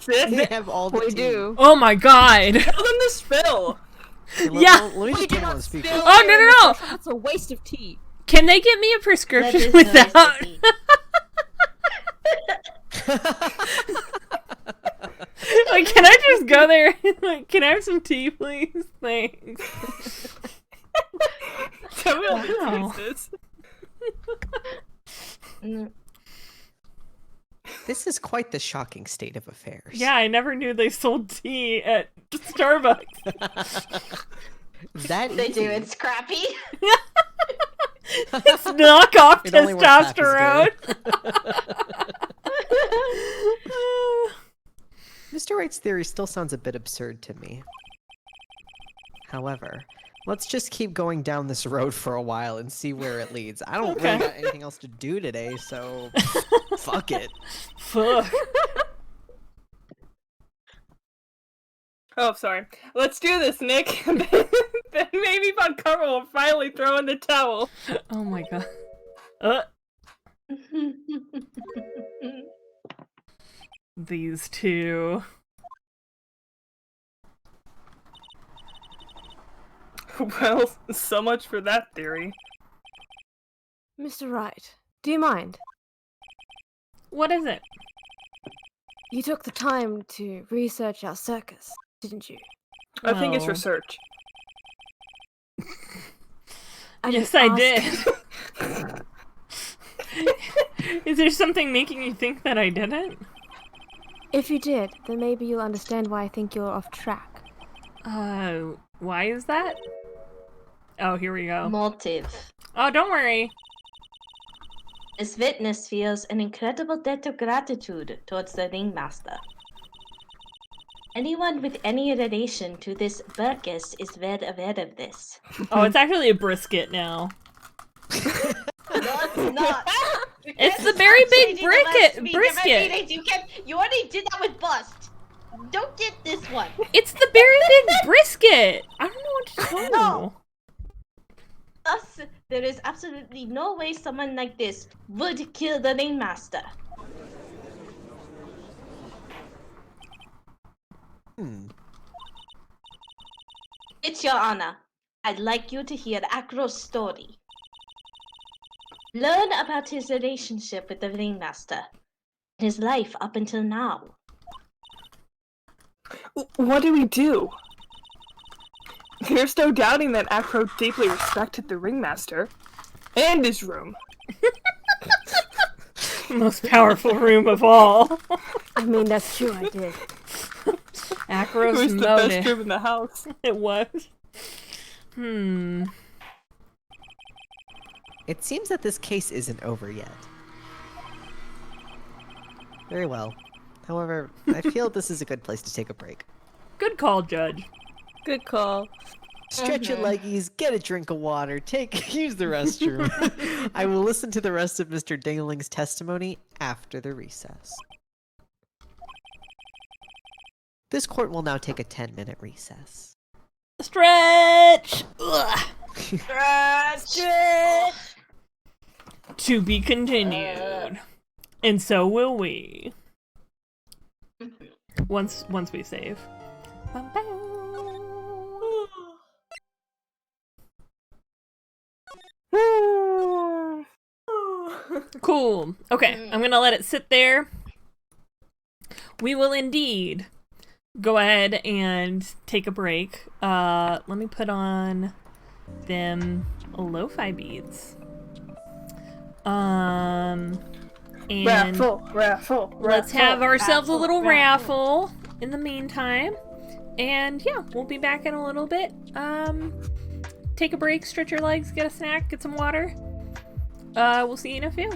They have all the We tea. do. Oh my god! Tell them to spill. Hey, Yeah. Let me just put him on speaker. Oh, no! That's a waste of tea. Can they get me a That prescription is the waste of without... tea. Like, can I just go there? Like, can I have some tea, please? Thanks. Tell me all the Wow. pieces. Mm, This is quite the shocking state of affairs. Yeah, I never knew they sold tea at Starbucks. That They do, easy. it's crappy. It's knockoff It only works half as testosterone. Mr. Wright's theory still sounds a bit absurd to me. However, let's just keep going down this road for a while and see where it leads. I don't Okay. really got anything else to do today, so fuck it. Fuck. Oh, sorry. Let's do this, Nick. Then maybe Von Carver will finally throw in the towel. Oh my god. These two. Well, so much for that theory. Mr. Wright, do you mind? What is it? You took the time to research our circus, didn't you? I think it's Well, research. yes, I did. Is there something making you think that I didn't? If you did, then maybe you'll understand why I think you're off track. Why is that? Oh, here we go. Motive. Oh, don't worry. This witness feels an incredible debt of gratitude towards the ringmaster. Anyone with any relation to this Burgess is well aware of this. Oh, it's actually a brisket now. No, it's not. You It's can't the start very big changing the recipe brisket. every day. You already did that with Bust. Don't get this one. It's the very big brisket. I don't know what to tell No. you. Thus, there is absolutely no way someone like this would kill the ringmaster. It's your honor. I'd like you to hear Akro's story. Learn about his relationship with the ringmaster, his life up until now. What do we do? There's no doubting that Acro deeply respected the ringmaster and his room. Most powerful room of all. I mean, that's true, I did. It Acro's was the best motive. room in the house. It was. It seems that this case isn't over yet. Very well. However, I feel this is a good place to take a break. Good call, Judge. Good call. Stretch your leggies, get a drink of water, use the restroom. I will listen to the rest of Mr. Dingling's testimony after the recess. This court will now take a 10-minute recess. Stretch! Ugh. Stretch. To be continued. And so will we. Once we save. Cool. Okay, I'm gonna let it sit there. We will indeed go ahead and take a break. Let me put on them lo-fi beats. And Raffle. let's have ourselves a little raffle in the meantime. And yeah, we'll be back in a little bit. Take a break, stretch your legs, get a snack, get some water. We'll see you in a few.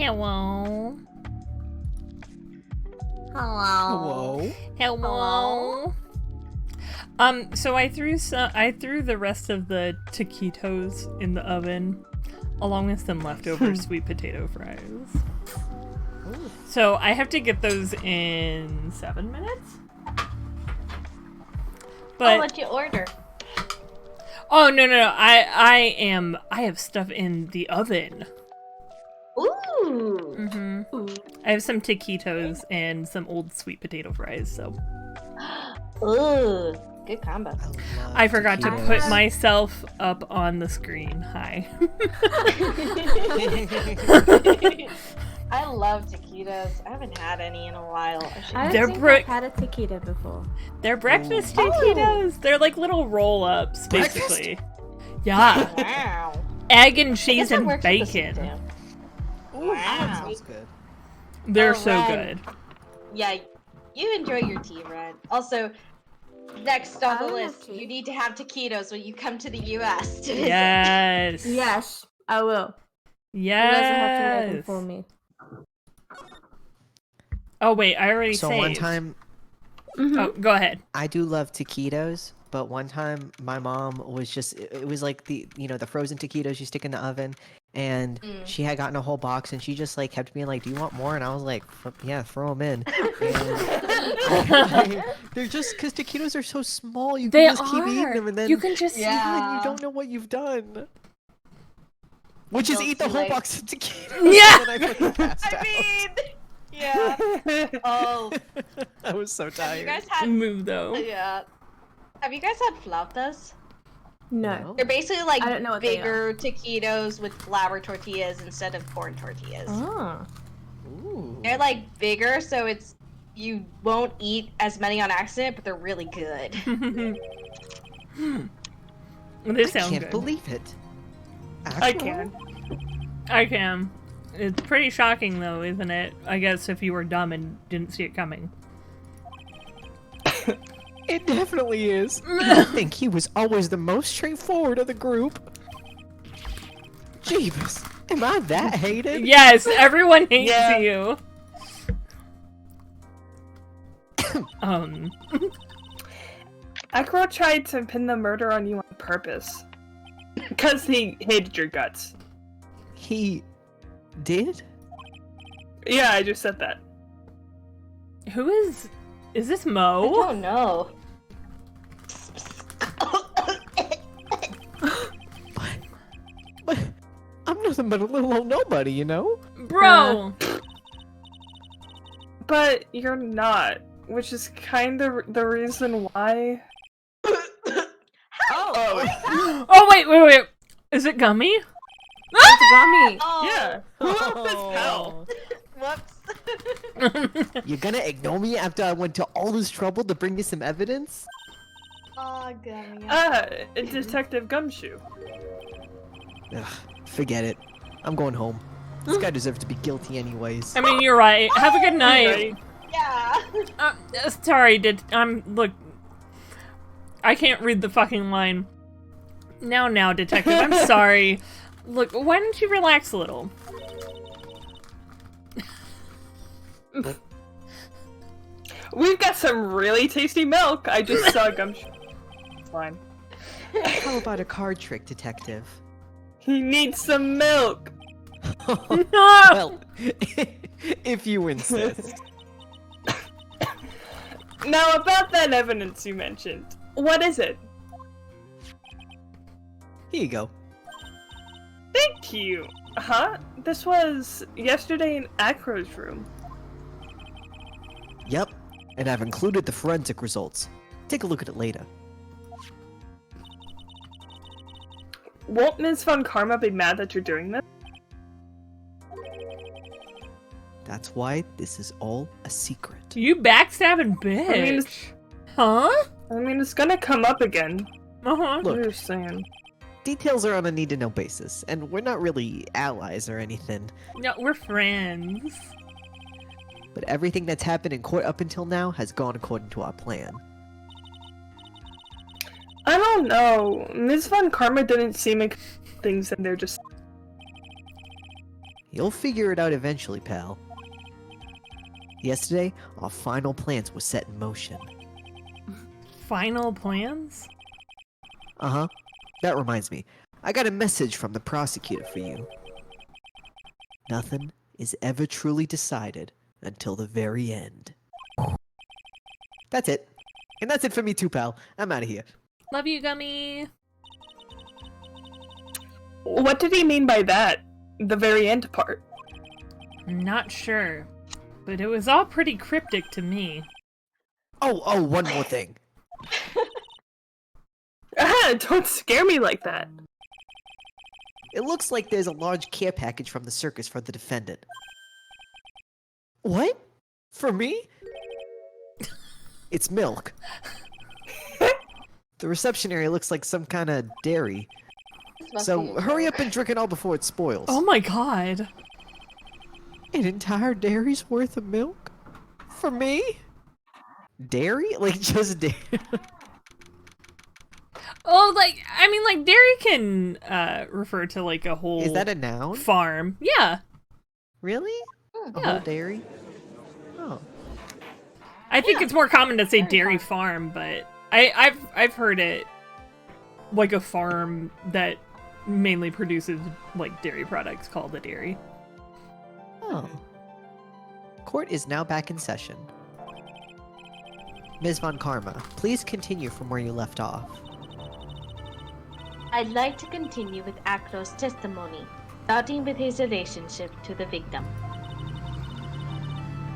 Hello. Hello. Hello. So I threw the rest of the taquitos in the oven, along with some leftover sweet potato fries. Ooh. So I have to get those in 7 minutes. But What'd you order? oh no! I have stuff in the oven. Ooh. I have some taquitos and some old sweet potato fries. So Ooh. Good combo. I forgot to taquitos. put myself up on the screen. Hi. I love taquitos. I haven't had any in a while. I They're don't think bri- I've had a taquito before. They're breakfast taquitos. They're like little roll-ups, basically. Yeah, Wow. egg and I cheese guess it and works with the soup, bacon. too. Ooh, that Wow. sounds good. They're Oh, so Ren. good. Yeah, you enjoy your tea, Red. Also, next on I the love list, tea. you need to have taquitos when you come to the U.S. to visit. Yes. Yes, I will. You guys will have to make them Yes. for me. Oh wait, I already So saved. one time, Oh, go ahead. I do love taquitos, but one time my mom was just, it was like the frozen taquitos you stick in the oven, and she had gotten a whole box, and she just like kept being like, do you want more? And I was like, yeah, throw them in. And they're just, because taquitos are so small, you They can just keep eating are. them, and then You can just Yeah. you don't know what you've done. Which is Don't eat the too whole late. box of taquitos, Yeah. and then I fucking passed out. Yeah. Oh, I was so have tired. you guys had? move though. Yeah. Have you guys had flautas? No. They're basically like I don't know what they bigger taquitos with flour tortillas instead of corn tortillas. Oh. Ooh. They're like bigger, so it's you won't eat as many on accident, but they're really good. This I sounds can't good. believe it. I Actual? can. I can. It's pretty shocking though, isn't it? I guess if you were dumb and didn't see it coming. It definitely is. I think he was always the most straightforward of the group. Jeebus, am I that hated? Yes, everyone hates Yeah. you. Akro tried to pin the murder on you on purpose. Because he hated your guts. He did? Yeah, I just said that. who is this I Mo? don't know. But I'm nothing but a little old nobody, you know? Bro! But you're not. Which is kind of the reason why. Oh, Oh wait. Is it Gummy? It's Gummy. Oh, yeah. Who up is hell? Whoops. You're gonna ignore me after I went to all this trouble to bring you some evidence? Oh, gummy. Detective Gumshoe. Ugh, forget it. I'm going home. This guy deserves to be guilty anyways. I mean, you're right. Have a good night. Yeah. Sorry, look. I can't read the fucking line. Now, detective, I'm sorry. Look, why don't you relax a little? We've got some really tasty milk. I just saw Gumshoe. It's fine. How about a card trick, detective? He needs some milk. Well, if you insist. Now, about that evidence you mentioned. What is it? Here you go. Thank you. Huh? This was yesterday in Akro's room. Yep, and I've included the forensic results. Take a look at it later. Won't Ms. Von Karma be mad that you're doing this? That's why this is all a secret. You backstabbing bitch. I mean, Huh? it's gonna come up again. Uh-huh. Look. I'm just saying. Details are on a need-to-know basis, and we're not really allies or anything. No, we're friends. But everything that's happened in court up until now has gone according to our plan. I don't know. Ms. Von Karma didn't seem like things and they're just... You'll figure it out eventually, pal. Yesterday, our final plans were set in motion. Final plans? Uh-huh. That reminds me. I got a message from the prosecutor for you. Nothing is ever truly decided until the very end. That's it. And that's it for me too, pal. I'm out of here. Love you, Gummy. What did he mean by that? The very end part. Not sure, but it was all pretty cryptic to me. Oh, one more thing. Don't scare me like that. It looks like there's a large care package from the circus for the defendant. What? For me? It's milk. The reception area looks like some kind of dairy. So hurry up and drink it all before it spoils. Oh my god. An entire dairy's worth of milk? For me? Dairy? Like, just dairy? Oh, like, I mean, like, dairy can refer to, like, a whole... Is that a noun? Farm. Yeah. Really? A Yeah. whole dairy? Oh. I think it's more common to say dairy farm, but I've heard it like a farm that mainly produces, like, dairy products called a dairy. Oh. Court is now back in session. Ms. Von Karma, please continue from where you left off. I'd like to continue with Acro's testimony, starting with his relationship to the victim.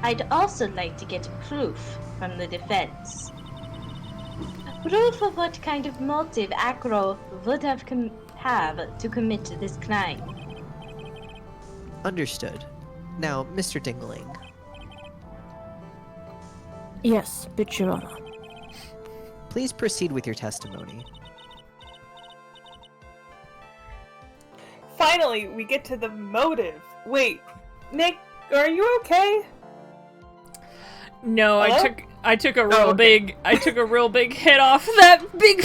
I'd also like to get proof from the defense. Proof of what kind of motive Acro would have to commit this crime. Understood. Now, Mr. Dingling. Yes, but Your Honor. Please proceed with your testimony. Finally, we get to the motive. Wait, Nick, are you okay? No, Hello? I took a real okay. real big hit off that big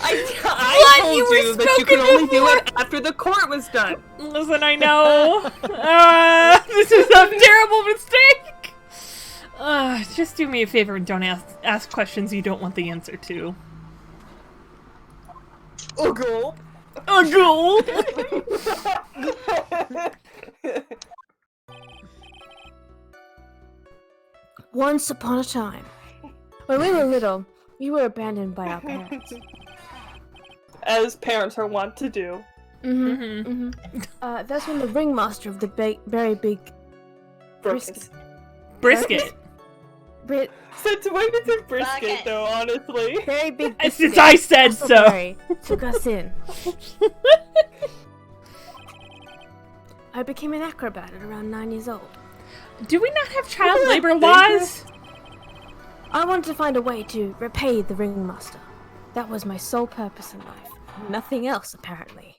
I What? told You were you that you could spoken only do before? it after the court was done. Listen, I know. This is a terrible mistake. Just do me a favor and don't ask questions you don't want the answer to. Oh, girl. A ghoul. Once upon a time, when we were little, we were abandoned by our parents. As parents are wont to do. That's when the ringmaster of the very big brisket. Brisket. Since when did it brisket, Bucket. though, honestly? Very big Since I said so. Sorry, took us in. I became an acrobat at around 9 years old. Do we not have child Isn't that labor dangerous? laws? I wanted to find a way to repay the ringmaster. That was my sole purpose in life. Nothing else, apparently.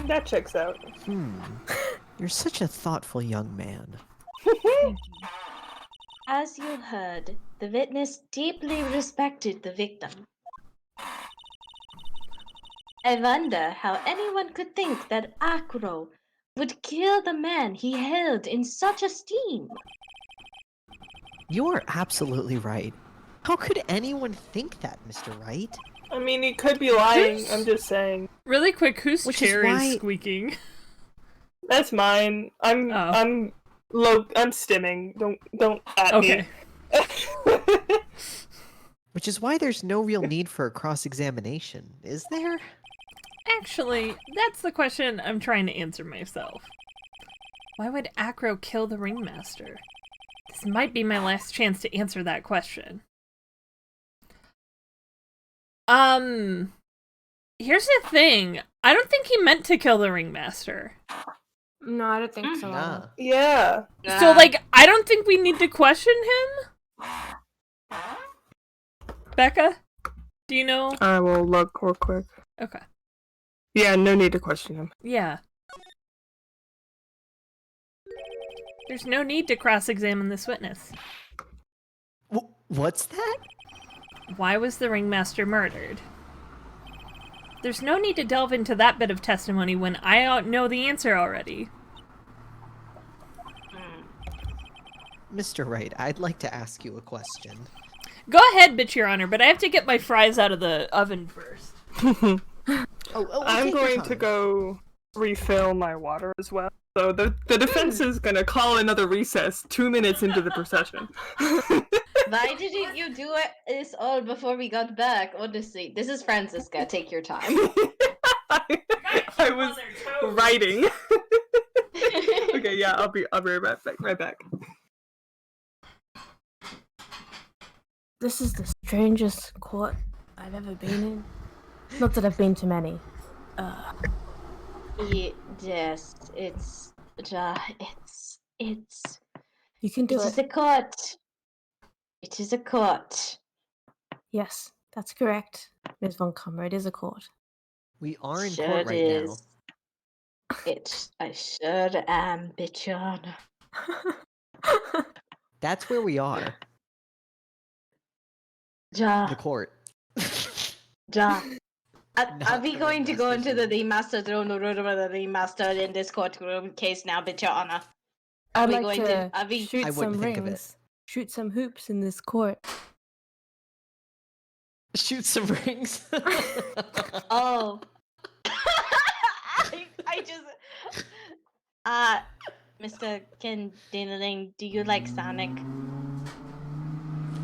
That checks out. You're such a thoughtful young man. As you heard, the witness deeply respected the victim. I wonder how anyone could think that Acro would kill the man he held in such esteem. You are absolutely right. How could anyone think that, Mr. Wright? I mean, he could be lying, I'm just saying. Really quick, whose Which is chair why- is squeaking? That's mine. I'm stimming. Don't at Okay. me. Which is why there's no real need for a cross-examination, is there? Actually, that's the question I'm trying to answer myself. Why would Acro kill the ringmaster? This might be my last chance to answer that question. Here's the thing. I don't think he meant to kill the ringmaster. No, I don't think so. Nah. Yeah. So, like, I don't think we need to question him? Becca? Do you know? I will look real quick. Okay. Yeah, no need to question him. Yeah. There's no need to cross-examine this witness. What's that? Why was the ringmaster murdered? There's no need to delve into that bit of testimony when I know the answer already. Mr. Wright, I'd like to ask you a question. Go ahead, bitch, Your Honor, but I have to get my fries out of the oven first. I'm going to go refill my water as well. So the defense is gonna call another recess 2 minutes into the procession. Why didn't you do this all before we got back? Honestly, this is Francisca. Take your time. I was writing. Okay, yeah, I'll be right back. This is the strangest court I've ever been in. Not that I've been to many. Yes, it's. You can do It it. is a court. It is a court. Yes, that's correct, Ms. Von Kummer. It is a court. We are in Sure court it right is. I sure am, bitch on. now. That's where we are. The court. Are Not we the going to go into the decision. remaster throne or the remaster in this courtroom case now, bitch honor? I'd we like going to are we... shoot I some wouldn't think of it. rings, shoot some hoops in this court. Shoot some rings. Oh. I just... Mr. Ken Dinaling, do you like Sonic?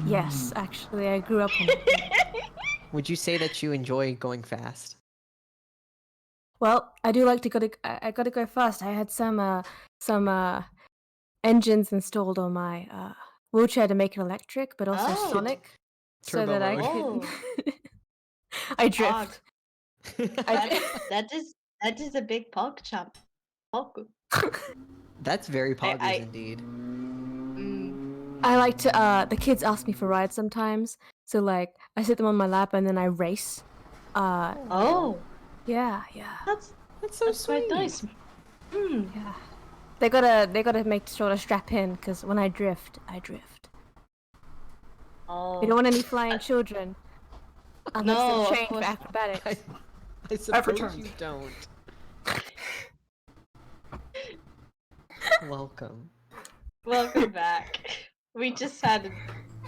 Yes, actually, I grew up on it. Would you say that you enjoy going fast? Well, I do like to go. I gotta go fast. I had some engines installed on my wheelchair to make it electric, but also Oh. Sonic, so Turbo that I mode. can. I drift. That is a big pog chump. Pog. That's very poggers I- indeed. I like to. The kids ask me for rides sometimes, so like I sit them on my lap and then I race. Oh, Yeah. that's so that's quite nice. Yeah. They gotta make sure to strap in because when I drift, I drift. Oh. We don't want any flying children. Unless No, they're of trained for course. acrobatics. I suppose returned. you don't. Welcome. Welcome back. We just had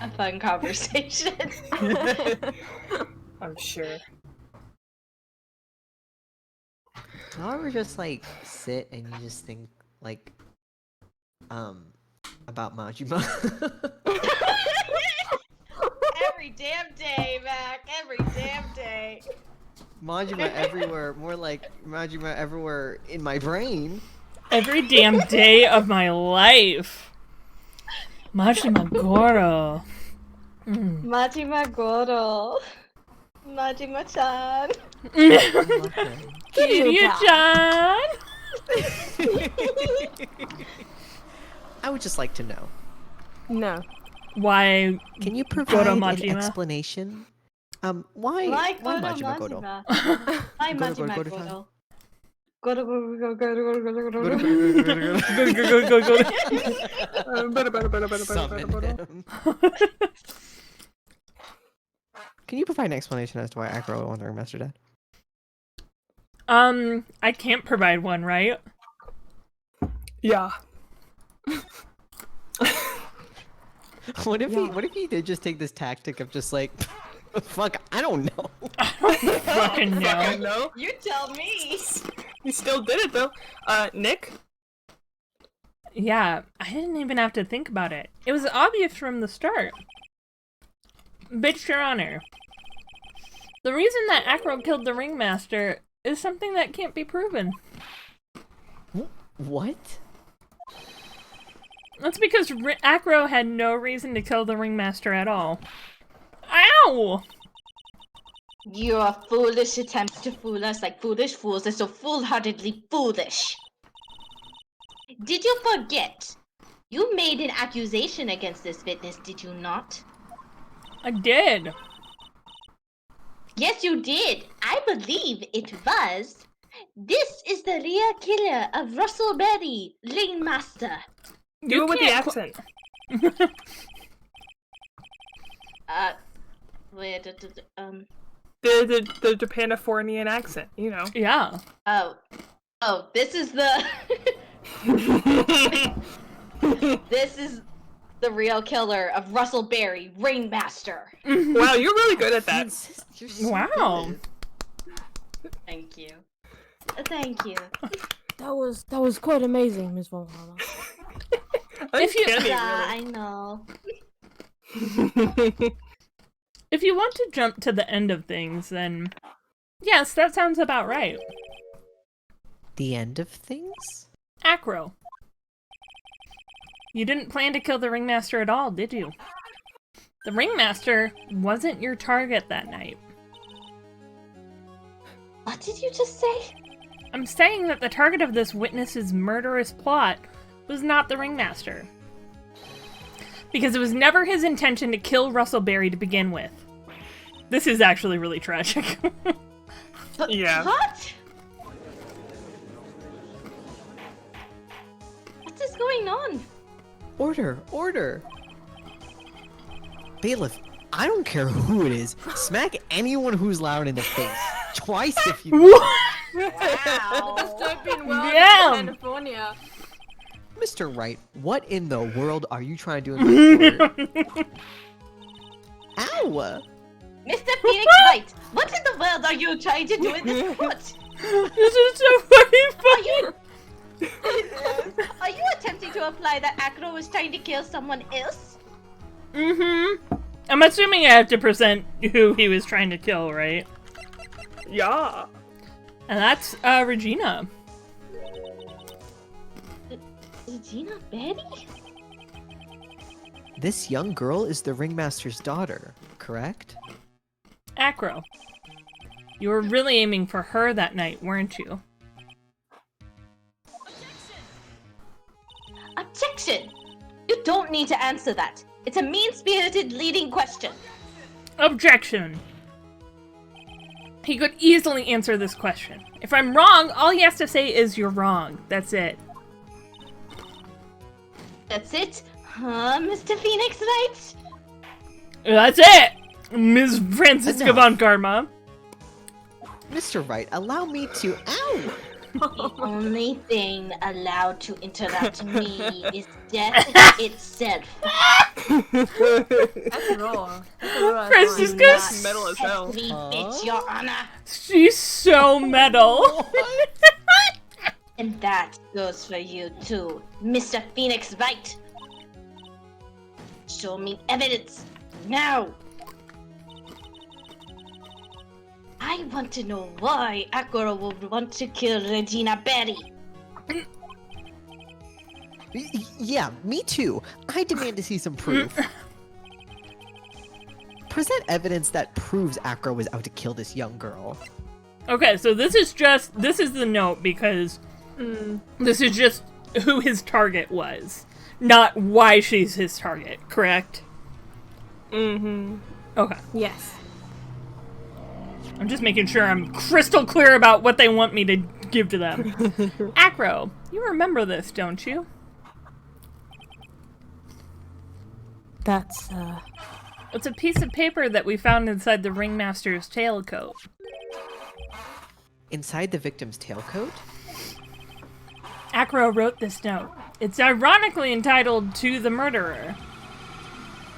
a fun conversation. I'm sure. Do you ever just like sit and you just think like about Majima? Every damn day, Mac. Every damn day. Majima everywhere, more like Majima everywhere in my brain. Every damn day of my life. Majima Goro. Majima Goro. Majima-chan. Kiryu-chan! I would just like to know. No. Why? Can you Goro provide an Majima? explanation? Why Why Majima Goro? Why Majima Goro-chan? Goro? Goro. Summon him. Can you provide an explanation as to why Acro won the Ringmaster dead? I can't provide one, right? Yeah. What if he did just take this tactic of just like, fuck, I don't know. Fucking no. No. You tell me. You still did it though. Nick? Yeah, I didn't even have to think about it. It was obvious from the start. Bitch, Your Honor. The reason that Acro killed the Ringmaster is something that can't be proven. What? That's because Acro had no reason to kill the Ringmaster at all. Ow! Your foolish attempts to fool us like foolish fools are so foolhardily foolish. Did you forget? You made an accusation against this witness, did you not? I did. Yes, you did. I believe it was. This is the real killer of Russell Berry, Ringmaster. Do it with the can't accent. Wait, the Japanifornian accent, you know. Yeah. Oh, this is the this is the real killer of Russell Berry, Ringmaster. Wow, you're really good at that. You're so Wow. good. Thank you. Thank you. That was quite amazing, Ms. Valhalla. If you- Uncanny, Yeah, I know. really. If you want to jump to the end of things, then yes, that sounds about right. The end of things? Acro. You didn't plan to kill the Ringmaster at all, did you? The Ringmaster wasn't your target that night. What did you just say? I'm saying that the target of this witness's murderous plot was not the Ringmaster. Because it was never his intention to kill Russell Berry to begin with. This is actually really tragic. Yeah. What? What is going on? Order, order. Bailiff, I don't care who it is. Smack anyone who's loud in the face. Twice if you want. Wow. Dystopian world Damn. in California. Mr. Wright, what in the world are you trying to do in my court? Ow! Mr. Phoenix Wright, what in the world are you trying to do in this court? This is so fucking funny. Are you attempting to imply that Acro was trying to kill someone else? Mm-hmm. I'm assuming I have to present who he was trying to kill, right? Yeah. And that's Regina. Regina Betty? This young girl is the ringmaster's daughter, correct? Acro. You were really aiming for her that night, weren't you? Objection! You don't need to answer that. It's a mean-spirited leading question. Objection. He could easily answer this question. If I'm wrong, all he has to say is you're wrong. That's it. That's it? Huh, Mr. Phoenix Wright? That's it! Ms. Francisca Enough. von Karma. Mr. Wright, allow me to. Ow! The only thing allowed to interrupt me is death itself. That's raw. Francisca's Metal as hell. Test me, bitch, Your Honor. She's so metal. And that goes for you too, Mr. Phoenix Wright. Show me evidence now. I want to know why Akura would want to kill Regina Berry. Yeah, me too. I demand to see some proof. Present evidence that proves Acro was out to kill this young girl. Okay, so this is the note because this is just who his target was, not why she's his target, correct? Mm-hmm. Okay. Yes. I'm just making sure I'm crystal clear about what they want me to give to them. Acro, you remember this, don't you? That's, It's a piece of paper that we found inside the ringmaster's tailcoat. Inside the victim's tailcoat? Acro wrote this note. It's ironically entitled To the Murderer.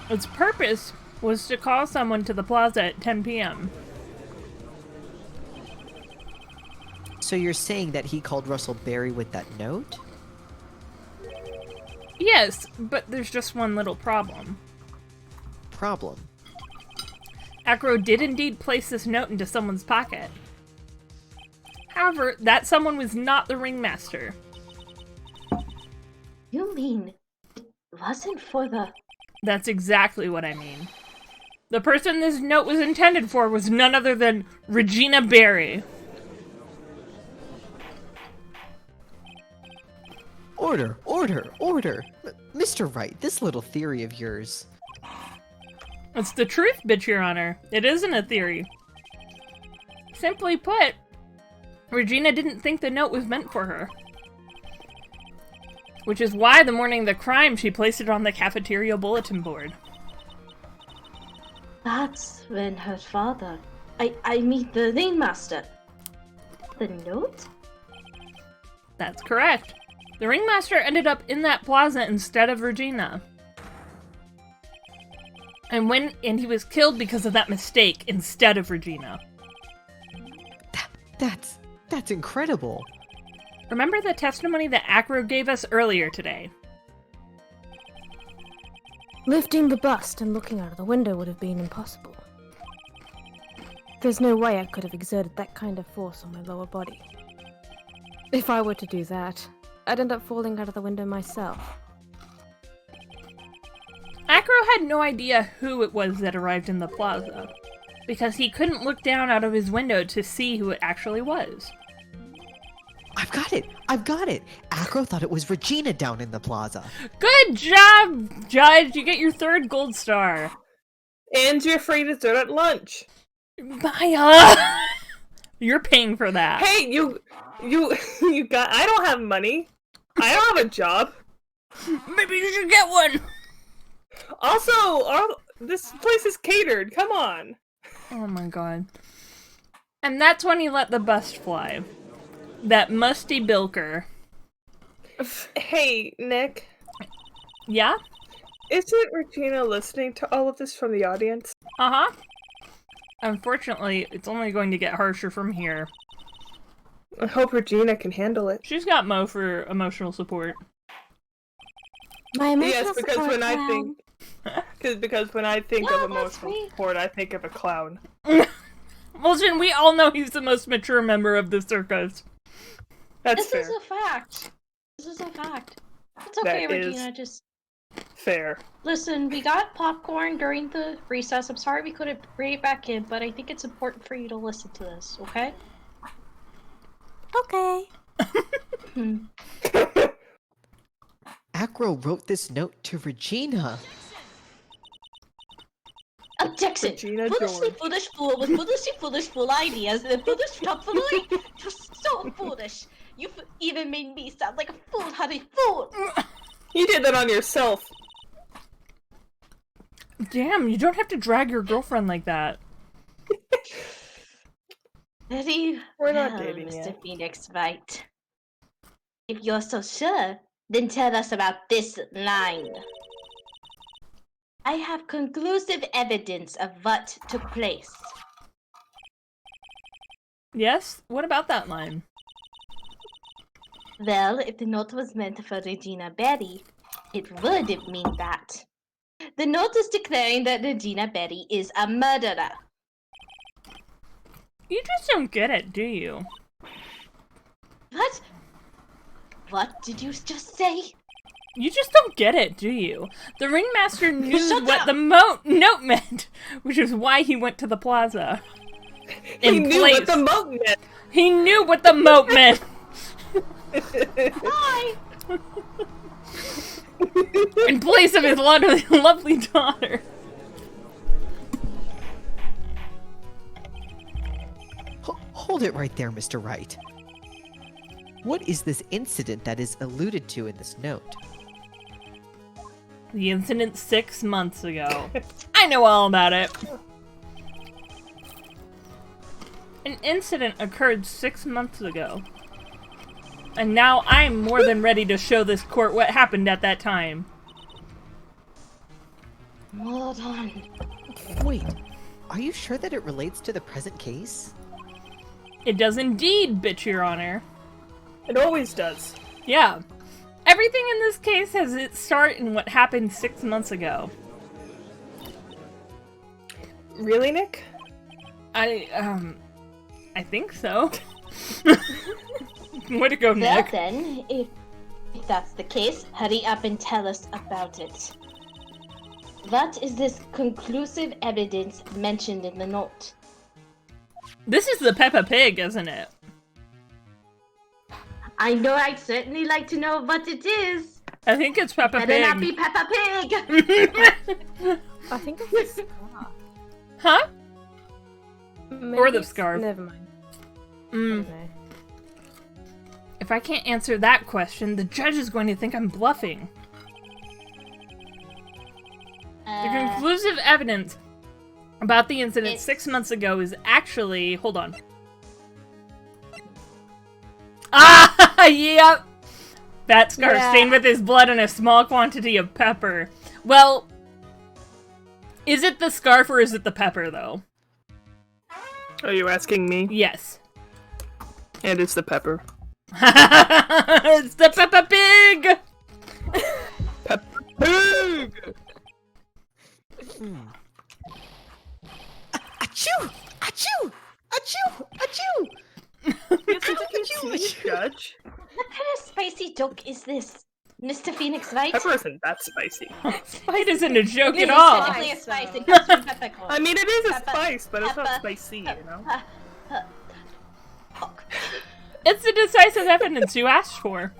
Its purpose was to call someone to the plaza at 10 p.m. So you're saying that he called Russell Berry with that note? Yes, but there's just one little problem. Problem. Acro did indeed place this note into someone's pocket. However, that someone was not the ringmaster. You mean it wasn't for the... That's exactly what I mean. The person this note was intended for was none other than Regina Berry. Order, order, order! Mr. Wright, this little theory of yours. It's the truth, bitch, Your Honor. It isn't a theory. Simply put, Regina didn't think the note was meant for her. Which is why the morning of the crime she placed it on the cafeteria bulletin board. That's when her father I meet the ringmaster. The note? That's correct. The ringmaster ended up in that plaza instead of Regina. And he was killed because of that mistake instead of Regina. That's incredible. Remember the testimony that Acro gave us earlier today? Lifting the bust and looking out of the window would have been impossible. There's no way I could have exerted that kind of force on my lower body. If I were to do that, I'd end up falling out of the window myself. Acro had no idea who it was that arrived in the plaza, because he couldn't look down out of his window to see who it actually was. I've got it! Acro thought it was Regina down in the plaza. Good job, Judge! You get your 3rd gold star. And you're free dessert at lunch. Maya! You're paying for that. Hey, you got. I don't have money. I don't have a job. Maybe you should get one! Also, this place is catered. Come on. Oh my god. And that's when he let the bust fly. That musty bilker. Hey, Nick. Yeah? Isn't Regina listening to all of this from the audience? Uh-huh. Unfortunately, it's only going to get harsher from here. I hope Regina can handle it. She's got Mo for emotional support. My emotional Yes, because support when I clown. think, because when I think Yeah, of that's emotional me. support, I think of a clown. Well, Jin, we all know he's the most mature member of the circus. That's This fair. is a fact. This is a fact. It's That okay, is- Regina. Just Fair. listen. We got popcorn during the recess. I'm sorry we couldn't bring it back in, but I think it's important for you to listen to this. Okay? Okay. Hmm. Acro wrote this note to Regina. Objection! Regina Foolishly George. foolish fool with foolishly foolish fool ideas and foolish tomfoolery. You're so foolish. You've even made me sound like a foolhardy fool. You did that on yourself. Damn, you don't have to drag your girlfriend like that. Very We're not well, dating Mr. yet. Phoenix Wright. If you're so sure, then tell us about this line. I have conclusive evidence of what took place. Yes? What about that line? Well, if the note was meant for Regina Berry, it would mean that. The note is declaring that Regina Berry is a murderer. You just don't get it, do you? What? What did you just say? You just don't get it, do you? The ringmaster knew Shut what up! the note meant, which is why he went to the plaza. He knew what the moat meant. He knew what the moat meant. Hi! In place of his lovely daughter. Hold it right there, Mr. Wright. What is this incident that is alluded to in this note? The incident 6 months ago. I know all about it. An incident occurred 6 months ago. And now I'm more than ready to show this court what happened at that time. Hold on. Wait, are you sure that it relates to the present case? It does indeed, bitch, your honor. It always does. Yeah. Everything in this case has its start in what happened 6 months ago. Really, Nick? I think so. Way to go, Well Nick. then, if that's the case, hurry up and tell us about it. What is this conclusive evidence mentioned in the note? This is the Peppa Pig, isn't it? I know I'd certainly like to know what it is. I think it's Peppa Better Pig. not be Peppa Pig! I think it's the scarf. Huh? Maybe Or the it's- scarf. Never mind. I Mm. don't know. If I can't answer that question, the judge is going to think I'm bluffing. The conclusive evidence about the incident 6 months ago is actually... Hold on. Ah! Yep! That scar stained with his blood and a small quantity of pepper. Well, is it the scarf or is it the pepper, though? Are you asking me? Yes. And it's the pepper. It's the Peppa Pig! Pepper Pig! Achoo! Achoo! Achoo! Achoo! Judge. What kind of spicy joke is this, Mr. Phoenix, right? Pepper isn't that spicy. It isn't a joke at It's all. definitely a spice. It comes from peppercorn. I mean, it is a Pepper, spice, but it's not pepper, spicy, you know? Fuck. It's the decisive evidence you asked for.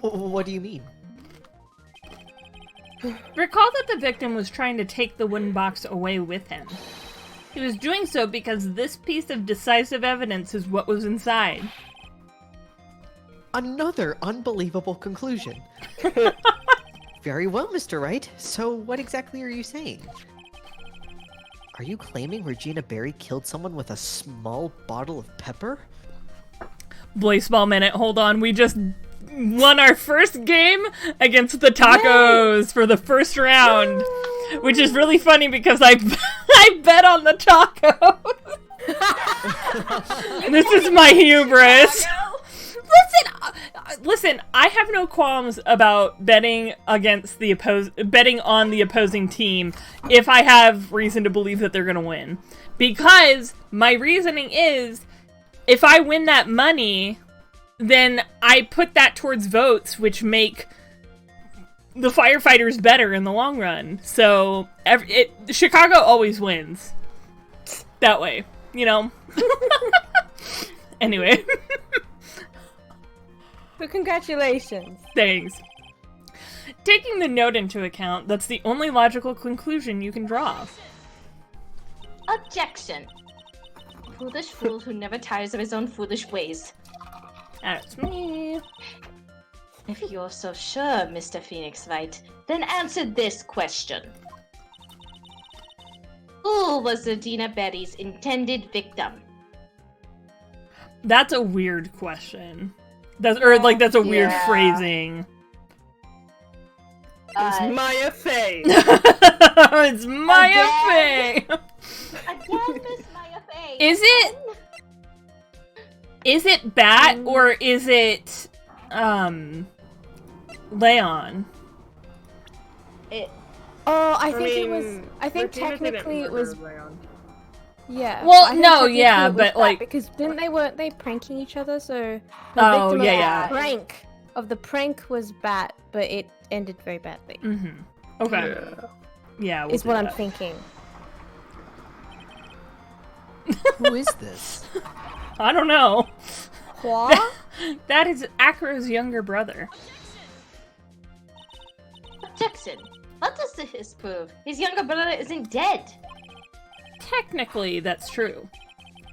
What do you mean? Recall that the victim was trying to take the wooden box away with him. He was doing so because this piece of decisive evidence is what was inside. Another unbelievable conclusion. Very well, Mr. Wright. So what exactly are you saying? Are you claiming Regina Berry killed someone with a small bottle of pepper? Voice ball minute, hold on. We just won our first game against the tacos for the first round. Which is really funny because I bet on the tacos. This is my hubris. Listen, I have no qualms about betting against the betting on the opposing team if I have reason to believe that they're going to win. Because my reasoning is, if I win that money, then I put that towards votes, which make the firefighters better in the long run. So, Chicago always wins. That way, you know? Anyway. But congratulations. Thanks. Taking the note into account, that's the only logical conclusion you can draw. Objection. Foolish fool who never tires of his own foolish ways. That's me. If you're so sure, Mr. Phoenix Wright, then answer this question. Who was Regina Berry's intended victim? That's a weird question. That's a weird phrasing. It's Maya Fey! It's Maya Fey! Again, Miss Maya Fey! Is it Bat or is it Leon? I think Regina technically didn't it was. murder Leon. Yeah. Well, I think no, technically yeah, it was but, that, like- because weren't they pranking each other? So the Oh, victim yeah, of the prank was Bat, but it ended very badly. Mm-hmm. Okay. Yeah, we'll is do what I'm that. thinking. Who is this? I don't know. What? That is Acro's younger brother. Objection. What does this prove? His younger brother isn't dead. Technically, that's true.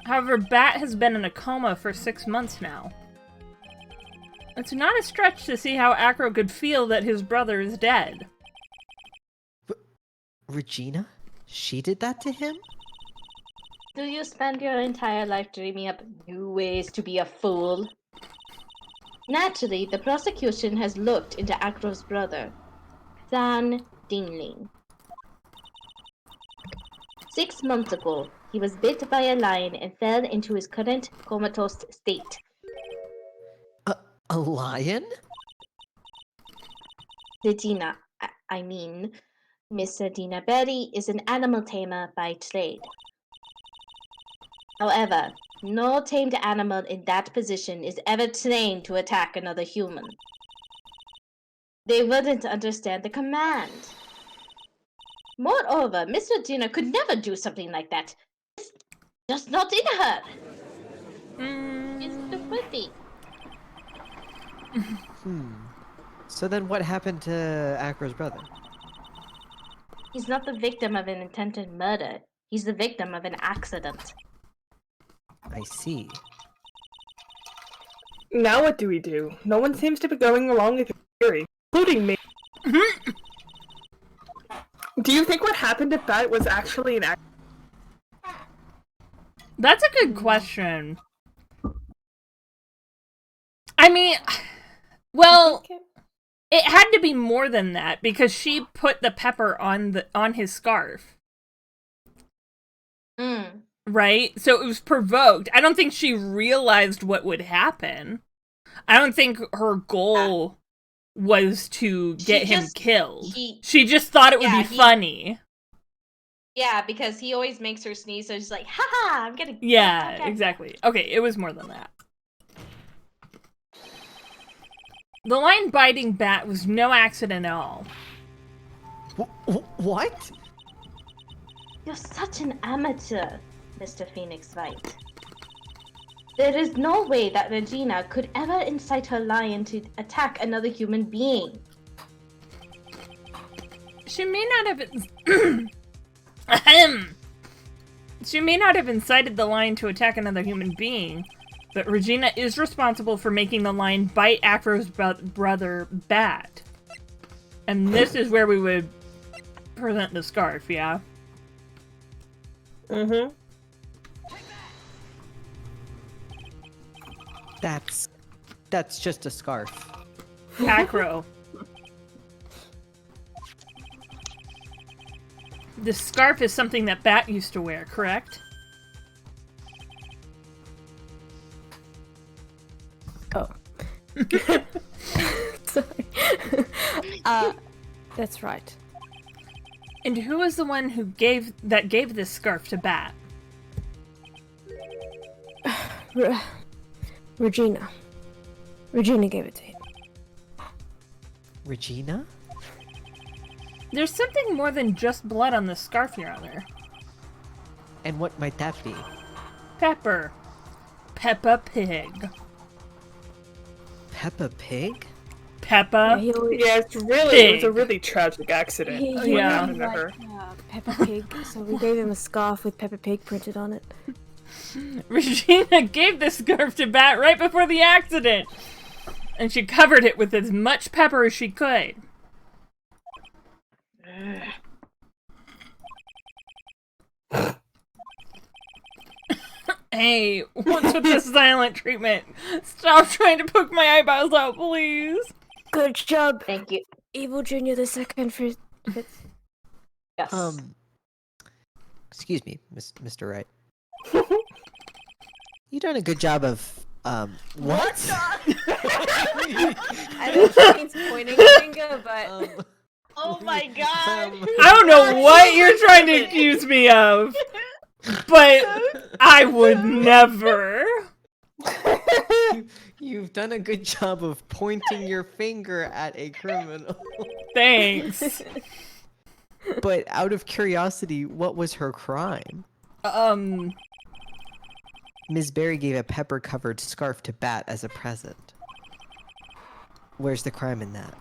However, Bat has been in a coma for 6 months now. It's not a stretch to see how Acro could feel that his brother is dead. Regina? She did that to him? Do you spend your entire life dreaming up new ways to be a fool? Naturally, the prosecution has looked into Acro's brother, San Dingling. 6 months ago, he was bit by a lion and fell into his current comatose state. A lion? Regina, I mean, Miss Regina Berry is an animal tamer by trade. However, no tamed animal in that position is ever trained to attack another human. They wouldn't understand the command. Moreover, Miss Regina could never do something like that. It's just not in her. It's too pretty. So then what happened to Acro's brother? He's not the victim of an intended murder. He's the victim of an accident. I see. Now what do we do? No one seems to be going along with your theory, including me. Do you think what happened to Bat was actually an accident? That's a good question. I mean, well, it had to be more than that because she put the pepper on his scarf. Right? So it was provoked. I don't think she realized what would happen. I don't think her goal was to get him killed. She just thought it would be funny. Yeah, because he always makes her sneeze, so she's like, haha, I'm gonna... Yeah, okay. exactly. Okay, it was more than that. The lion biting Bat was no accident at all. What? You're such an amateur, Mr. Phoenix Wright. There is no way that Regina could ever incite her lion to attack another human being. She may not have... She may not have incited the lion to attack another human being, but Regina is responsible for making the lion bite Afro's brother, Bat. And this is where we would present the scarf, yeah? Mm-hmm. That's just a scarf. Acro. The scarf is something that Bat used to wear, correct? Oh. Sorry. That's right. And who was the one who gave this scarf to Bat? Regina. Regina gave it to him. Regina? There's something more than just blood on the scarf, Your Honor. And what might that be? Pepper. Peppa Pig. Peppa Pig? Peppa. Yeah, it was a really tragic accident. He What really happened to liked, her? Peppa Pig, so we gave him a scarf with Peppa Pig printed on it. Regina gave the scarf to Bat right before the accident, and she covered it with as much pepper as she could. Hey, what's with this silent treatment? Stop trying to poke my eyeballs out, please. Good job, Thank you. Evil Junior the second for Yes. Excuse me, Mr. Wright. You done a good job of what? I know she means pointing a finger, but Oh my god! I don't know what you're trying to accuse me of, but I would never. You've done a good job of pointing your finger at a criminal. Thanks. But out of curiosity, what was her crime? Ms. Berry gave a pepper-covered scarf to Bat as a present. Where's the crime in that?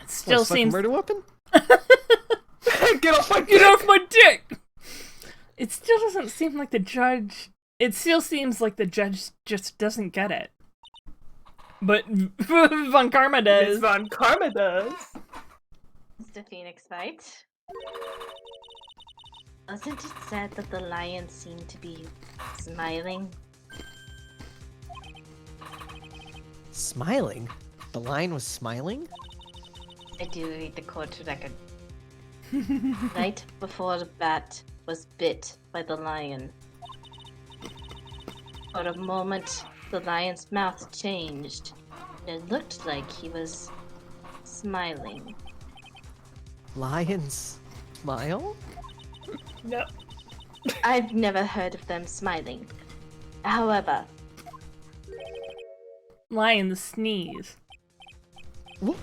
It still seems murder weapon? Get off my Get off my dick! It still doesn't seem like the judge... It still seems like the judge just doesn't get it. But Von Karma does. Miss Von Karma does. Mr. Phoenix Wright. Wasn't it said that the lion seemed to be smiling? Smiling? The lion was smiling? I do read the court record. Right before the Bat was bit by the lion. For a moment, the lion's mouth changed, and it looked like he was smiling. Lions smile? No. I've never heard of them smiling. However, Lion sneeze. What?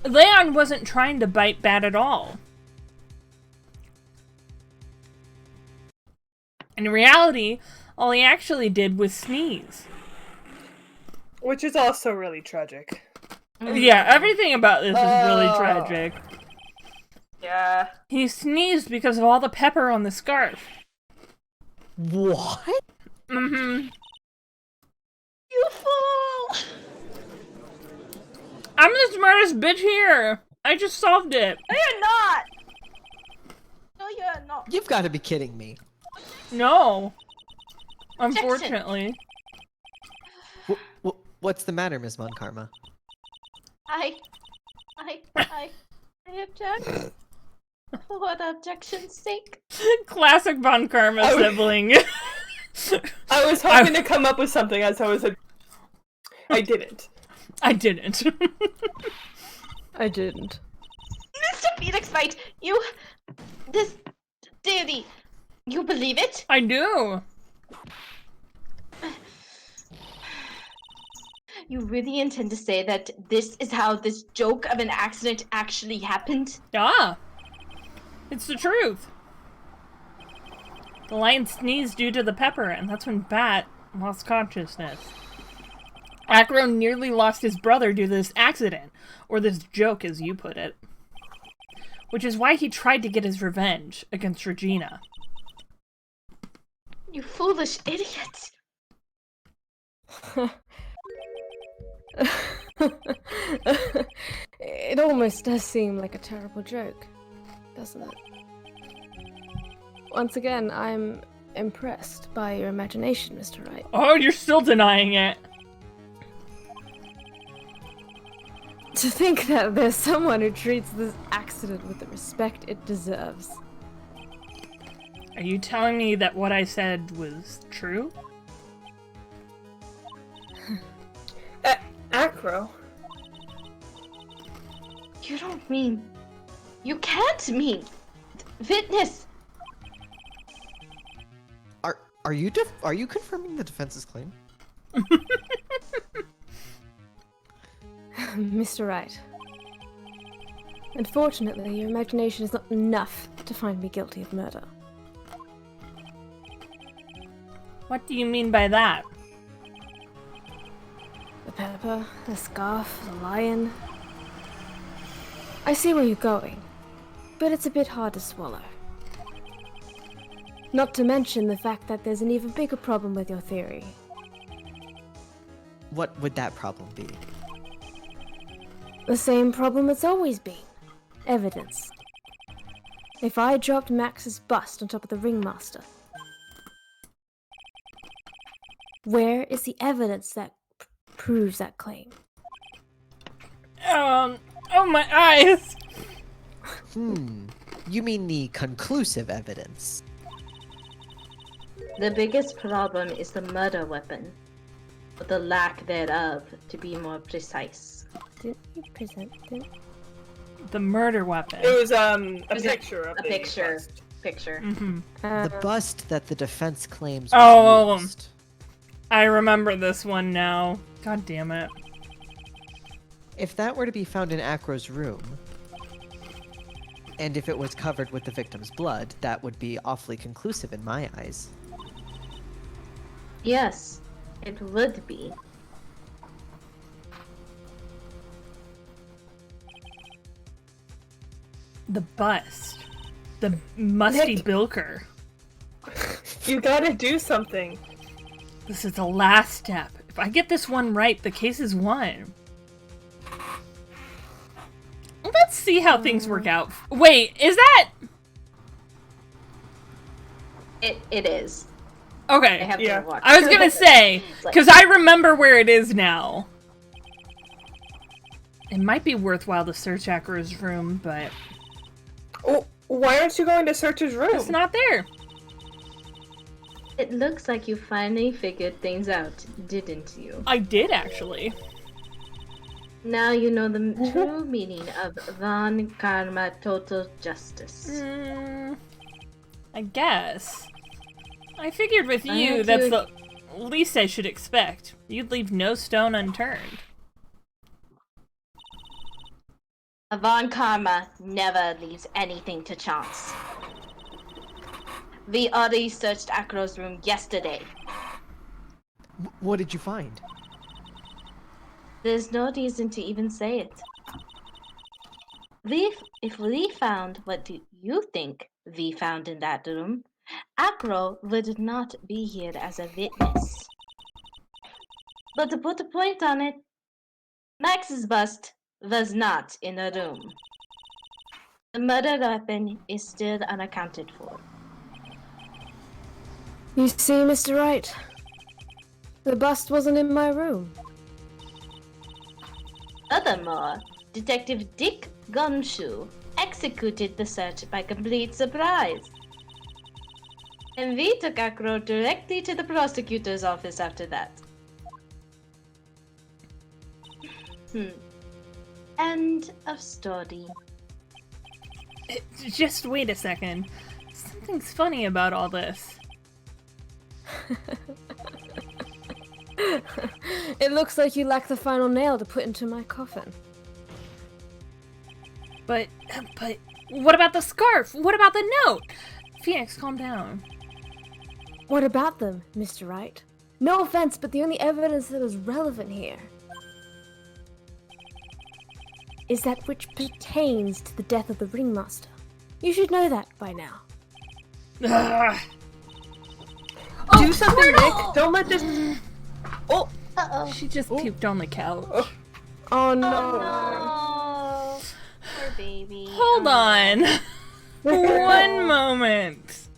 Leon wasn't trying to bite Bat at all. In reality, all he actually did was sneeze. Which is also really tragic. Yeah, everything about this is really tragic. Yeah. He sneezed because of all the pepper on the scarf. What? Mm-hmm. you fool! I'm the smartest bitch here. I just solved it. No, you're not. No, you're not. You've got to be kidding me. No. Unfortunately. What's the matter, Ms. Von Karma? I object. For what objection's sake? Classic Von Karma sibling. I was hoping to come up with something as I was. I didn't. I didn't. I didn't. Mr. Phoenix Wright, this deity, you believe it? I do. You really intend to say that this is how this joke of an accident actually happened? Yeah. It's the truth. The lion sneezed due to the pepper, and that's when Bat lost consciousness. Acro nearly lost his brother due to this accident, or this joke as you put it. Which is why he tried to get his revenge against Regina. You foolish idiot! It almost does seem like a terrible joke, doesn't it? Once again, I'm impressed by your imagination, Mr. Wright. Oh, you're still denying it. To think that there's someone who treats this accident with the respect it deserves. Are you telling me that what I said was true? Acro. You don't mean... You can't mean... Witness! Are you confirming the defense's claim? Mr. Wright. Unfortunately, your imagination is not enough to find me guilty of murder. What do you mean by that? The pepper, the scarf, the lion. I see where you're going, but it's a bit hard to swallow. Not to mention the fact that there's an even bigger problem with your theory. What would that problem be? The same problem it's always been. Evidence. If I dropped Max's bust on top of the ringmaster, where is the evidence that proves that claim? Oh my eyes! You mean the conclusive evidence? The biggest problem is the murder weapon. Or the lack thereof, to be more precise. Didn't you present it? The murder weapon. It was a Was it picture of a the picture. bust. Picture. Mm-hmm. The bust that the defense claims Oh. was used. I remember this one now. God damn it. If that were to be found in Acro's room, and if it was covered with the victim's blood, that would be awfully conclusive in my eyes. Yes, it would be. The bust. The musty Nick. bilker. You gotta do something. This is the last step. If I get this one right, the case is won. Let's see how things work out. Wait, is that... It is. Okay. I have Yeah. to watch. I was gonna say, It's like- because I remember where it is now. It might be worthwhile to search Acro's room, but Oh, why aren't you going to search his room? it's not there. It looks like you finally figured things out, didn't you? I did, actually. Now you know the true meaning of Von Karma Total Justice. I guess. I figured with I you, hope that's you- the least I should expect. You'd leave no stone unturned. Von Karma never leaves anything to chance. We already searched Acro's room yesterday. What did you find? There's no reason to even say it. If we found what you think we found in that room, Acro would not be here as a witness. But to put a point on it, Max's bust was not in the room. The murder weapon is still unaccounted for. You see, Mr. Wright, the bust wasn't in my room. Furthermore, Detective Dick Gumshoe executed the search by complete surprise. And we took Acro directly to the prosecutor's office after that. End of story. Just wait a second. Something's funny about all this. It looks like you lack the final nail to put into my coffin. But what about the scarf? What about the note? Phoenix, calm down. What about them, Mr. Wright? No offense, but the only evidence that is relevant here is that which pertains to the death of the ringmaster. You should know that by now. Ugh. Do something, Nick. Don't let this. Oh, Uh-oh. She just puked on the couch. Oh no. No. Poor baby. Hold on. One moment.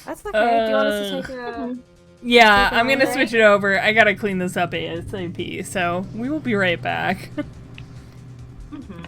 That's okay. Do you want us to take a... Yeah, Take it I'm gonna away. switch it over. I gotta clean this up ASAP, so we will be right back. Mhm.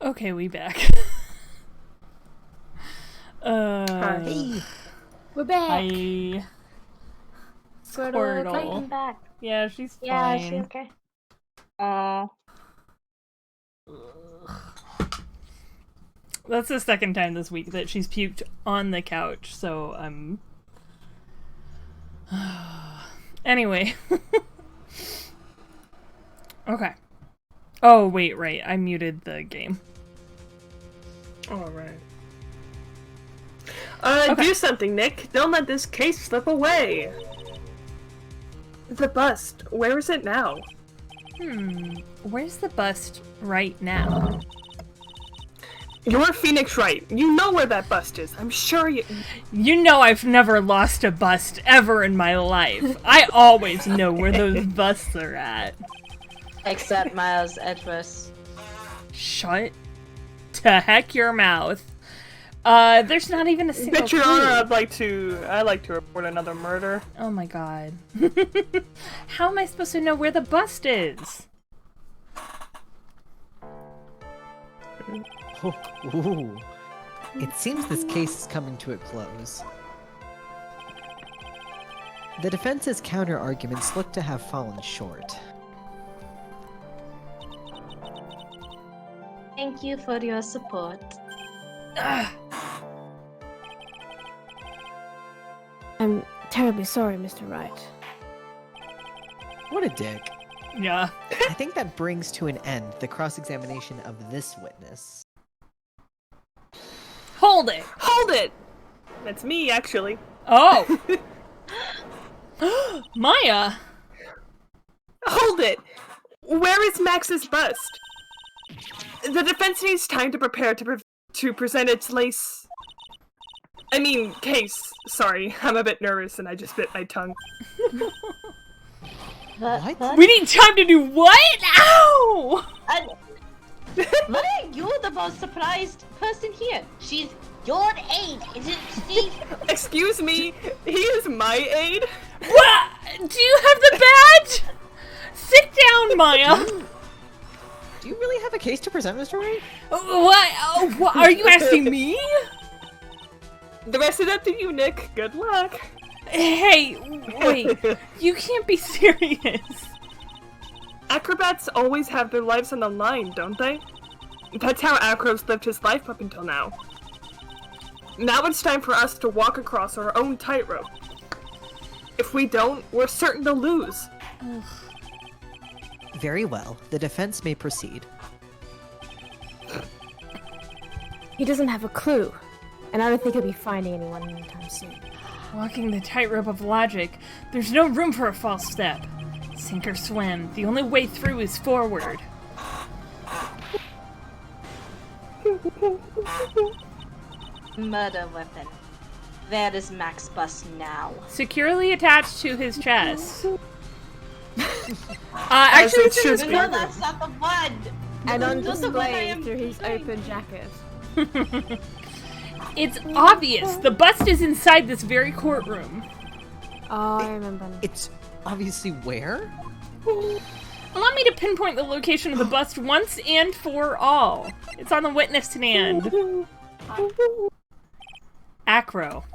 Okay, we back. Hey. We're back. Hi. Squirtle. Welcome back. Yeah, she's Yeah, fine. is she okay? That's the second time this week that she's puked on the couch, so I'm... Anyway. Okay. Oh, wait, right. I muted the game. Alright. Okay. Do something, Nick. Don't let this case slip away. The bust. Where is it now? Where's the bust right now? You're Phoenix Wright. You know where that bust is. I'm sure you... You know I've never lost a bust ever in my life. I always know where those busts are at. Except Miles Edgeworth. Shut to heck your mouth. There's not even a single Bet your clue. honor, I'd like to report another murder. Oh my god. How am I supposed to know where the bust is? Ooh. It seems this case is coming to a close. The defense's counter-arguments look to have fallen short. Thank you for your support. I'm terribly sorry, Mr. Wright. What a dick. Yeah. I think that brings to an end the cross-examination of this witness. Hold it! Hold it! That's me, actually. Oh! Maya! Hold it! Where is Max's bust? The defense needs time to prepare to present its case. Sorry, I'm a bit nervous and I just bit my tongue. What? We need time to do what? Ow! Why are you the most surprised person here? She's your aide, isn't she? Excuse me, he is my aide? What? Do you have the badge? Sit down, Maya. Do you really have a case to present, Mr. Wright? What? Oh, what? Are you asking me? The rest is up to you, Nick. Good luck. Hey, wait. You can't be serious. Acrobats always have their lives on the line, don't they? That's how Acros lived his life up until now. Now it's time for us to walk across our own tightrope. If we don't, we're certain to lose. Very well. The defense may proceed. He doesn't have a clue, and I don't think he'll be finding anyone anytime soon. Walking the tightrope of logic, there's no room for a false step. Sink or swim, the only way through is forward. Murder weapon. Where is Max bust now? Securely attached to his chest. Actually, it's in his No, that's not the one! And on That's the one I display am through his thinking. open jacket. It's obvious. The bust is inside this very courtroom. Oh, I remember. It's obviously where? Allow me to pinpoint the location of the bust once and for all. It's on the witness stand. Acro.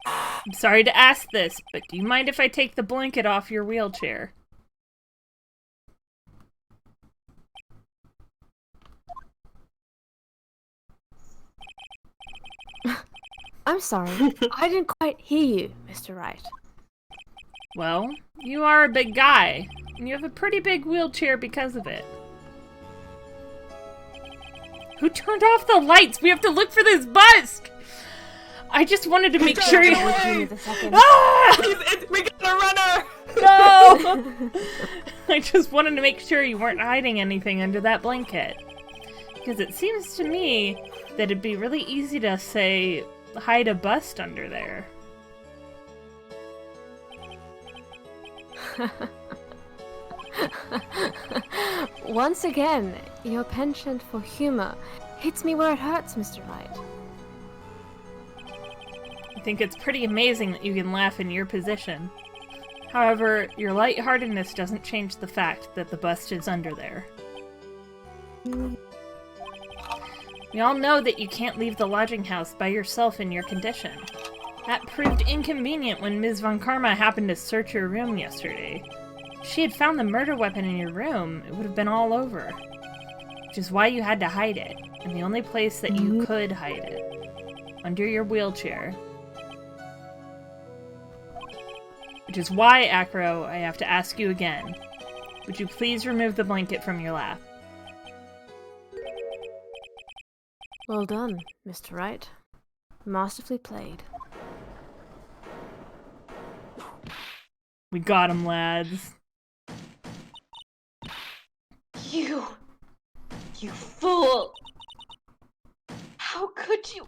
I'm sorry to ask this, but do you mind if I take the blanket off your wheelchair? I'm sorry. I didn't quite hear you, Mr. Wright. Well, you are a big guy, and you have a pretty big wheelchair because of it. Who turned off the lights? We have to look for this bust! I just wanted to make sure you... Would you need a second? Ah! We got a runner! No! I just wanted to make sure you weren't hiding anything under that blanket. Because it seems to me that it'd be really easy to, say, hide a bust under there. Once again, your penchant for humor hits me where it hurts, Mr. Wright. I think it's pretty amazing that you can laugh in your position. However, your lightheartedness doesn't change the fact that the bust is under there. We all know that you can't leave the lodging house by yourself in your condition. That proved inconvenient when Ms. Von Karma happened to search your room yesterday. If she had found the murder weapon in your room, it would have been all over. Which is why you had to hide it, and the only place that you could hide it. Under your wheelchair. Which is why, Acro, I have to ask you again. Would you please remove the blanket from your lap? Well done, Mr. Wright. Masterfully played. We got him, lads. You fool! How could you?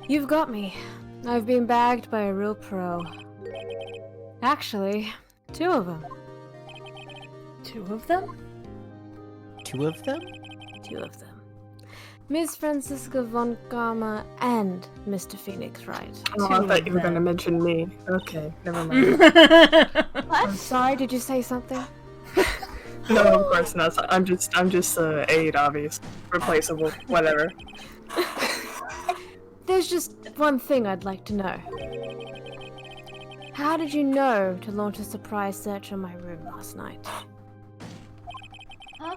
You've got me. I've been bagged by a real pro. Actually, 2 of them. 2 of them? 2 of them? 2 of them. Ms. Franziska von Karma and Mr. Phoenix Wright. Oh, I thought you were going to mention me. Okay, never mind. I'm sorry, did you say something? No, of course not. I'm just aid, obvious. Replaceable, whatever. There's just one thing I'd like to know. How did you know to launch a surprise search on my room last night? Huh?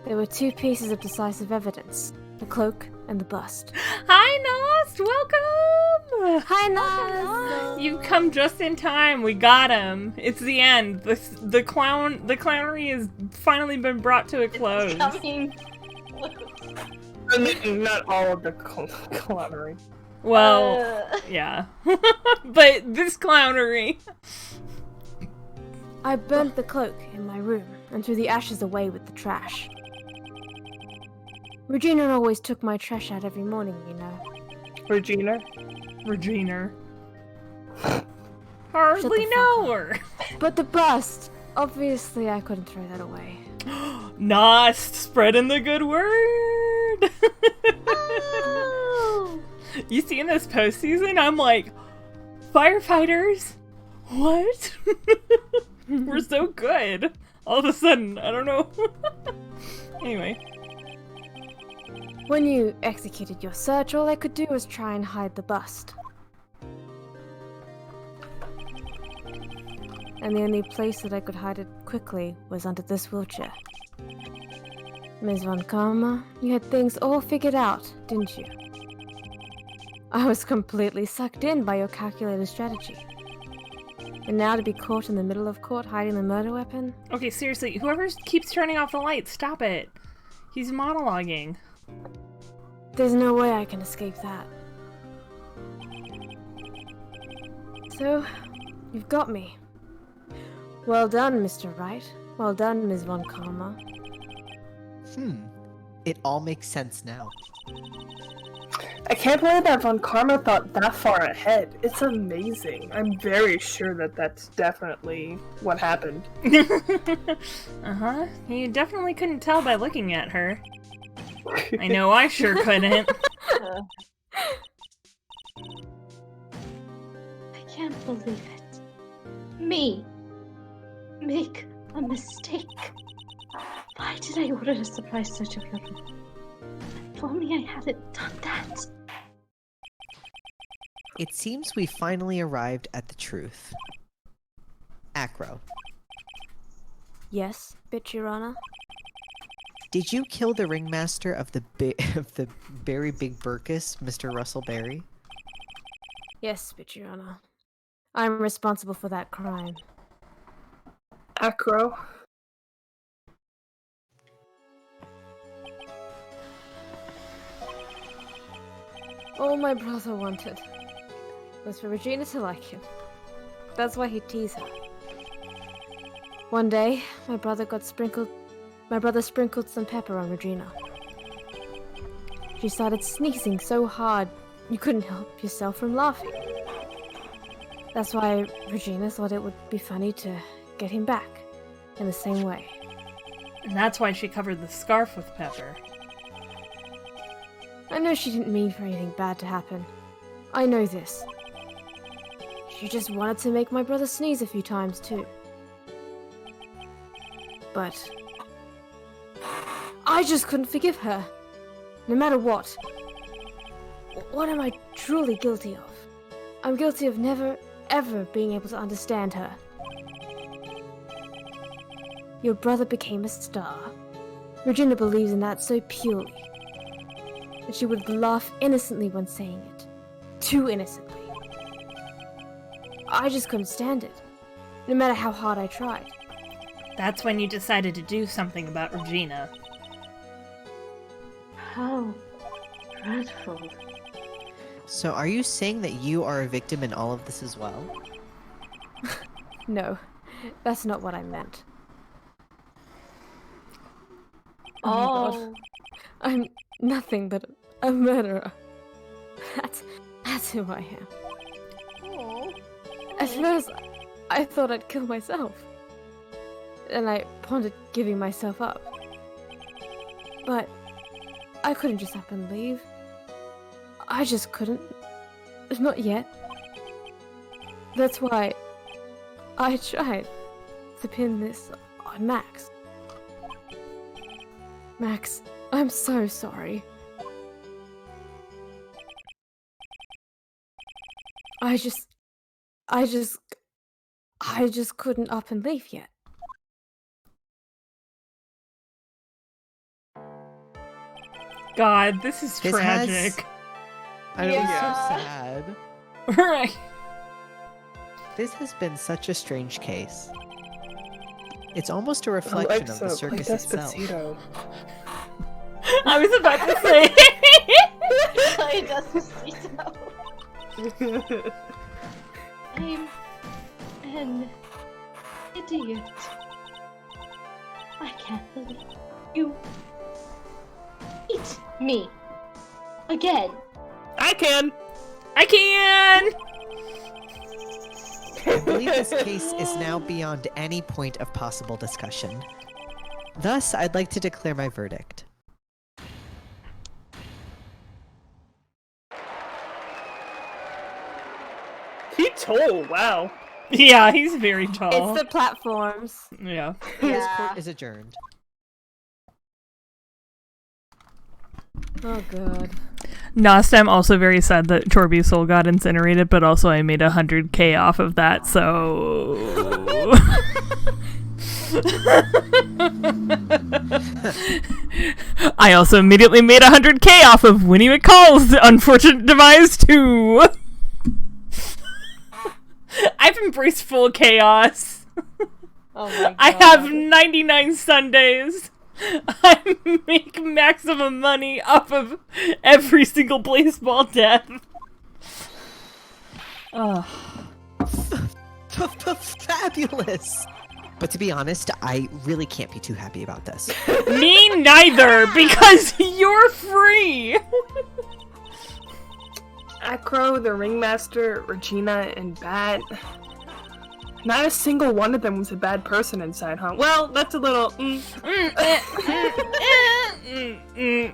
There were 2 pieces of decisive evidence. The cloak and the bust. Hi, Nost! Welcome! Hi, Nas! You've come just in time. We got him. It's the end. The clownery has finally been brought to a close. Coming. Not all of the clownery. Well, yeah. But this clownery. I burnt the cloak in my room and threw the ashes away with the trash. Regina always took my trash out every morning, you know. Regina? Hardly know her. But the bust! Obviously I couldn't throw that away. Nost, spreading the good word. Oh! You see in this postseason, I'm like, firefighters? What? We're so good. All of a sudden, I don't know. Anyway. When you executed your search, all I could do was try and hide the bust. And the only place that I could hide it quickly was under this wheelchair. Ms. Von Karma, you had things all figured out, didn't you? I was completely sucked in by your calculated strategy. And now to be caught in the middle of court hiding the murder weapon? Okay, seriously, whoever keeps turning off the lights, stop it. He's monologuing. There's no way I can escape that. So, you've got me. Well done, Mr. Wright. Well done, Ms. Von Karma. It all makes sense now. I can't believe that Von Karma thought that far ahead. It's amazing. I'm very sure that that's definitely what happened. Uh-huh. You definitely couldn't tell by looking at her. I know I sure couldn't. I can't believe it. Me. Make a mistake. Why did I order a surprise search of your room? If only I hadn't done that. It seems we finally arrived at the truth. Acro, Yes, bitch, Your Honor. did you kill the ringmaster of the Berry Big Burkus, Mr. Russell Berry? Yes, bitch, Your Honor. I'm responsible for that crime. Acro. All my brother wanted was for Regina to like him. That's why he teased her. One day, my brother sprinkled some pepper on Regina. She started sneezing so hard you couldn't help yourself from laughing. That's why Regina thought it would be funny to get him back in the same way. And that's why she covered the scarf with pepper. I know she didn't mean for anything bad to happen. I know this. She just wanted to make my brother sneeze a few times, too. But I just couldn't forgive her. No matter what. What am I truly guilty of? I'm guilty of never, ever being able to understand her. Your brother became a star. Regina believes in that so purely. And she would laugh innocently when saying it. Too innocently. I just couldn't stand it. No matter how hard I tried. That's when you decided to do something about Regina. How dreadful. So are you saying that you are a victim in all of this as well? No, that's not what I meant. Oh. My God. I'm nothing but a murderer. That's who I am. At first, I thought I'd kill myself. And I pondered giving myself up. But I couldn't just up and leave. I just couldn't. Not yet. That's why I tried to pin this on Max. Max, I'm so sorry. I just couldn't up and leave yet. God, this is This tragic. I know, it's Yeah. so sad. Right. This has been such a strange case. It's almost a reflection of the circus itself. I was about to say. Play Despacito. I'm an idiot. I can't believe you eat me again. I can. I can! I believe this case is now beyond any point of possible discussion. Thus, I'd like to declare my verdict. He tall. Wow. Yeah, he's very tall. It's the platforms. Yeah. This Yeah. court is adjourned. Oh god. Nost, I'm also very sad that Torby's soul got incinerated, but also I made 100k off of that, so... I also immediately made 100k off of Winnie McCall's unfortunate demise, too! I've embraced full chaos. Oh my god. I have 99 Sundays. I make maximum money off of every single baseball death. Oh. Fabulous! But to be honest, I really can't be too happy about this. Me neither, because you're free. Acro, the Ringmaster, Regina, and Bat. Not a single one of them was a bad person inside, huh? Well, that's a little.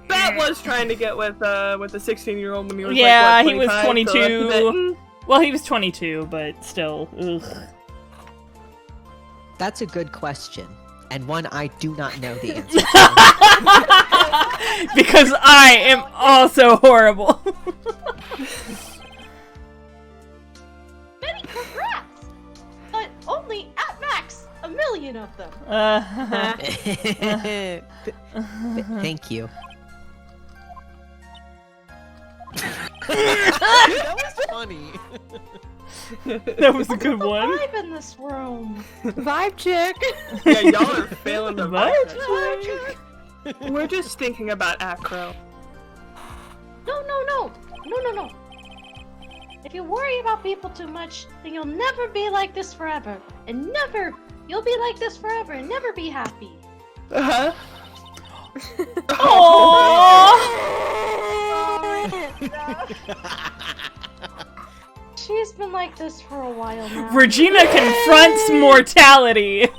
Bat was trying to get with a 16-year-old when he was Yeah, like, what, he was 25, so 22. that's a bit, Well, he was 22, but still. Ugh. That's a good question, and one I do not know the answer to. Because I am also horrible. Many congrats! But only at max 1,000,000 of them. Thank you. That was funny. That was a good one. Vibe in this room. Vibe check! Yeah, y'all are failing the What? vibe. We're just thinking about Acro. No. If you worry about people too much, then you'll never be like this forever. And never, you'll be like this forever and never be happy. Uh-huh. She's been like this for a while now. Regina confronts mortality.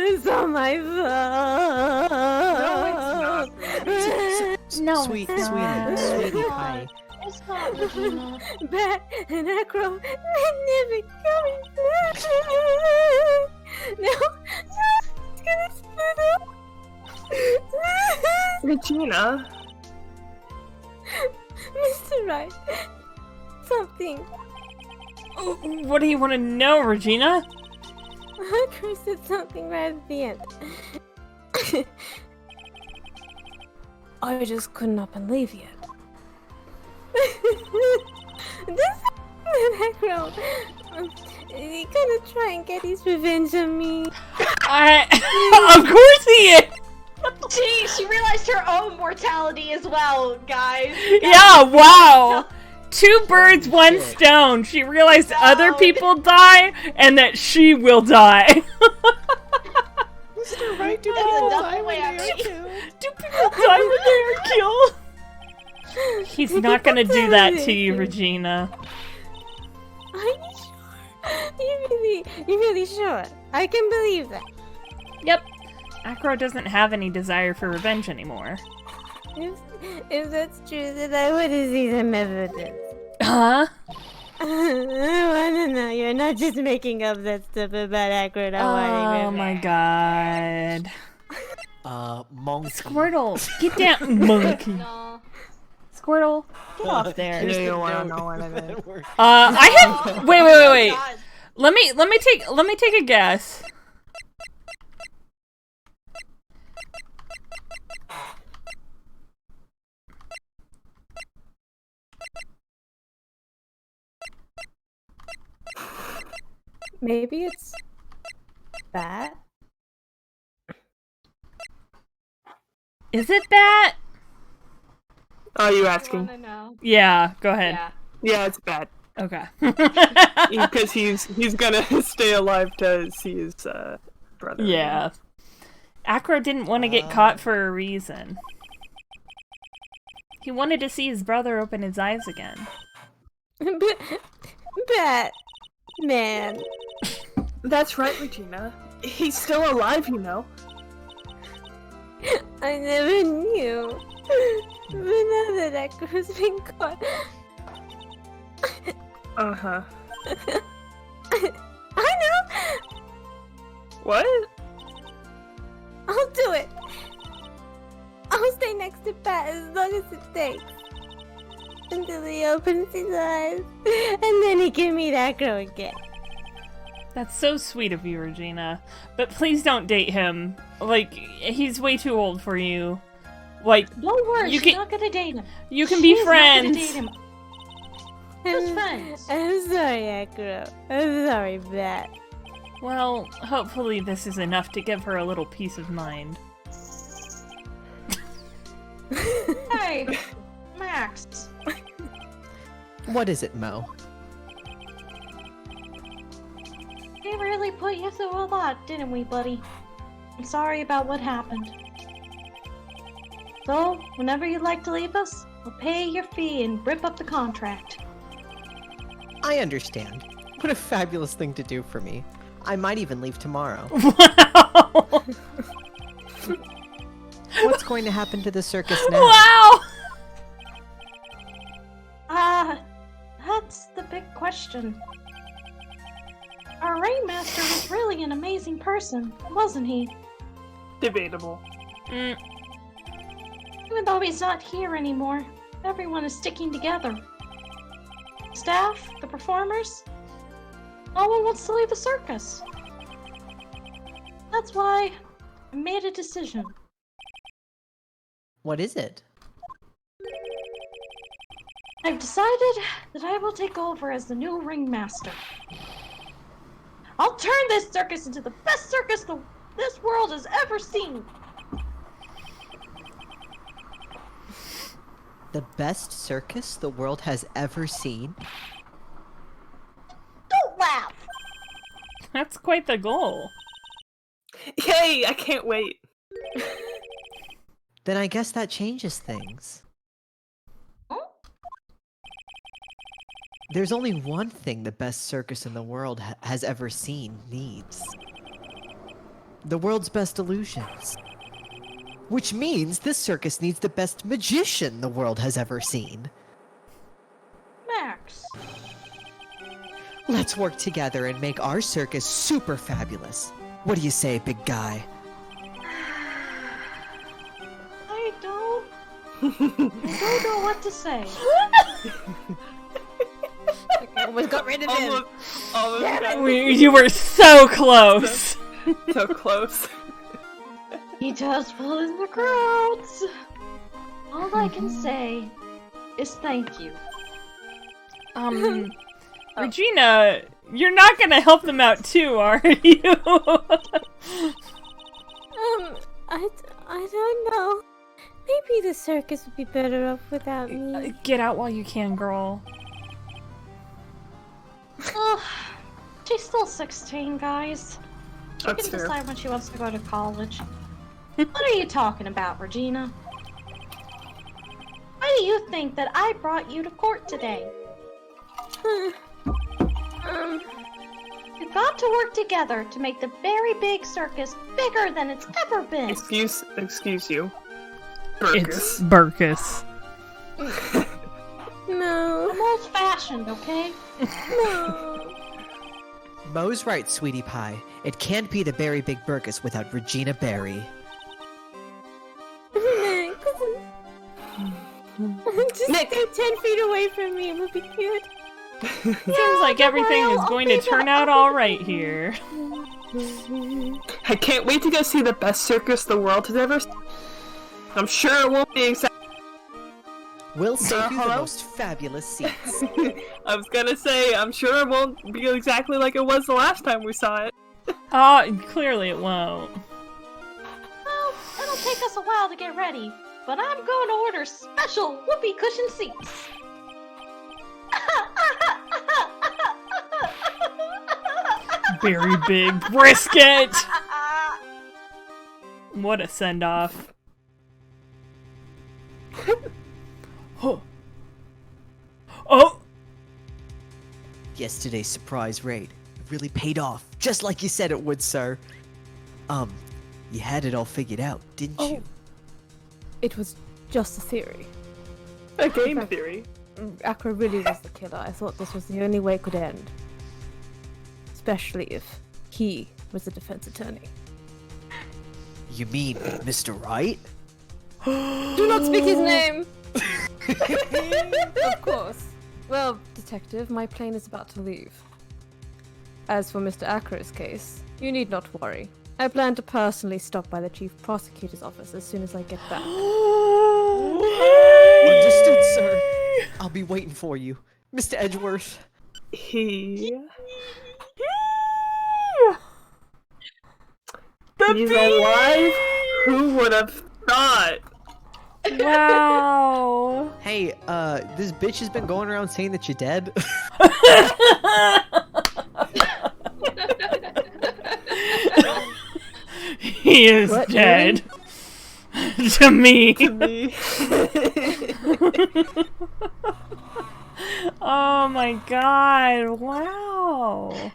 It's all my fault. No, Sweetie it's not. pie. It's not, Regina. Regina. Mr. Wright, something. What do you want to know, Regina? Chris said something right at the end. I just couldn't up and leave yet. This Acro, he gonna try and get his revenge on me. Of course he is! Gee, she realized her own mortality as well, guys. Yeah, wow! 2 birds, 1 stone. She realized other people die, and that she will die. Mr. Wright, do That's people a die double when they whammy. are killed? Do people die when they are killed? He's not gonna do that to you, Regina. Are you sure? You really sure? I can believe that. Yep. Acro doesn't have any desire for revenge anymore. If that's true, then I want to see some evidence. Huh? I wanna know you're not just making up that stuff about Acro not wanting Oh my revenge. god. Monkey. Squirtle, get down, monkey. No. Squirtle, get off there. You don't want to know what I mean. I have. Wait. God. Let me take a guess. Maybe it's that. Is it that? Oh, you I asking? wanna know. Yeah. Go ahead. Yeah. Yeah, it's bad. Okay. Because he's gonna stay alive to see his brother. Yeah. Acro didn't want to get caught for a reason. He wanted to see his brother open his eyes again. Man. That's right, Regina. He's still alive, you know. I never knew. But now that Acro's been caught, Uh-huh. I know! What? I'll do it! I'll stay next to Pat as long as it takes. Until he opens his eyes. And then he can meet Acro again. That's so sweet of you, Regina. But please don't date him. Like, he's way too old for you. Like, Don't worry, You she's can- not gonna date him. you can be She's not gonna friends. date him. Just friends. I'm sorry, Acro. I'm sorry, Pat. Well, hopefully this is enough to give her a little peace of mind. Hey, Max. What is it, Mo? We really put you through a lot, didn't we, buddy? I'm sorry about what happened. So, whenever you'd like to leave us, we'll pay your fee and rip up the contract. I understand. What a fabulous thing to do for me. I might even leave tomorrow. Wow! What's going to happen to the circus now? Wow! That's the big question. Our ringmaster was really an amazing person, wasn't he? Debatable. Mm, Even though he's not here anymore, everyone is sticking together. Staff, the performers, no one wants to leave the circus. That's why I made a decision. What is it? I've decided that I will take over as the new ringmaster. I'll turn this circus into the best circus this world has ever seen. The best circus the world has ever seen? Don't laugh! that's quite the goal. Yay! I can't wait. Then I guess that changes things. Huh? There's only one thing the best circus in the world has ever seen needs. The world's best illusions. Which means this circus needs the best magician the world has ever seen. Max. Let's work together and make our circus super fabulous. What do you say, big guy? I don't I don't know what to say. Almost got rid of him. You were so close. So close. He does fall in the crowds. All I can say is thank you. Regina, you're not gonna help them out too, are you? I don't know. Maybe the circus would be better off without me. Get out while you can, girl. Oh, she's still 16, guys. She That's can fair. decide when she wants to go to college. What are you talking about, Regina? Why do you think that I brought you to court today? We've got to work together to make the very big circus bigger than it's ever been. Excuse you. It's Burkus. No. I'm old-fashioned, okay? No. Mo's right, sweetie pie. It can't be the Berry Big Burkus without Regina Berry. Just stay 10 feet away from me. It would be good. Seems like everything is going to turn out all right here. I can't wait to go see the best circus the world has ever seen. I'm sure it won't be exactly. We'll save you the hello? most fabulous seats. I was gonna say, I'm sure it won't be exactly like it was the last time we saw it. Clearly it won't. Well, it'll take us a while to get ready, but I'm going to order special whoopee cushion seats. Very big brisket! What a send-off. Oh! Yesterday's surprise raid really paid off, just like you said it would, sir. You had it all figured out, didn't you? It was just a theory. A game theory. Aqua really was the killer. I thought this was the only way it could end. Especially if he was the defense attorney. You mean Mr. Wright? Do not speak his name! Of course. Well, detective, my plane is about to leave. As for Mr. Acra's case, you need not worry. I plan to personally stop by the chief prosecutor's office as soon as I get back. Understood, sir. I'll be waiting for you. Mr. Edgeworth. He's The alive? Who would have thought? Wow. Hey, this bitch has been going around saying that you're dead. He is What, dead. To me. Oh my god, wow.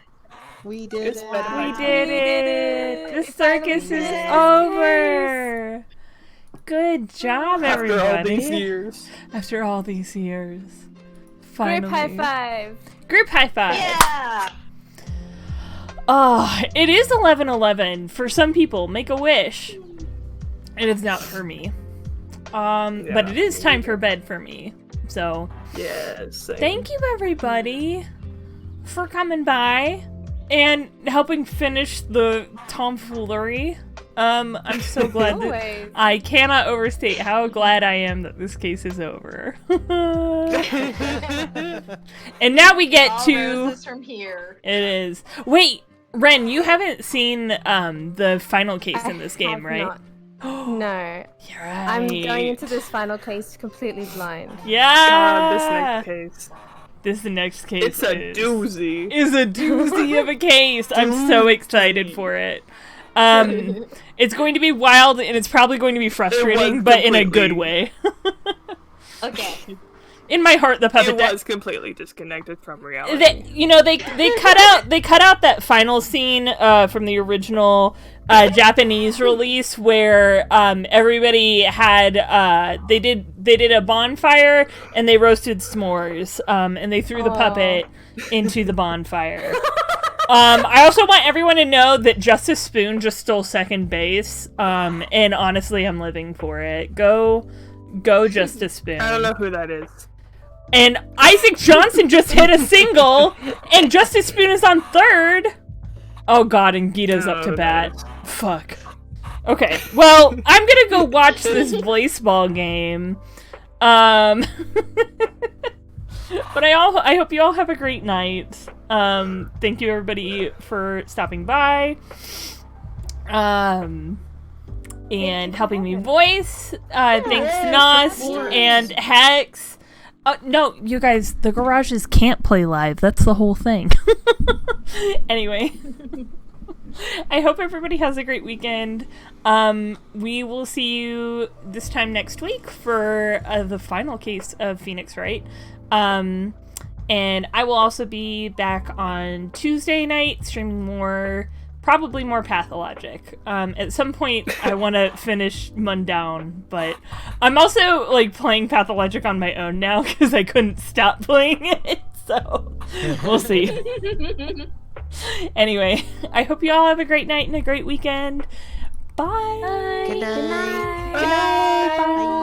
We did It's it. better. We did it. The circus is over. Good job, After everybody. all these years. After all these years. Finally. Group high five. Group high five. Yeah! Oh, it is 11:11. For some people, make a wish. It is not for me. But it is time for bed for me. So, Yes. thank you everybody for coming by and helping finish the tomfoolery. I'm so glad that Always. I cannot overstate how glad I am that this case is over. And now we get All to roses from here. it is. Wait, Ren, you haven't seen the final case in this game, have right? not. No. You're right. I'm going into this final case completely blind. Yeah. This next case. This next case. It's a doozy. Is a doozy of a case. I'm so excited for it. It's going to be wild and it's probably going to be frustrating, but in a good way. Okay. In my heart, the puppet. It was completely disconnected from reality. They cut out that final scene from the original Japanese release where everybody had they did a bonfire and they roasted s'mores and they threw the puppet into the bonfire. I also want everyone to know that Justice Spoon just stole second base, and honestly, I'm living for it. Go Go Justice Spoon. I don't know who that is. And Isaac Johnson just hit a single, and Justice Spoon is on third. Oh god, and Gita's up to bat. Fuck. Okay, well, I'm gonna go watch this voice ball game. But I hope you all have a great night. Thank you everybody for stopping by. And helping me voice. Thanks Nos and Hex. No, you guys, the garages can't play live. That's the whole thing. Anyway. I hope everybody has a great weekend. We will see you this time next week for the final case of Phoenix Wright. And I will also be back on Tuesday night streaming probably more Pathologic. At some point I want to finish Mundown, but I'm also like playing Pathologic on my own now because I couldn't stop playing it, so we'll see. Anyway, I hope you all have a great night and a great weekend. Bye. Good night. Good night. Bye.